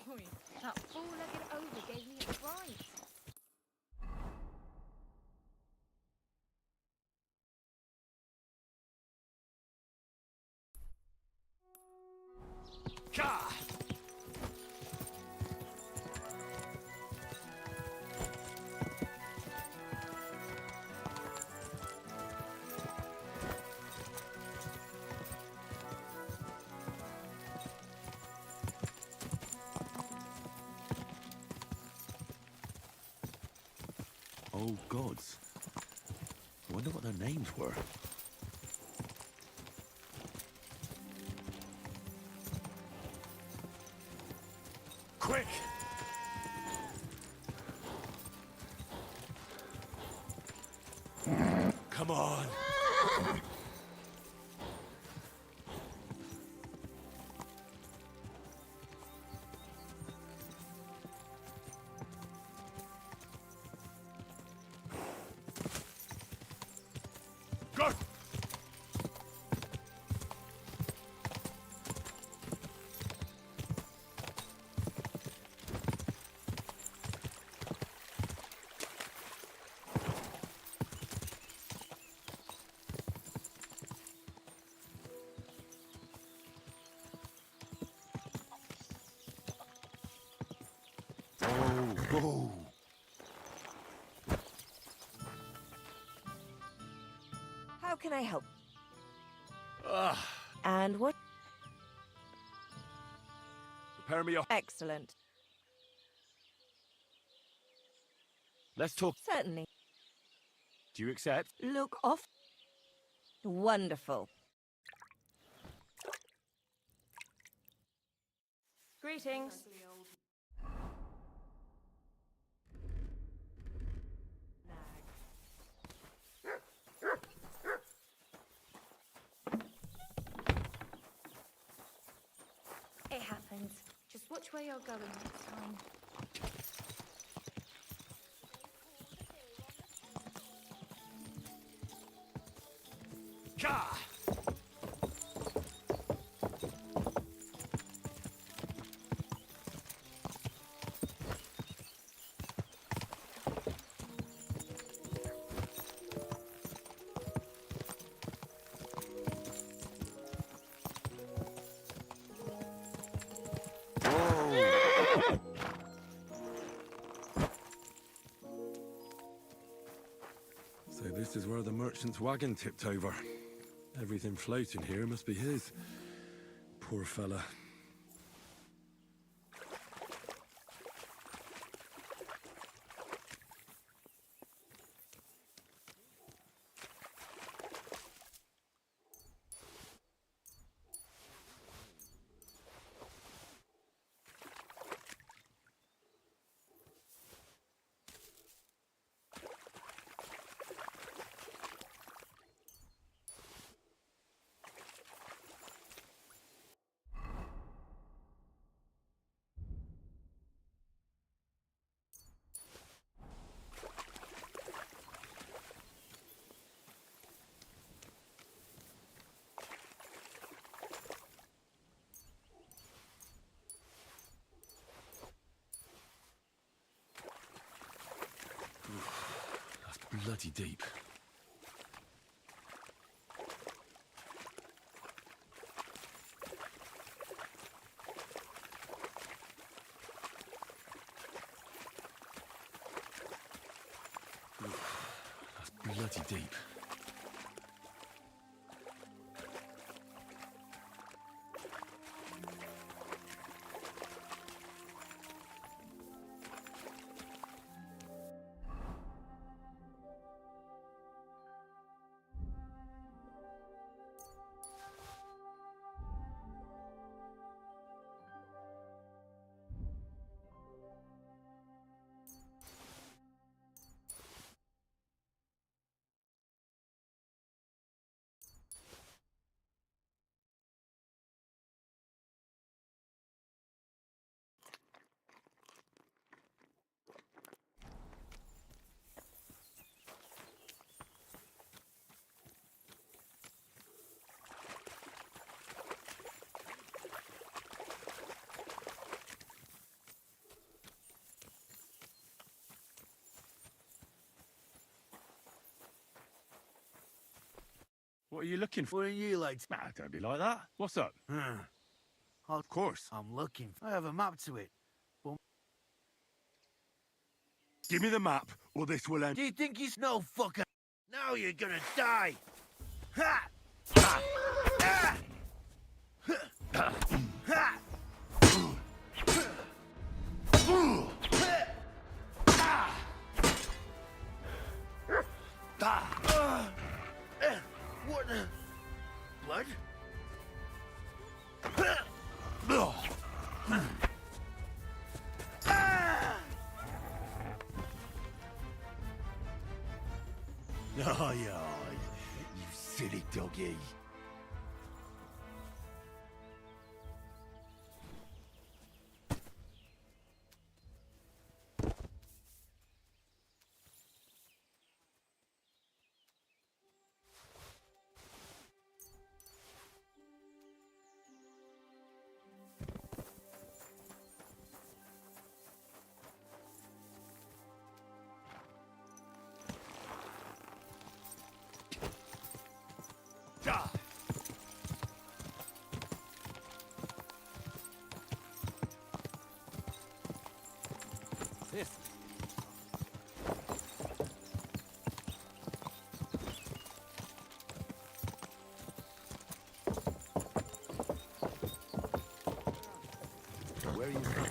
Boy, that four-legged ogre gave me a fright. Ka! Oh, gods. I wonder what their names were. Quick! Come on! Go! Oh! How can I help? Ugh. And what? Prepare me up. Excellent. Let's talk. Certainly. Do you accept? Look off. Wonderful. Greetings. It happens. Just watch where you're going next time. So this is where the merchant's wagon tipped over. Everything floating here must be his. Poor fella. That's bloody deep. That's bloody deep. What are you looking for? What are you like? Nah, don't be like that. What's up? Of course. I'm looking. I have a map to it. But Give me the map, or this will end. do you think he's no fucker? Now you're gonna die. Ha! Ha! Ah! Ha! Ha! What the? Blood? Oh, yeah, you silly doggy. This. Where are you from?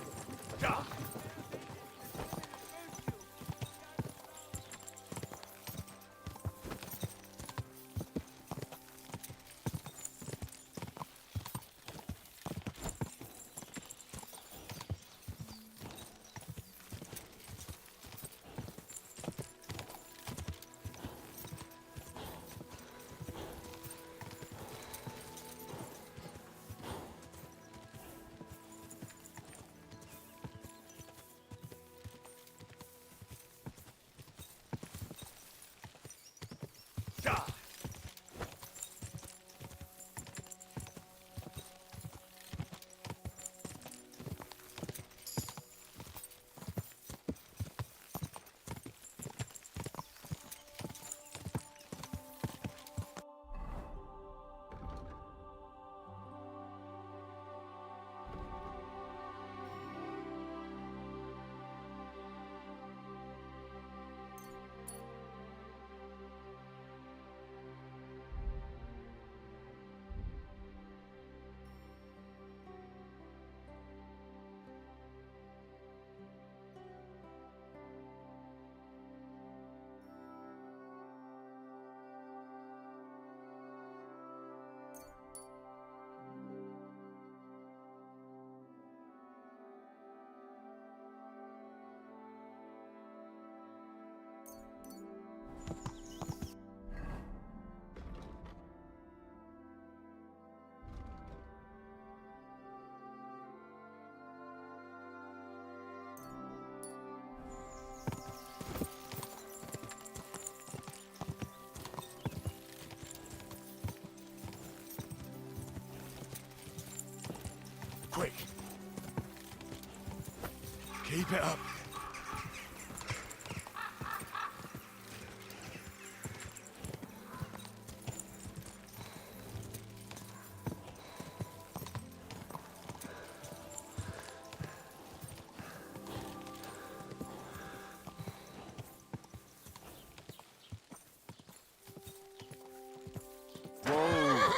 Keep it up.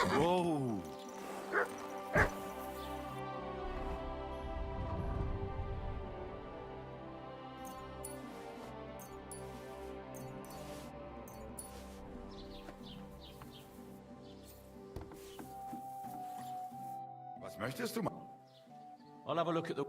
Whoa! Was möchtest du? I'll have a look at the...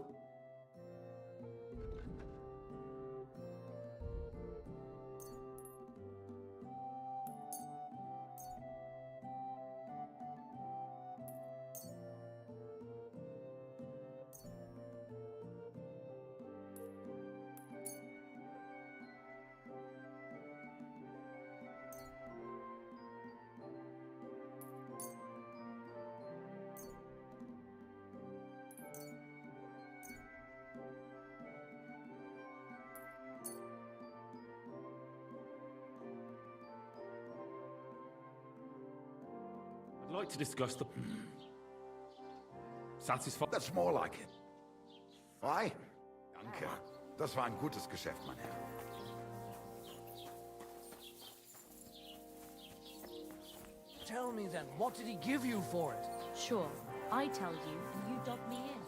I'd like to discuss the... Satisfied... That's more like it. Frei? Danke. Das war ein gutes Geschäft, mein Herr. Tell me then, what did he give you for it? Sure, I tell you, and you dob me in.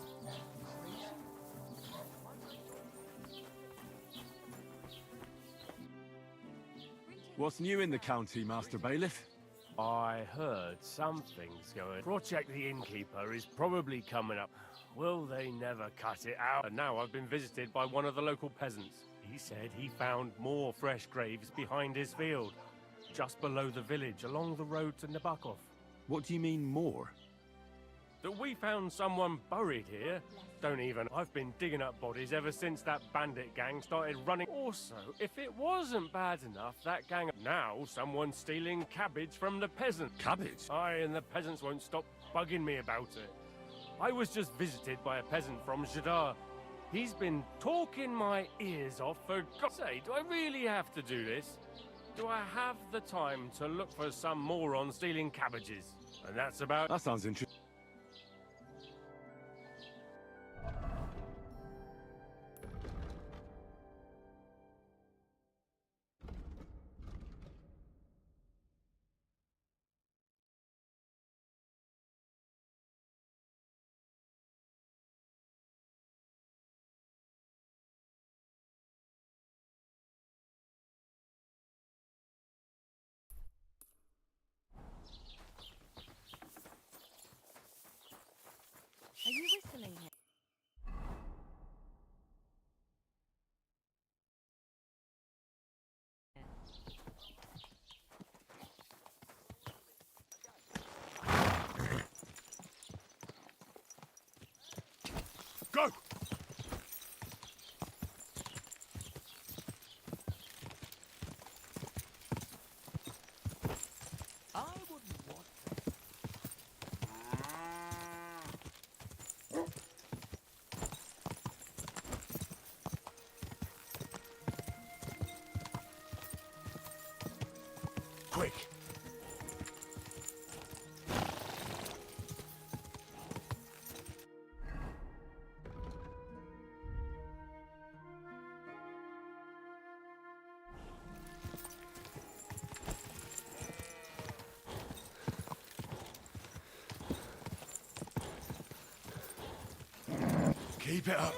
What's new in the county, Master Bailiff? I heard something's going. Project the Innkeeper is probably coming up. Will they never cut it out? And now I've been visited by one of the local peasants. He said he found more fresh graves behind his field, just below the village, along the road to Nabokov. What do you mean, more? That we found someone buried here. Don't even. I've been digging up bodies ever since that bandit gang started running. Also, if it wasn't bad enough, that gang... Now someone's stealing cabbage from the peasants. Cabbage? Aye, and the peasants won't stop bugging me about it. I was just visited by a peasant from Jadar. He's been talking my ears off for God's sake. Do I really have to do this? Do I have the time to look for some moron stealing cabbages? And that's about... That sounds interesting. Are you whistling here? Go! I wouldn't want... Quick! Keep it up.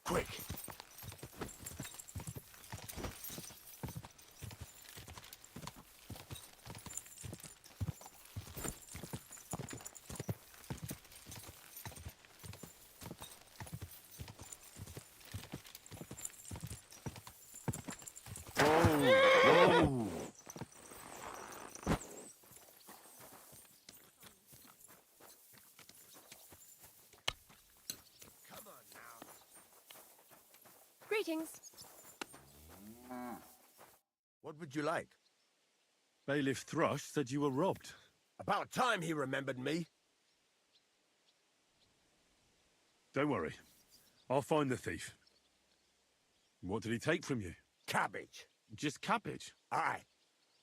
Quick. Whoa! Greetings. What would you like? Bailiff Thrush said you were robbed. About time he remembered me. Don't worry. I'll find the thief. What did he take from you? Cabbage. Just cabbage? Aye,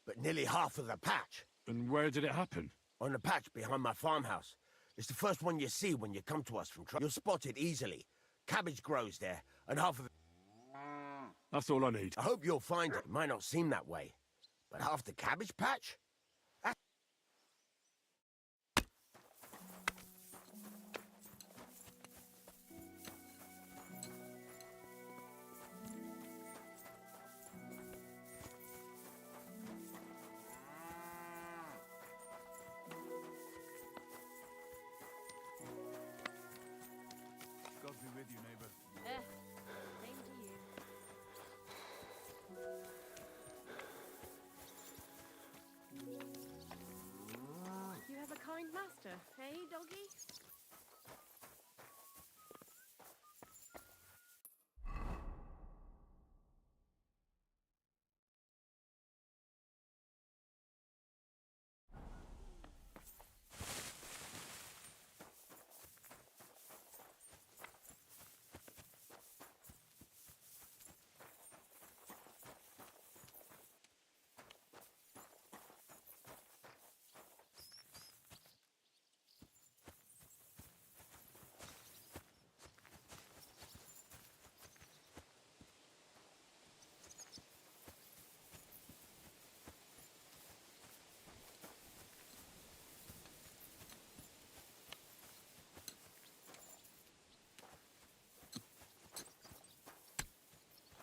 but nearly half of the patch. And where did it happen? On the patch behind my farmhouse. It's the first one you see when you come to us from You'll spot it easily. Cabbage grows there, and half of it... That's all I need. I hope you'll find it. It might not seem that way. But half the cabbage patch? God be with you, neighbor. Same to you. You have a kind master, eh, doggy?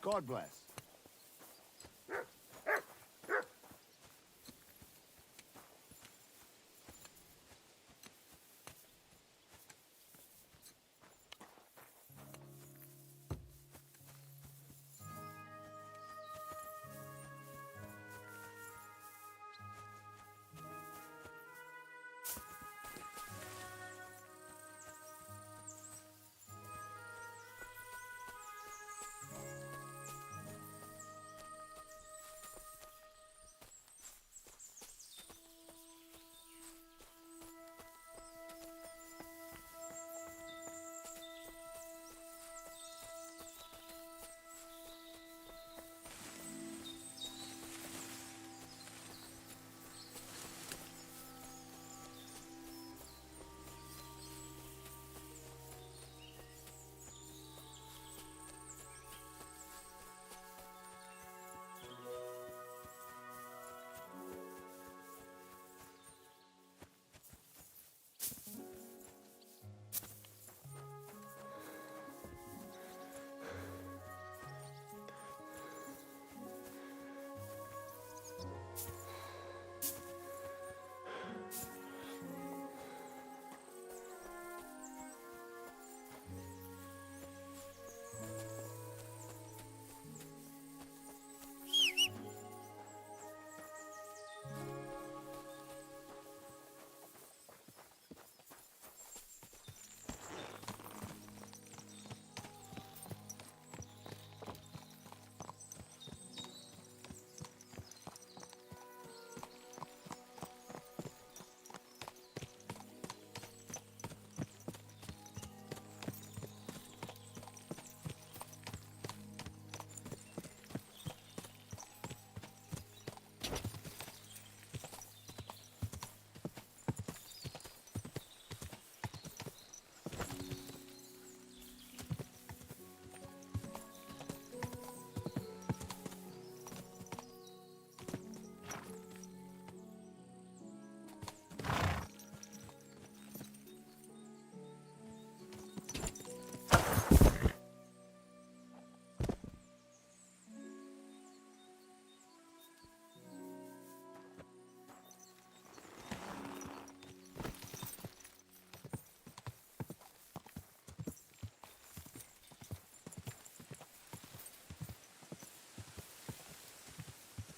God bless.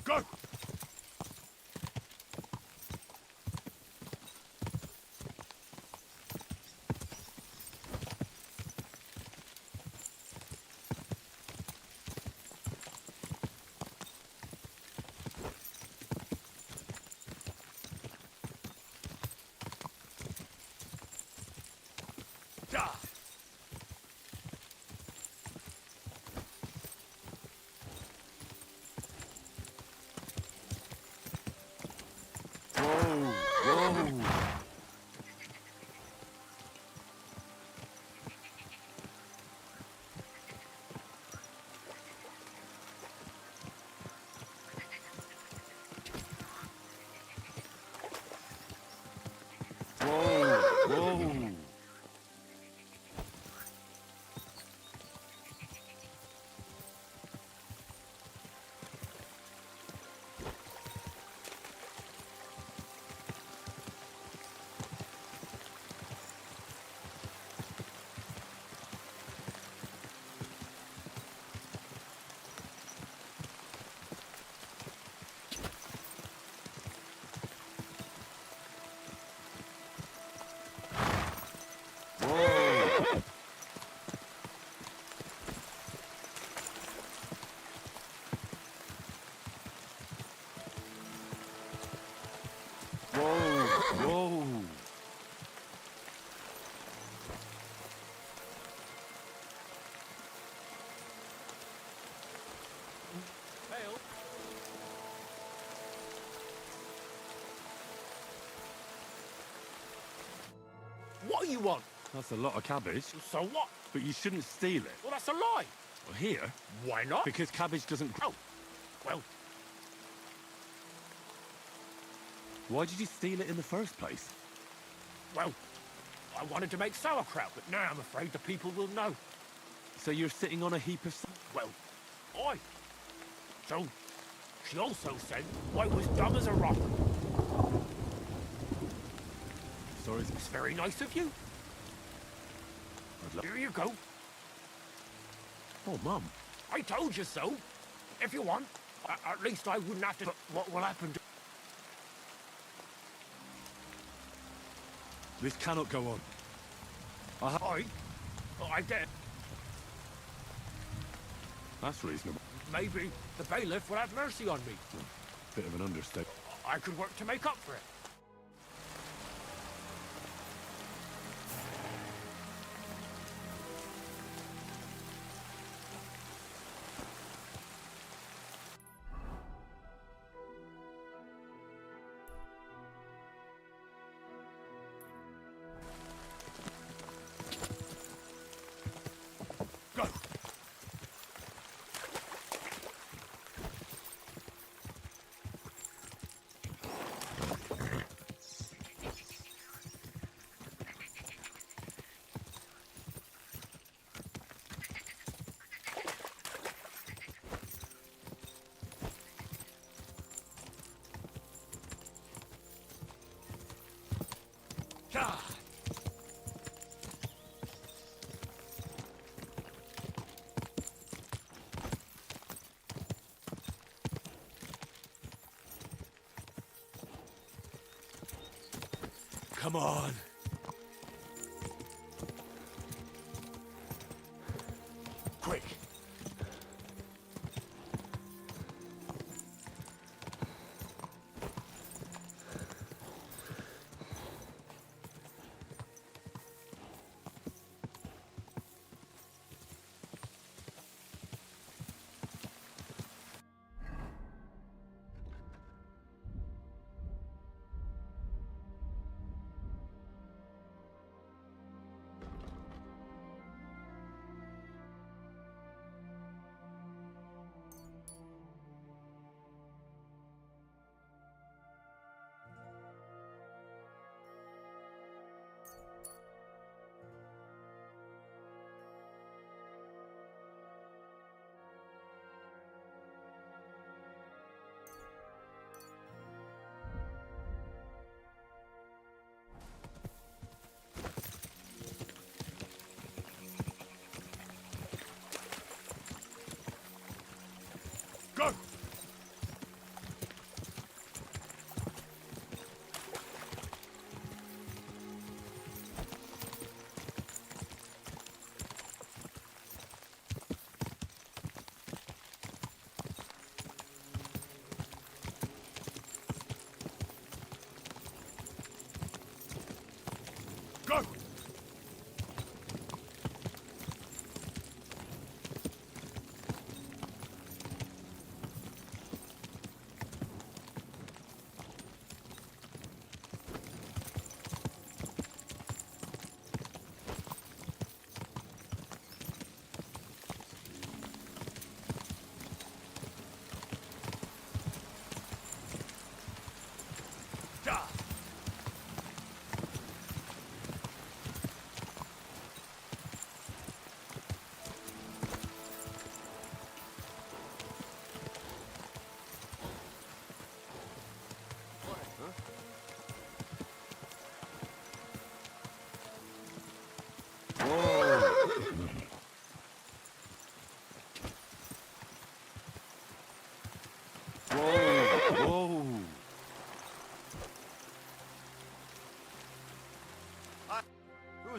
Go! Ah! Whoa! Whoa! Whoa! Whoa! Whoa! Whoa! Whoa! Fail. What do you want? That's a lot of cabbage. So what? But you shouldn't steal it. Well, that's a lie. Well, here? Why not? Because cabbage doesn't grow. Well, Why did you steal it in the first place? well, I wanted to make sauerkraut, but now I'm afraid the people will know. So you're sitting on a heap of... Well, I. So, she also said I was dumb as a rock. Sorry. It's very nice of you. Here you go. Oh, Mum. I told you so. If you want, at least I wouldn't have to... But what will happen to... This cannot go on. I did. That's reasonable. Maybe the bailiff will have mercy on me. Bit of an understatement. I could work to make up for it. Go. Ah. Come on. Quick.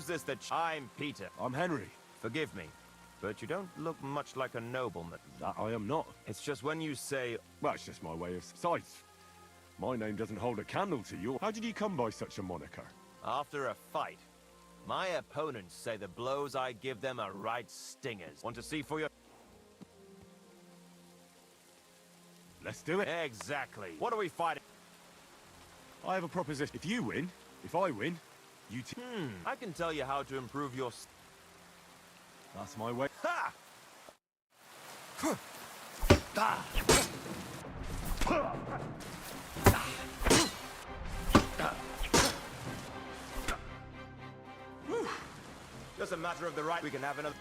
is this that I'm Peter. I'm Henry. Forgive me, but you don't look much like a nobleman. That I am not. It's just when you say... Well, it's just my way of sight. My name doesn't hold a candle to yours. How did you come by such a moniker? After a fight, my opponents say the blows I give them are right stingers. Want to see for your... Let's do it. Exactly. What are we fighting? I have a proposition. If you win, if I win, you I can tell you how to improve your... That's my way. Ha! Just a matter of the right. We can have another...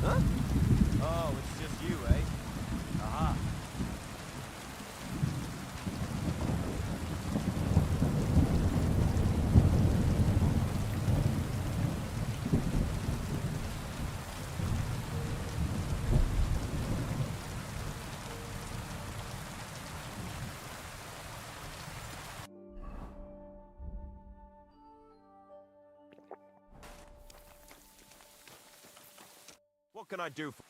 Huh? Oh, it's just you, eh? Aha. What can I do for...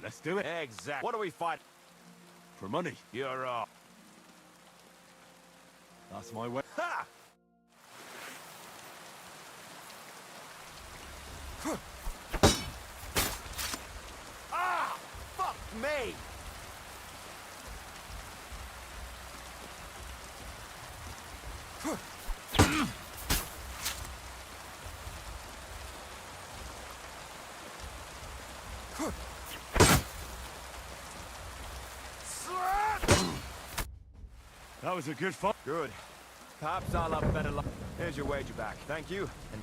Let's do it. Exactly. What are we fighting? For money. You're off. That's my way. Ha! Ah! Fuck me! That was a good fight. Good. Perhaps I'll have better luck. Here's your wager back. Thank you. And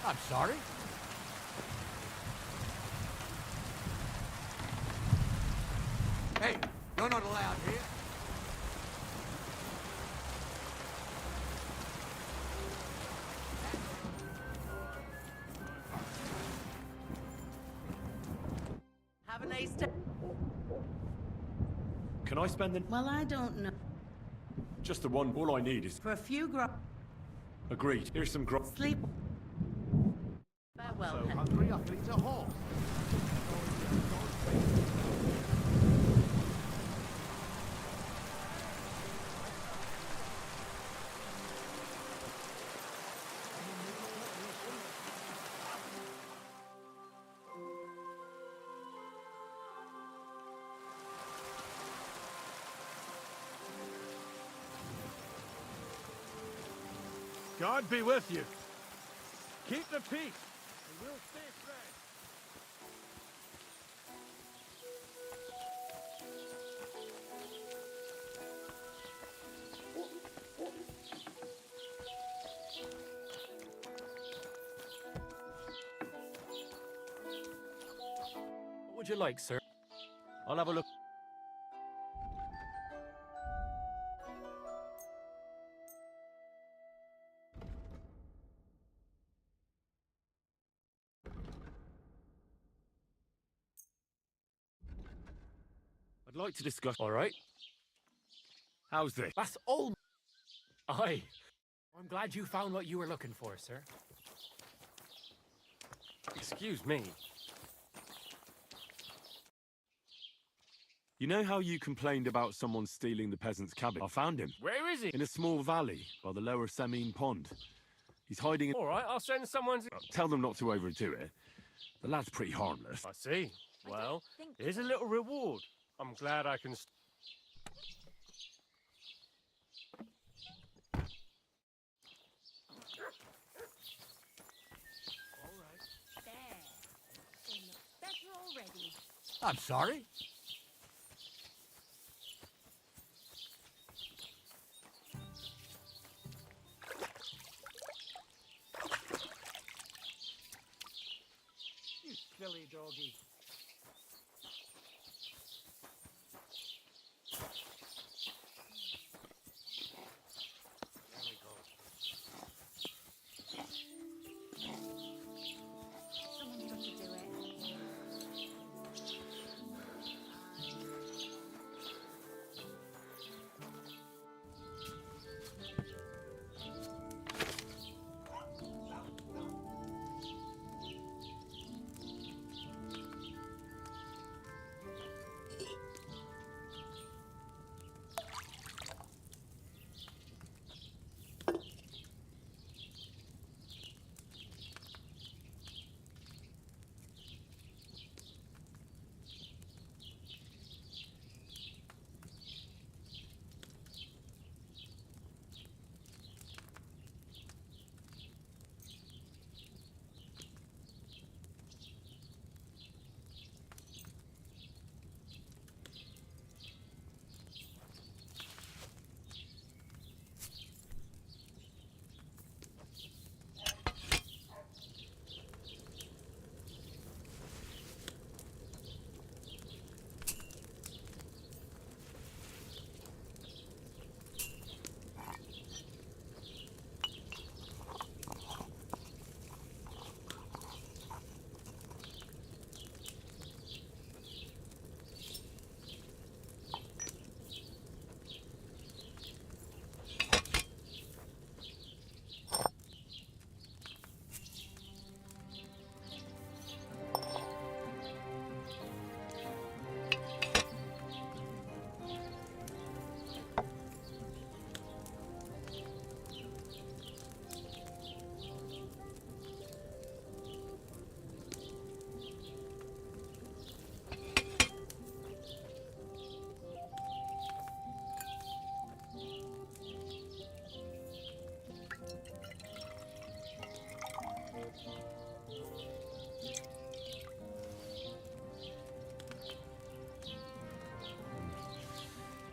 I'm sorry. Can I spend the... Well, I don't know. Just the one. All I need is... For a few Agreed. Here's some grub. sleep. Farewell, So Henry. hungry I could eat a horse. God be with you. Keep the peace, and we'll stay friends. What would you like, sir? I'll have a look. I'd like to discuss... All right. How's this? That's all. Aye. I'm glad you found what you were looking for, sir. Excuse me. You know how you complained about someone stealing the peasant's cabbage? I found him. Where is he? In a small valley by the lower Semine pond. He's hiding in... All right, I'll send someone to... Tell them not to overdo it. The lad's pretty harmless. I see. Well, here's a little reward. I'm glad I can... Better already. I'm sorry. You silly doggy. Someone's got to do it.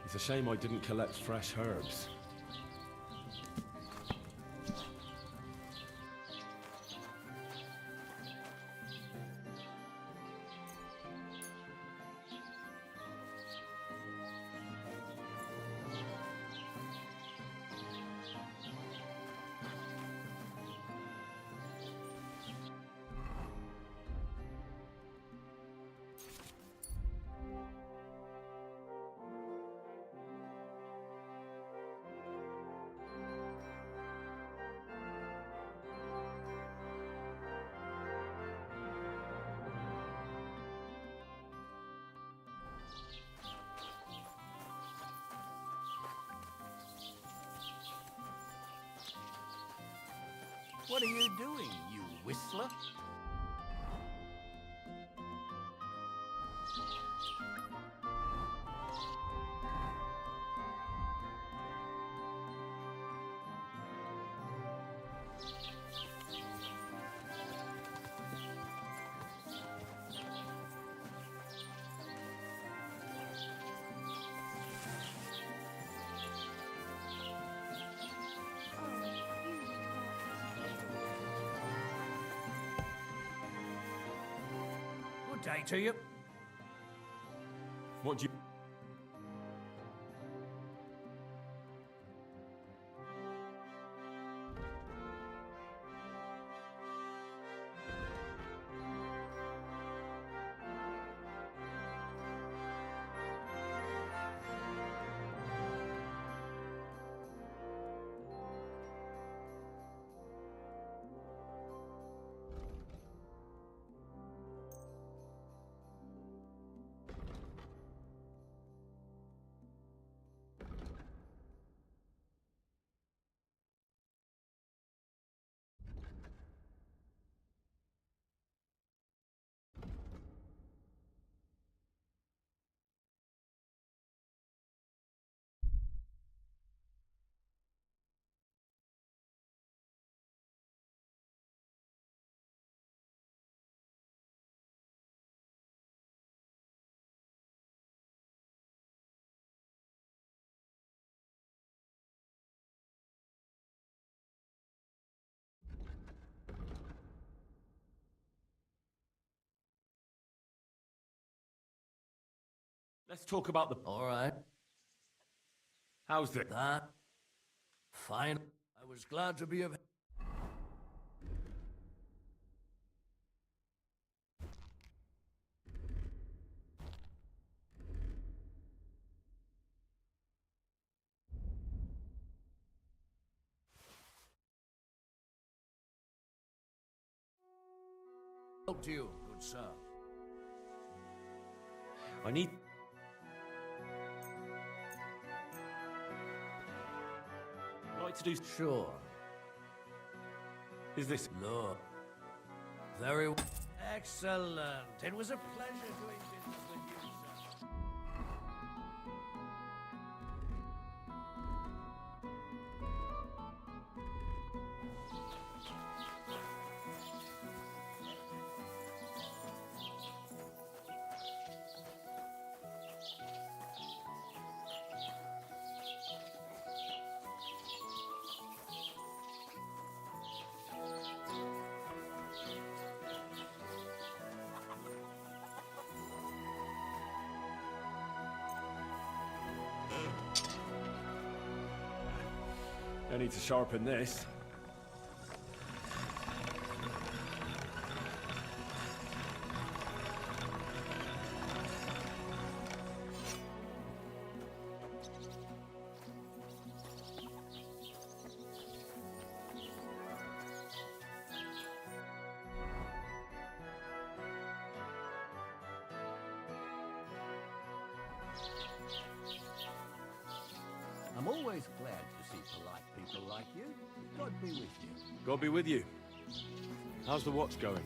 It's a shame I didn't collect fresh herbs. What are you doing, you whistler? Good day to you. What do you... Let's talk about the... All right. How's it? That. Fine. I was glad to be of... help to you, good sir. I need... I'd like to do... Sure. Is this... Look. Very well. Excellent. It was a pleasure doing business with you, sir. I need to sharpen this. I'm always glad to see polite people like you. God be with you. God be with you. How's the watch going?